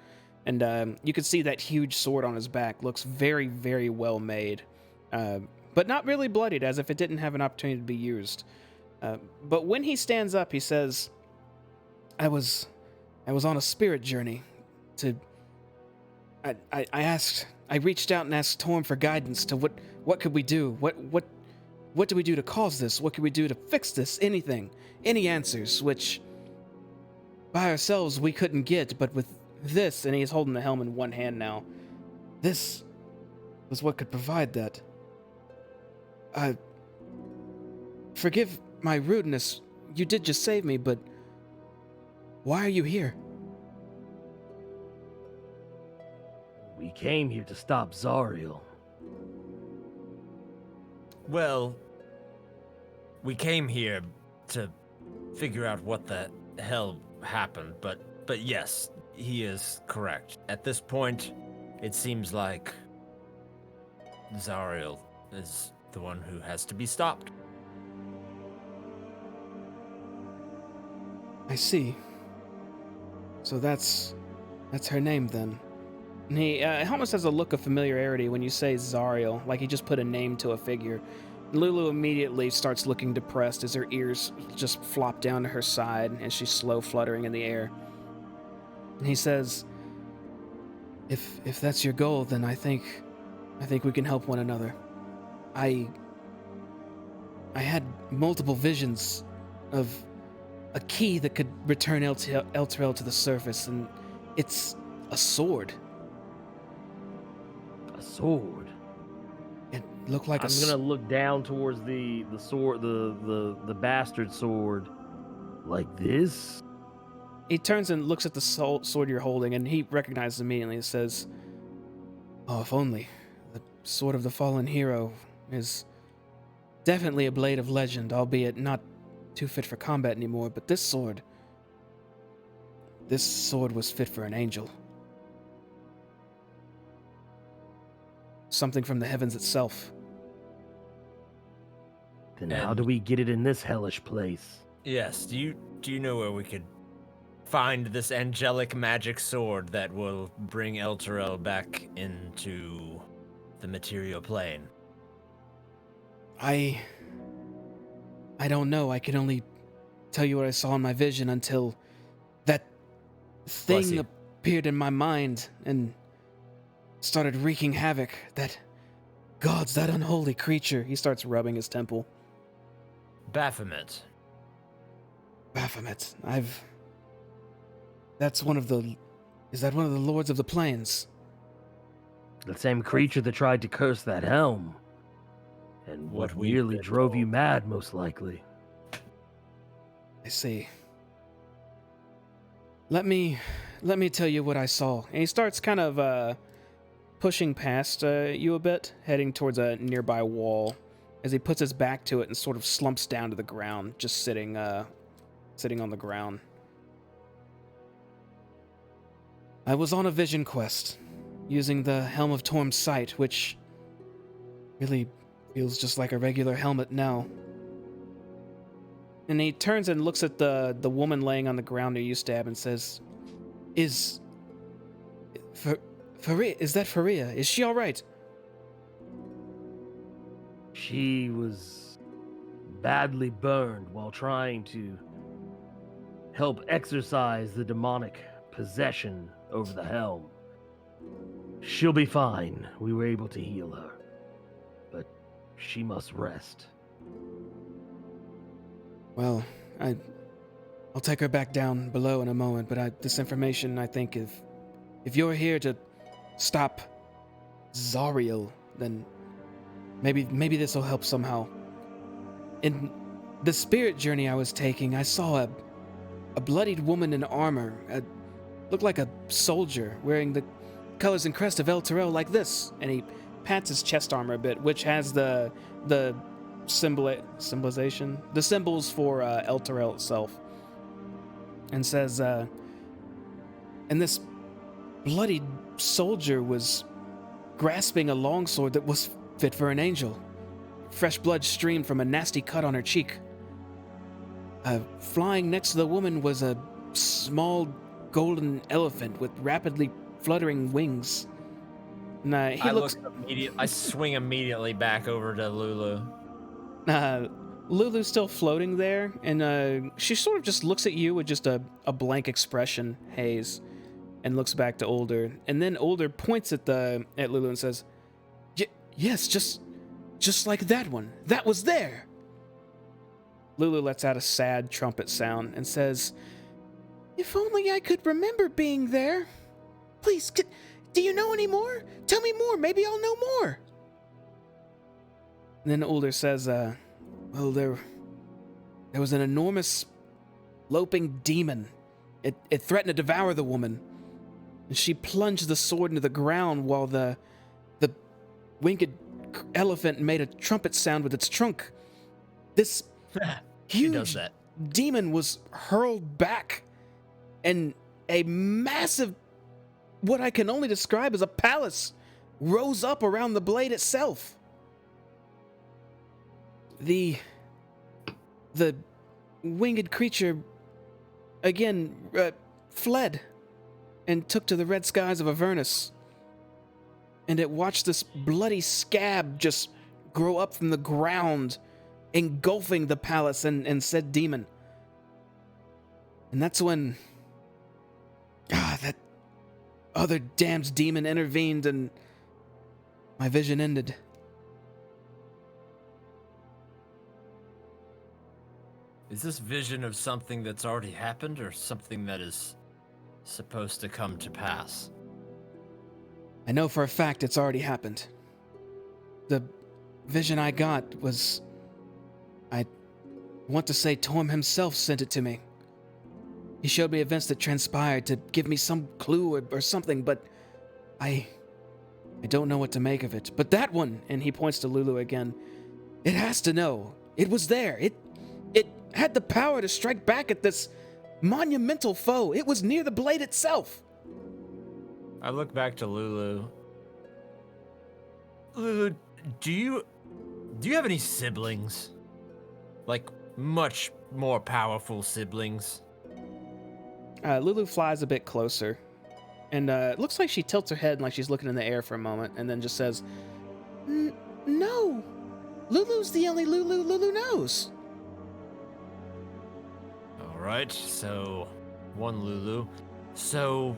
And you can see that huge sword on his back looks very, very well made, but not really bloodied, as if it didn't have an opportunity to be used. But when he stands up, he says, I was on a spirit journey to... I reached out and asked Torm for guidance to what could we do? What do we do to cause this? What can we do to fix this? Anything. Any answers, which by ourselves we couldn't get, but with this, and he's holding the helm in one hand now, this was what could provide that. Forgive my rudeness. You did just save me, but why are you here? We came here to stop Zariel. Well, we came here to figure out what the hell happened, but yes, he is correct. At this point, it seems like Zariel is the one who has to be stopped. I see. So that's her name then. And he almost has a look of familiarity when you say Zariel, like he just put a name to a figure. Lulu immediately starts looking depressed as her ears just flop down to her side as she's slow fluttering in the air. And he says, if that's your goal, then I think we can help one another. I had multiple visions of a key that could return Elturel to the surface, and it's a sword. A sword? It looked like I'm gonna look down towards the sword, the bastard sword, like this. He turns and looks at the sword you're holding, and he recognizes immediately and says, "Oh, if only. The sword of the fallen hero is definitely a blade of legend, albeit not too fit for combat anymore, but this sword was fit for an angel. Something from the heavens itself." Then how do we get it in this hellish place? Yes, do you know where we could find this angelic magic sword that will bring Elturel back into the material plane? I don't know. I can only tell you what I saw in my vision until that thing appeared in my mind and started wreaking havoc. That unholy creature. He starts rubbing his temple. Baphomet. Baphomet. Is that one of the lords of the plains? The same creature that tried to curse that helm. And what nearly drove you mad, most likely. I see. Let me tell you what I saw. And he starts kind of pushing past you a bit, heading towards a nearby wall, as he puts his back to it and sort of slumps down to the ground, just sitting on the ground. I was on a vision quest, using the Helm of Torm's sight, which really feels just like a regular helmet now. And he turns and looks at the woman laying on the ground near you, Stab, and says, Is that Faria? Is she all right? She was badly burned while trying to help exorcise the demonic possession over the helm. She'll be fine. We were able to heal her. she must rest. Well, I'll take her back down below in a moment, but this information, I think, if you're here to stop Zariel, then maybe this will help somehow. In the spirit journey I was taking, I saw a bloodied woman in armor, looked like a soldier, wearing the colors and crest of El Terrell like this, and he pats his chest armor a bit, which has the symbolization, the symbols for El Terrell itself, and says, and this bloodied soldier was grasping a longsword that was fit for an angel. Fresh blood streamed from a nasty cut on her cheek. Flying next to the woman was a small golden elephant with rapidly fluttering wings. And, I swing immediately back over to Lulu. Lulu's still floating there, and she sort of just looks at you with just a blank expression, haze, and looks back to Older. And then Older points at Lulu and says, "Yes, just like that one. That was there." Lulu lets out a sad trumpet sound and says, "If only I could remember being there. Please, do you know any more? Tell me more. Maybe I'll know more." And then Older says, well, there was an enormous loping demon. It threatened to devour the woman. And she plunged the sword into the ground while the winged elephant made a trumpet sound with its trunk. This huge demon was hurled back, and a massive, what I can only describe as a palace, rose up around the blade itself. The winged creature again fled and took to the red skies of Avernus. And it watched this bloody scab just grow up from the ground, engulfing the palace and said demon. And that's when that other damned demon intervened and my vision ended. Is this vision of something that's already happened or something that is supposed to come to pass? I know for a fact it's already happened. The vision I got was, I want to say Torm himself sent it to me. He showed me events that transpired to give me some clue or something, but I don't know what to make of it. But that one, and he points to Lulu again, it has to know. It was there. It had the power to strike back at this monumental foe. It was near the blade itself. I look back to Lulu. Lulu, do you have any siblings? Like, much more powerful siblings? Lulu flies a bit closer, and it looks like she tilts her head like she's looking in the air for a moment, and then just says, "No, Lulu's the only Lulu knows." All right, so one Lulu. So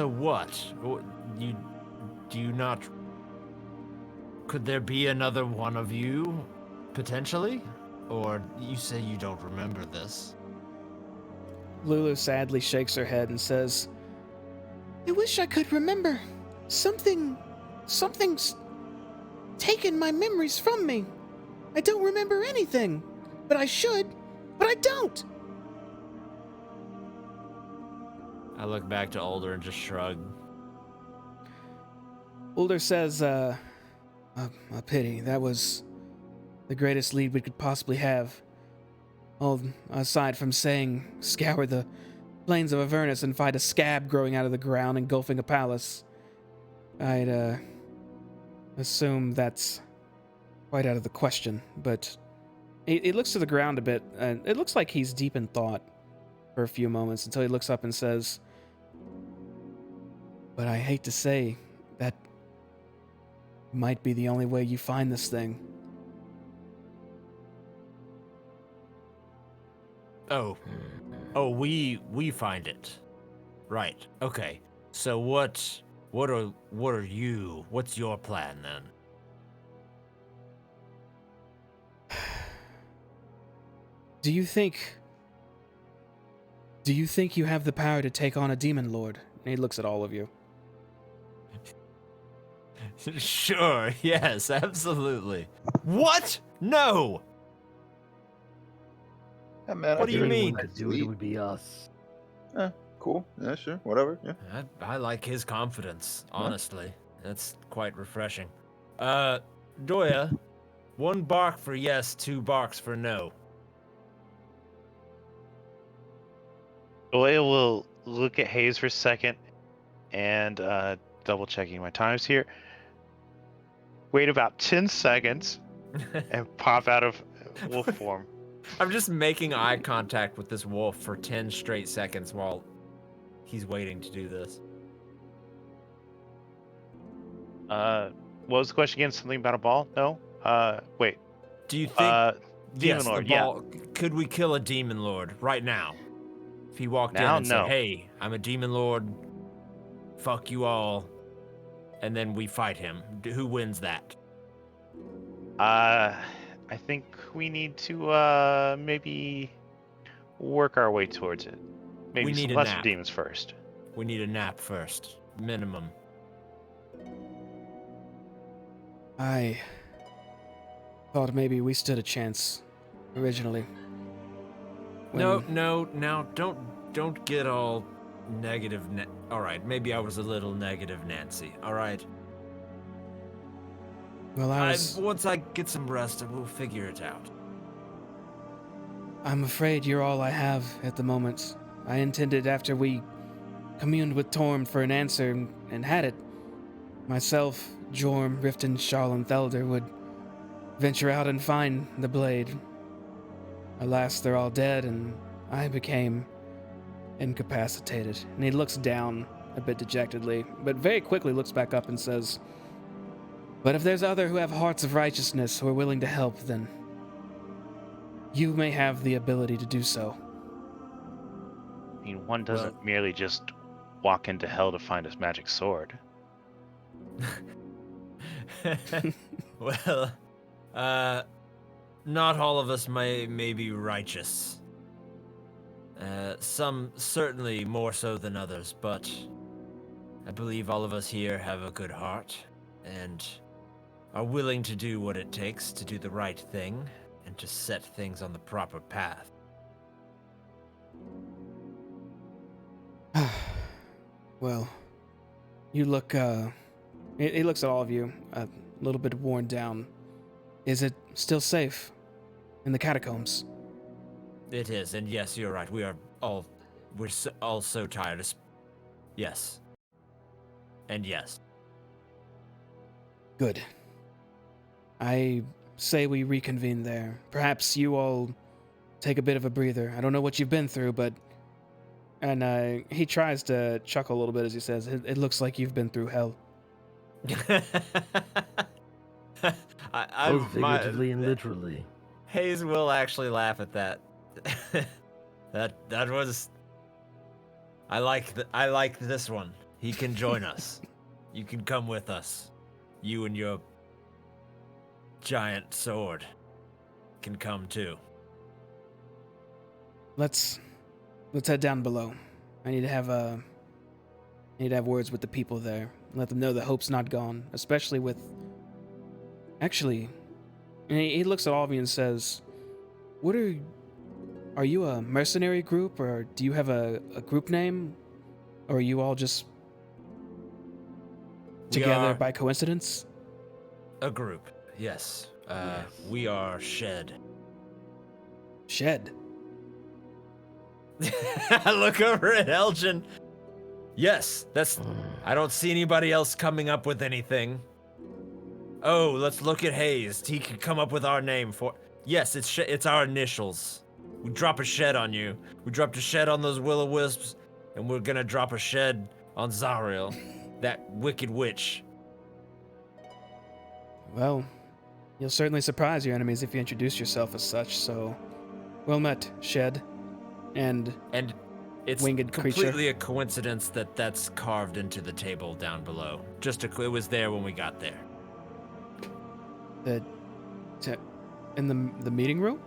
what? Do you not? Could there be another one of you, potentially? Or you say you don't remember this? Lulu sadly shakes her head and says, "I wish I could remember. Something's taken my memories from me. I don't remember anything, but I should, but I don't." I look back to Older and just shrug. Older says, a pity. That was the greatest lead we could possibly have. All aside from saying, scour the plains of Avernus and find a scab growing out of the ground engulfing a palace. I'd, assume that's quite out of the question, but he looks to the ground a bit, and it looks like he's deep in thought for a few moments until he looks up and says, "But I hate to say, that might be the only way you find this thing." Oh, we find it. Right. Okay. So what are you? What's your plan then? Do you think you have the power to take on a demon lord? And he looks at all of you. Sure. Yes. Absolutely. What? No. Yeah, man, What do you figured mean? that's Do it, it sweet. would be us. Cool. Yeah, sure. Whatever. Yeah. I like his confidence. Honestly, that's quite refreshing. Doya, 1 bark for yes, 2 barks for no. Doyle will look at Hayes for a second and double checking my times here. Wait about 10 seconds and pop out of wolf form. I'm just making eye contact with this wolf for 10 straight seconds while he's waiting to do this. What was the question again? Something about a ball? No? Wait. Do you think? Demon Yes, Lord, the ball. Could we kill a demon lord right now? If he walked Now, in and said, no. "Hey, I'm a demon lord. Fuck you all," and then we fight him, who wins that? I think we need to maybe work our way towards it. Maybe We some need a lesser nap. demons first. We need a nap first, minimum. I thought maybe we stood a chance originally. No, When- now don't get all negative. All right, maybe I was a little negative, Nancy. All right. Well, Once I get some rest, we'll figure it out. I'm afraid you're all I have at the moment. I intended after we communed with Torm for an answer and had it, myself, Jorm, Riften, Sharl, and Thelder would venture out and find the blade. Alas, they're all dead, and I became incapacitated. And he looks down a bit dejectedly, but very quickly looks back up and says, "But if there's other who have hearts of righteousness who are willing to help, then you may have the ability to do so." I mean, one doesn't merely just walk into hell to find his magic sword. Well, not all of us may be righteous. Some certainly more so than others, but I believe all of us here have a good heart and are willing to do what it takes to do the right thing and to set things on the proper path. Well, you look, he looks at all of you, a little bit worn down. Is it still safe in the catacombs? It is, and yes, you're right. We're all so tired. Yes. And yes. Good. I say we reconvene there. Perhaps you all take a bit of a breather. I don't know what you've been through, but... And he tries to chuckle a little bit as he says, it looks like you've been through hell. Both figuratively and literally. Hayes will actually laugh at that. that was. I like this one. He can join us. You can come with us. You and your giant sword can come too. Let's head down below. I need to have words with the people there. Let them know the hope's not gone, especially with... Actually, and he looks at all of you and says, are you a mercenary group, or do you have a group name? Or are you all just together by coincidence? A group, yes. Yes. We are Shed. Shed. I look over at Elgin. Yes, that's. I don't see anybody else coming up with anything. Oh, let's look at Hayes. He could come up with our name for. Yes, it's our initials. We drop a shed on you. We dropped a shed on those will-o-wisps, and we're gonna drop a shed on Zariel, that wicked witch. Well, you'll certainly surprise your enemies if you introduce yourself as such, so... Well met, Shed. And It's winged creature. completely a coincidence that that's carved into the table down below. It was there when we got there. In the meeting room?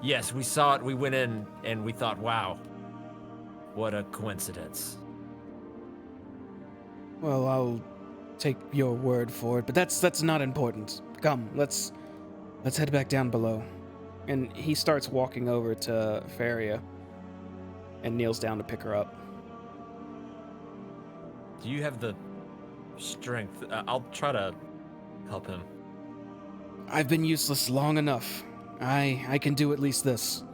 Yes, we saw it. We went in and we thought, wow, what a coincidence. Well, I'll take your word for it, but that's not important. Come, let's head back down below. And he starts walking over to Faria and kneels down to pick her up. Do you have the strength? I'll try to help him. I've been useless long enough. I can do at least this.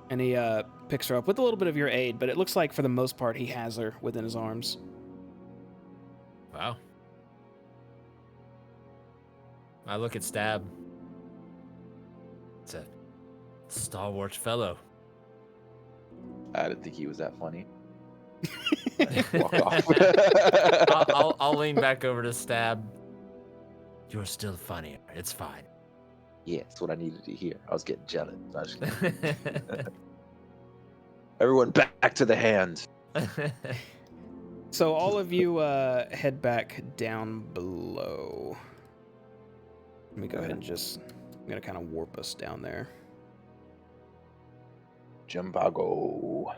And he picks her up with a little bit of your aid, but it looks like for the most part he has her within his arms. Wow. I look at Stab. It's a stalwart fellow. I didn't think he was that funny. Walk off. I'll lean back over to Stab. You're still funnier. It's fine. Yeah, that's what I needed to hear. I was getting jealous. I was just Everyone back to the hand. So all of you head back down below. Let me go ahead and I'm going to kind of warp us down there. Jumbago.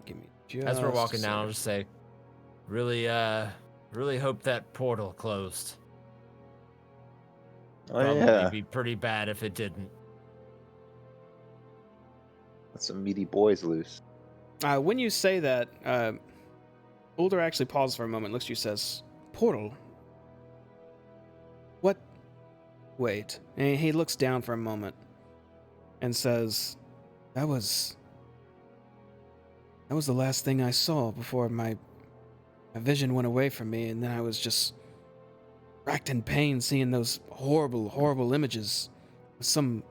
Give me As we're just walking a down, I'll second. just say, really hope that portal closed. Oh Probably yeah, be pretty bad if it didn't. that's some meaty boys loose. When you say that, Ulder actually pauses for a moment, looks at you, says, "Portal? What? Wait." And he looks down for a moment and says, That was the last thing I saw before my vision went away from me, and then I was just racked in pain seeing those horrible, horrible images. Some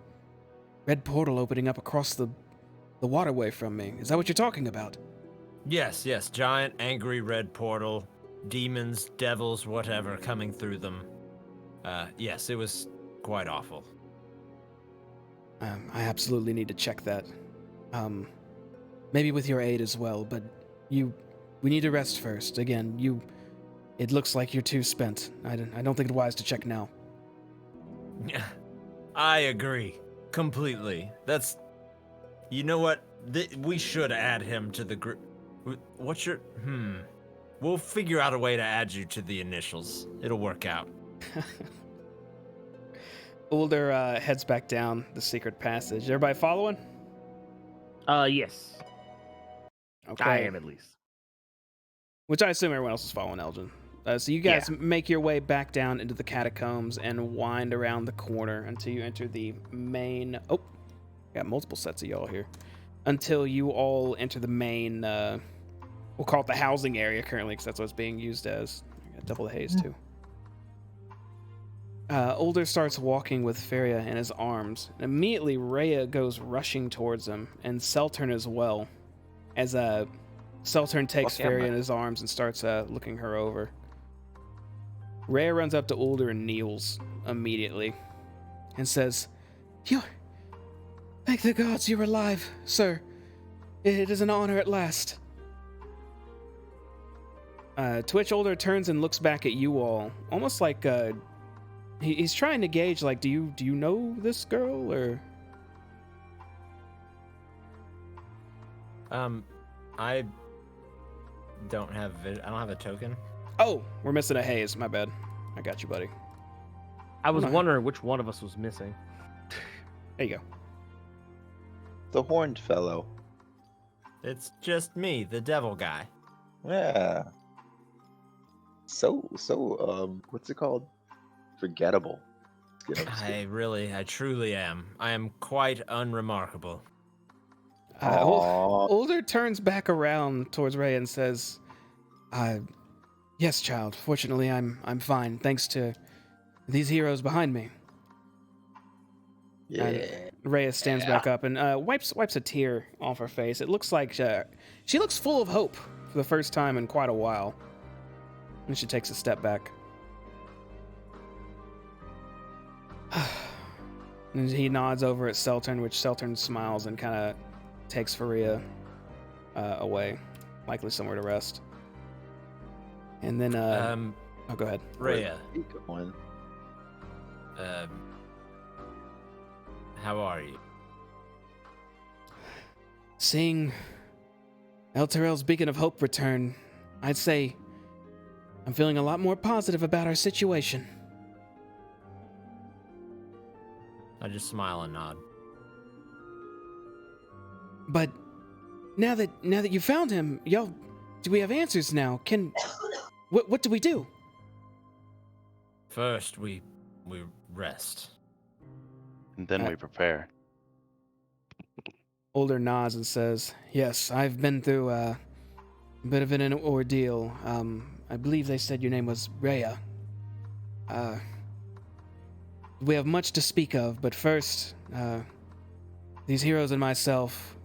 red portal opening up across the waterway from me. Is that what you're talking about?" Yes, giant, angry red portal, demons, devils, whatever, coming through them. Yes, it was quite awful. I absolutely need to check that. Maybe with your aid as well, but we need to rest first. Again, it looks like you're too spent. I don't think it's wise to check now. I agree completely. You know what? We should add him to the group. What's your We'll figure out a way to add you to the initials. It'll work out. Ulder heads back down the secret passage. Everybody following? Yes. Okay. I am, at least. Which I assume everyone else is following Elgin. So you guys Yeah. make your way back down into the catacombs and wind around the corner until you enter the main... Oh, got multiple sets of y'all here. Until you all enter the main... we'll call it the housing area currently, because that's what it's being used as. I got double the haze, too. Ulder starts walking with Feria in his arms. And immediately, Rhea goes rushing towards him, and Seltern as well. As Seltern takes Fuck yeah, Feria man. in his arms and starts looking her over. Rhea runs up to Ulder and kneels immediately and says, Thank the gods you're alive, sir. It is an honor at last." Twitch Ulder turns and looks back at you all, almost like he's trying to gauge, like, do you know this girl, or? I don't have a token. Oh, we're missing a haze. My bad. I got you, buddy. I was Hold on. wondering which one of us was missing. There you go. The horned fellow. It's just me, the devil guy. Yeah. So, what's it called? Forgettable. Let's get I truly am. I am quite unremarkable. Aw. Ulder turns back around towards Ray and says, "Yes, child. Fortunately, I'm fine, thanks to these heroes behind me." Yeah. Rhea stands back up and wipes a tear off her face. It looks like she looks full of hope for the first time in quite a while. And she takes a step back. And he nods over at Seltern, which Seltern smiles and kind of takes Faria away, likely somewhere to rest. And then, oh, go ahead. Rhea, Keep going. how are you? Seeing El Terrell's beacon of hope return, I'd say I'm feeling a lot more positive about our situation. I just smile and nod. But now that you found him, y'all, do we have answers now? What do we do? First, we rest. And then we prepare. Older nods and says, "Yes, I've been through a bit of an ordeal. I believe they said your name was Rhea. We have much to speak of, but first, these heroes and myself,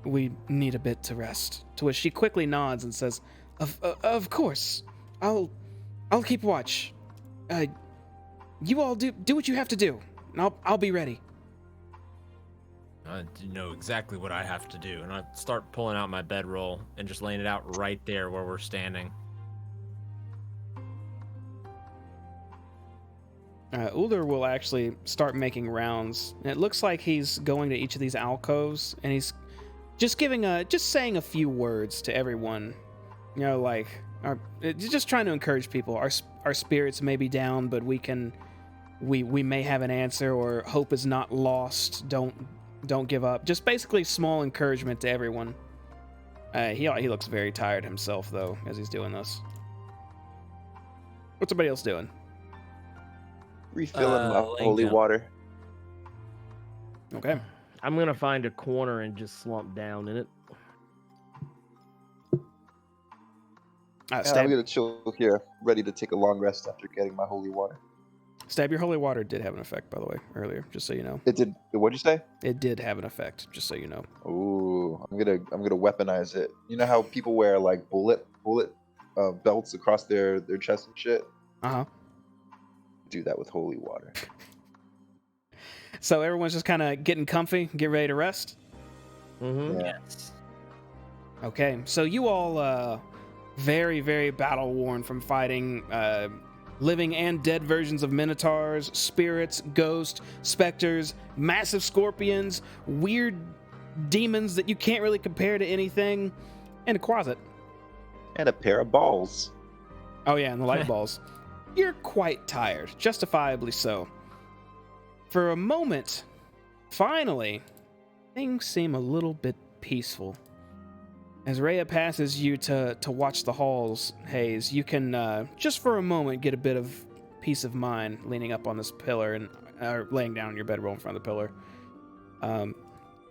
we need a bit to rest." To which she quickly nods and says, "Of course, I'll keep watch. You all do what you have to do, and I'll be ready." I know exactly what I have to do, and I start pulling out my bedroll and just laying it out right there where we're standing. Ulder will actually start making rounds. And it looks like he's going to each of these alcoves, and he's just saying a few words to everyone. You know, like, just trying to encourage people. Our spirits may be down, but we may have an answer, or hope is not lost. Don't give up. Just basically small encouragement to everyone. He looks very tired himself, though, as he's doing this. What's everybody else doing? Refilling my laying holy down. water. Okay. I'm gonna find a corner and just slump down in it. I'm Stab, gonna chill here, ready to take a long rest after getting my holy water. Stab, your holy water did have an effect, by the way, earlier, just so you know. It did. What'd you say? It did have an effect, just so you know. Ooh, I'm gonna weaponize it. You know how people wear like bullet belts across their chest and shit? Uh-huh. Do that with holy water. So everyone's just kind of getting comfy, get ready to rest? Mm-hmm. Yeah. Yes. Okay, so you all, very, very battle-worn from fighting living and dead versions of minotaurs, spirits, ghosts, specters, massive scorpions, weird demons that you can't really compare to anything, and a closet. And a pair of balls. Oh yeah, and the light balls. You're quite tired, justifiably so. For a moment, finally, things seem a little bit peaceful. As Rhea passes you to watch the halls, Hayes, you can, just for a moment, get a bit of peace of mind leaning up on this pillar and laying down on your bedroll in front of the pillar.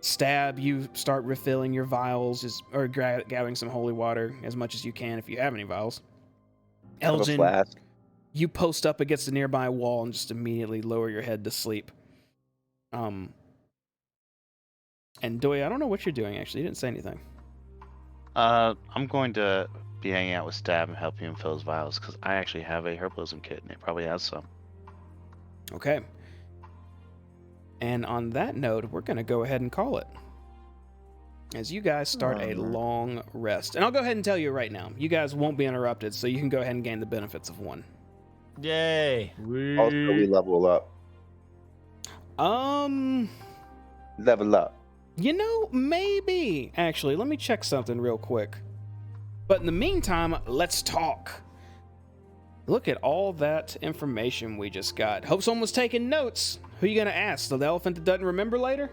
Stab, you start refilling your vials or gathering some holy water as much as you can if you have any vials. Have a Elgin, flask. you post up against the nearby wall and just immediately lower your head to sleep. And Doy, I don't know what you're doing, actually. You didn't say anything. I'm going to be hanging out with Stab and helping him fill his vials, because I actually have a herbalism kit, and it probably has some. Okay. And on that note, we're going to go ahead and call it. As you guys start a long rest. And I'll go ahead and tell you right now, you guys won't be interrupted, so you can go ahead and gain the benefits of one. Yay. Also, we level up. Level up. You know, maybe. Actually, let me check something real quick. But in the meantime, let's talk. Look at all that information we just got. Hope someone was taking notes. Who you gonna ask? The elephant that doesn't remember later?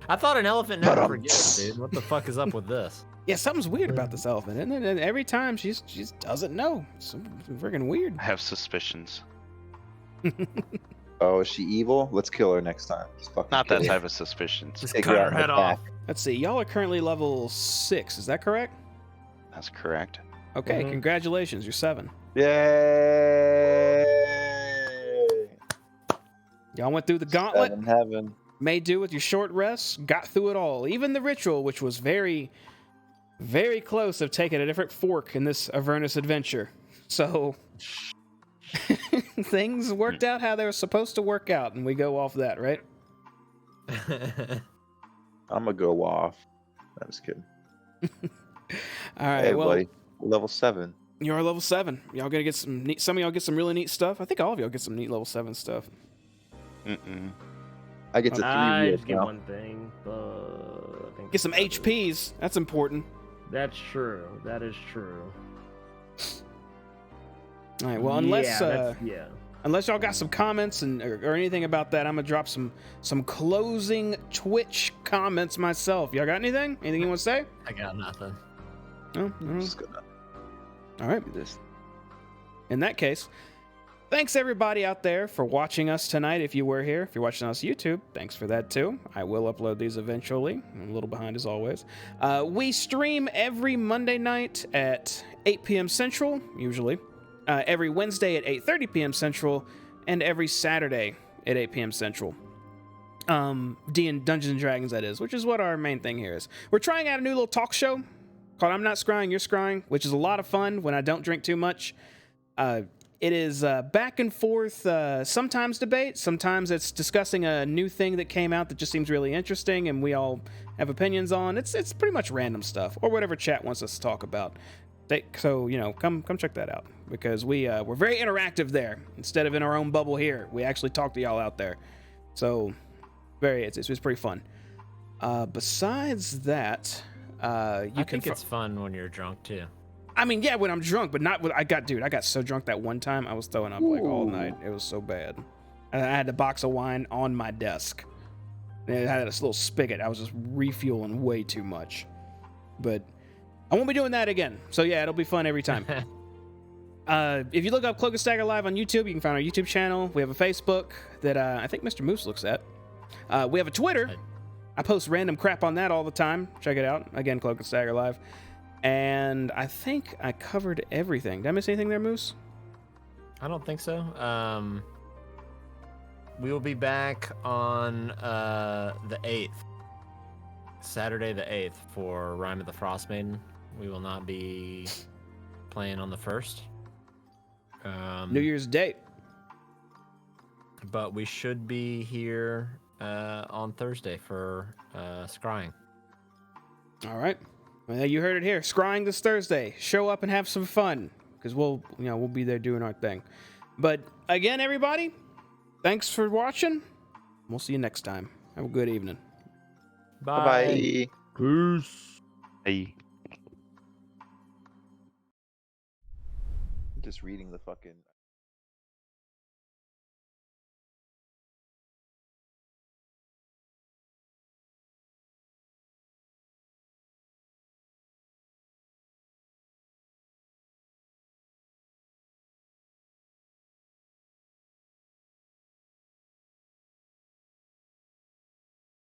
I thought an elephant never forgets, dude. What the fuck is up with this? Yeah, something's weird about this elephant, isn't it? And every time she doesn't know. It's freaking weird. I have suspicions. Oh, is she evil? Let's kill her next time. Just fucking Not kill that her. type of suspicions. Just Take cut her her out in head the off. back. Let's see. Y'all are currently level 6. Is that correct? That's correct. Okay, Mhm. Congratulations. You're 7. Yay! Y'all went through the gauntlet. Seven heaven. Made do with your short rest, got through it all. Even the ritual, which was very, very close of taking a different fork in this Avernus adventure. So, Things worked out how they were supposed to work out, and we go off that, right? I'm gonna go off. I'm just kidding. All right, Hey, well, buddy, level 7. you're level 7. Y'all gonna get some neat. Some of y'all get some really neat stuff. I think all of y'all get some neat level 7 stuff. I get to 3 I wheels just get now. one thing, but I think Get some that is- HPs. That's important. That's true. That is true. All right. Well, unless yeah, yeah. unless y'all got some comments or anything about that, I'm gonna drop some closing Twitch comments myself. Y'all got anything? Anything you want to say? I got nothing. No. I'm just gonna All right. do this. In that case, thanks everybody out there for watching us tonight. If you were here, if you're watching us on YouTube, thanks for that too. I will upload these eventually. I'm a little behind as always. We stream every Monday night at 8 p.m. Central, usually. Every Wednesday at 8:30 p.m. Central, and every Saturday at 8 p.m. Central. Dungeons and Dragons, that is, which is what our main thing here is. We're trying out a new little talk show called I'm Not Scrying, You're Scrying, which is a lot of fun when I don't drink too much. It is back and forth, sometimes debate, sometimes it's discussing a new thing that came out that just seems really interesting and we all have opinions on. It's pretty much random stuff, or whatever chat wants us to talk about. So, you know, come check that out, because we're very interactive there. Instead of in our own bubble here, we actually talk to y'all out there. So, it's pretty fun. Besides that, I think it's fun when you're drunk too. I mean, yeah, when I'm drunk, but not when I got so drunk that one time I was throwing up like all night. It was so bad. And I had a box of wine on my desk. And it had this little spigot. I was just refueling way too much. But I won't be doing that again. So yeah, it'll be fun every time. If you look up Cloak and Stagger Live on YouTube, you can find our YouTube channel. We have a Facebook that I think Mr. Moose looks at. We have a Twitter. I post random crap on that all the time. Check it out. Again, Cloak and Stagger Live. And I think I covered everything. Did I miss anything there, Moose? I don't think so. We will be back on the 8th, Saturday the 8th, for Rime of the Frost Maiden. We will not be playing on the 1st. New Year's Day. But we should be here on Thursday for scrying. All right. Well, you heard it here. Scrying this Thursday. Show up and have some fun, because we'll be there doing our thing. But again, everybody, thanks for watching. We'll see you next time. Have a good evening. Bye. Peace. Hey. Just reading the fucking.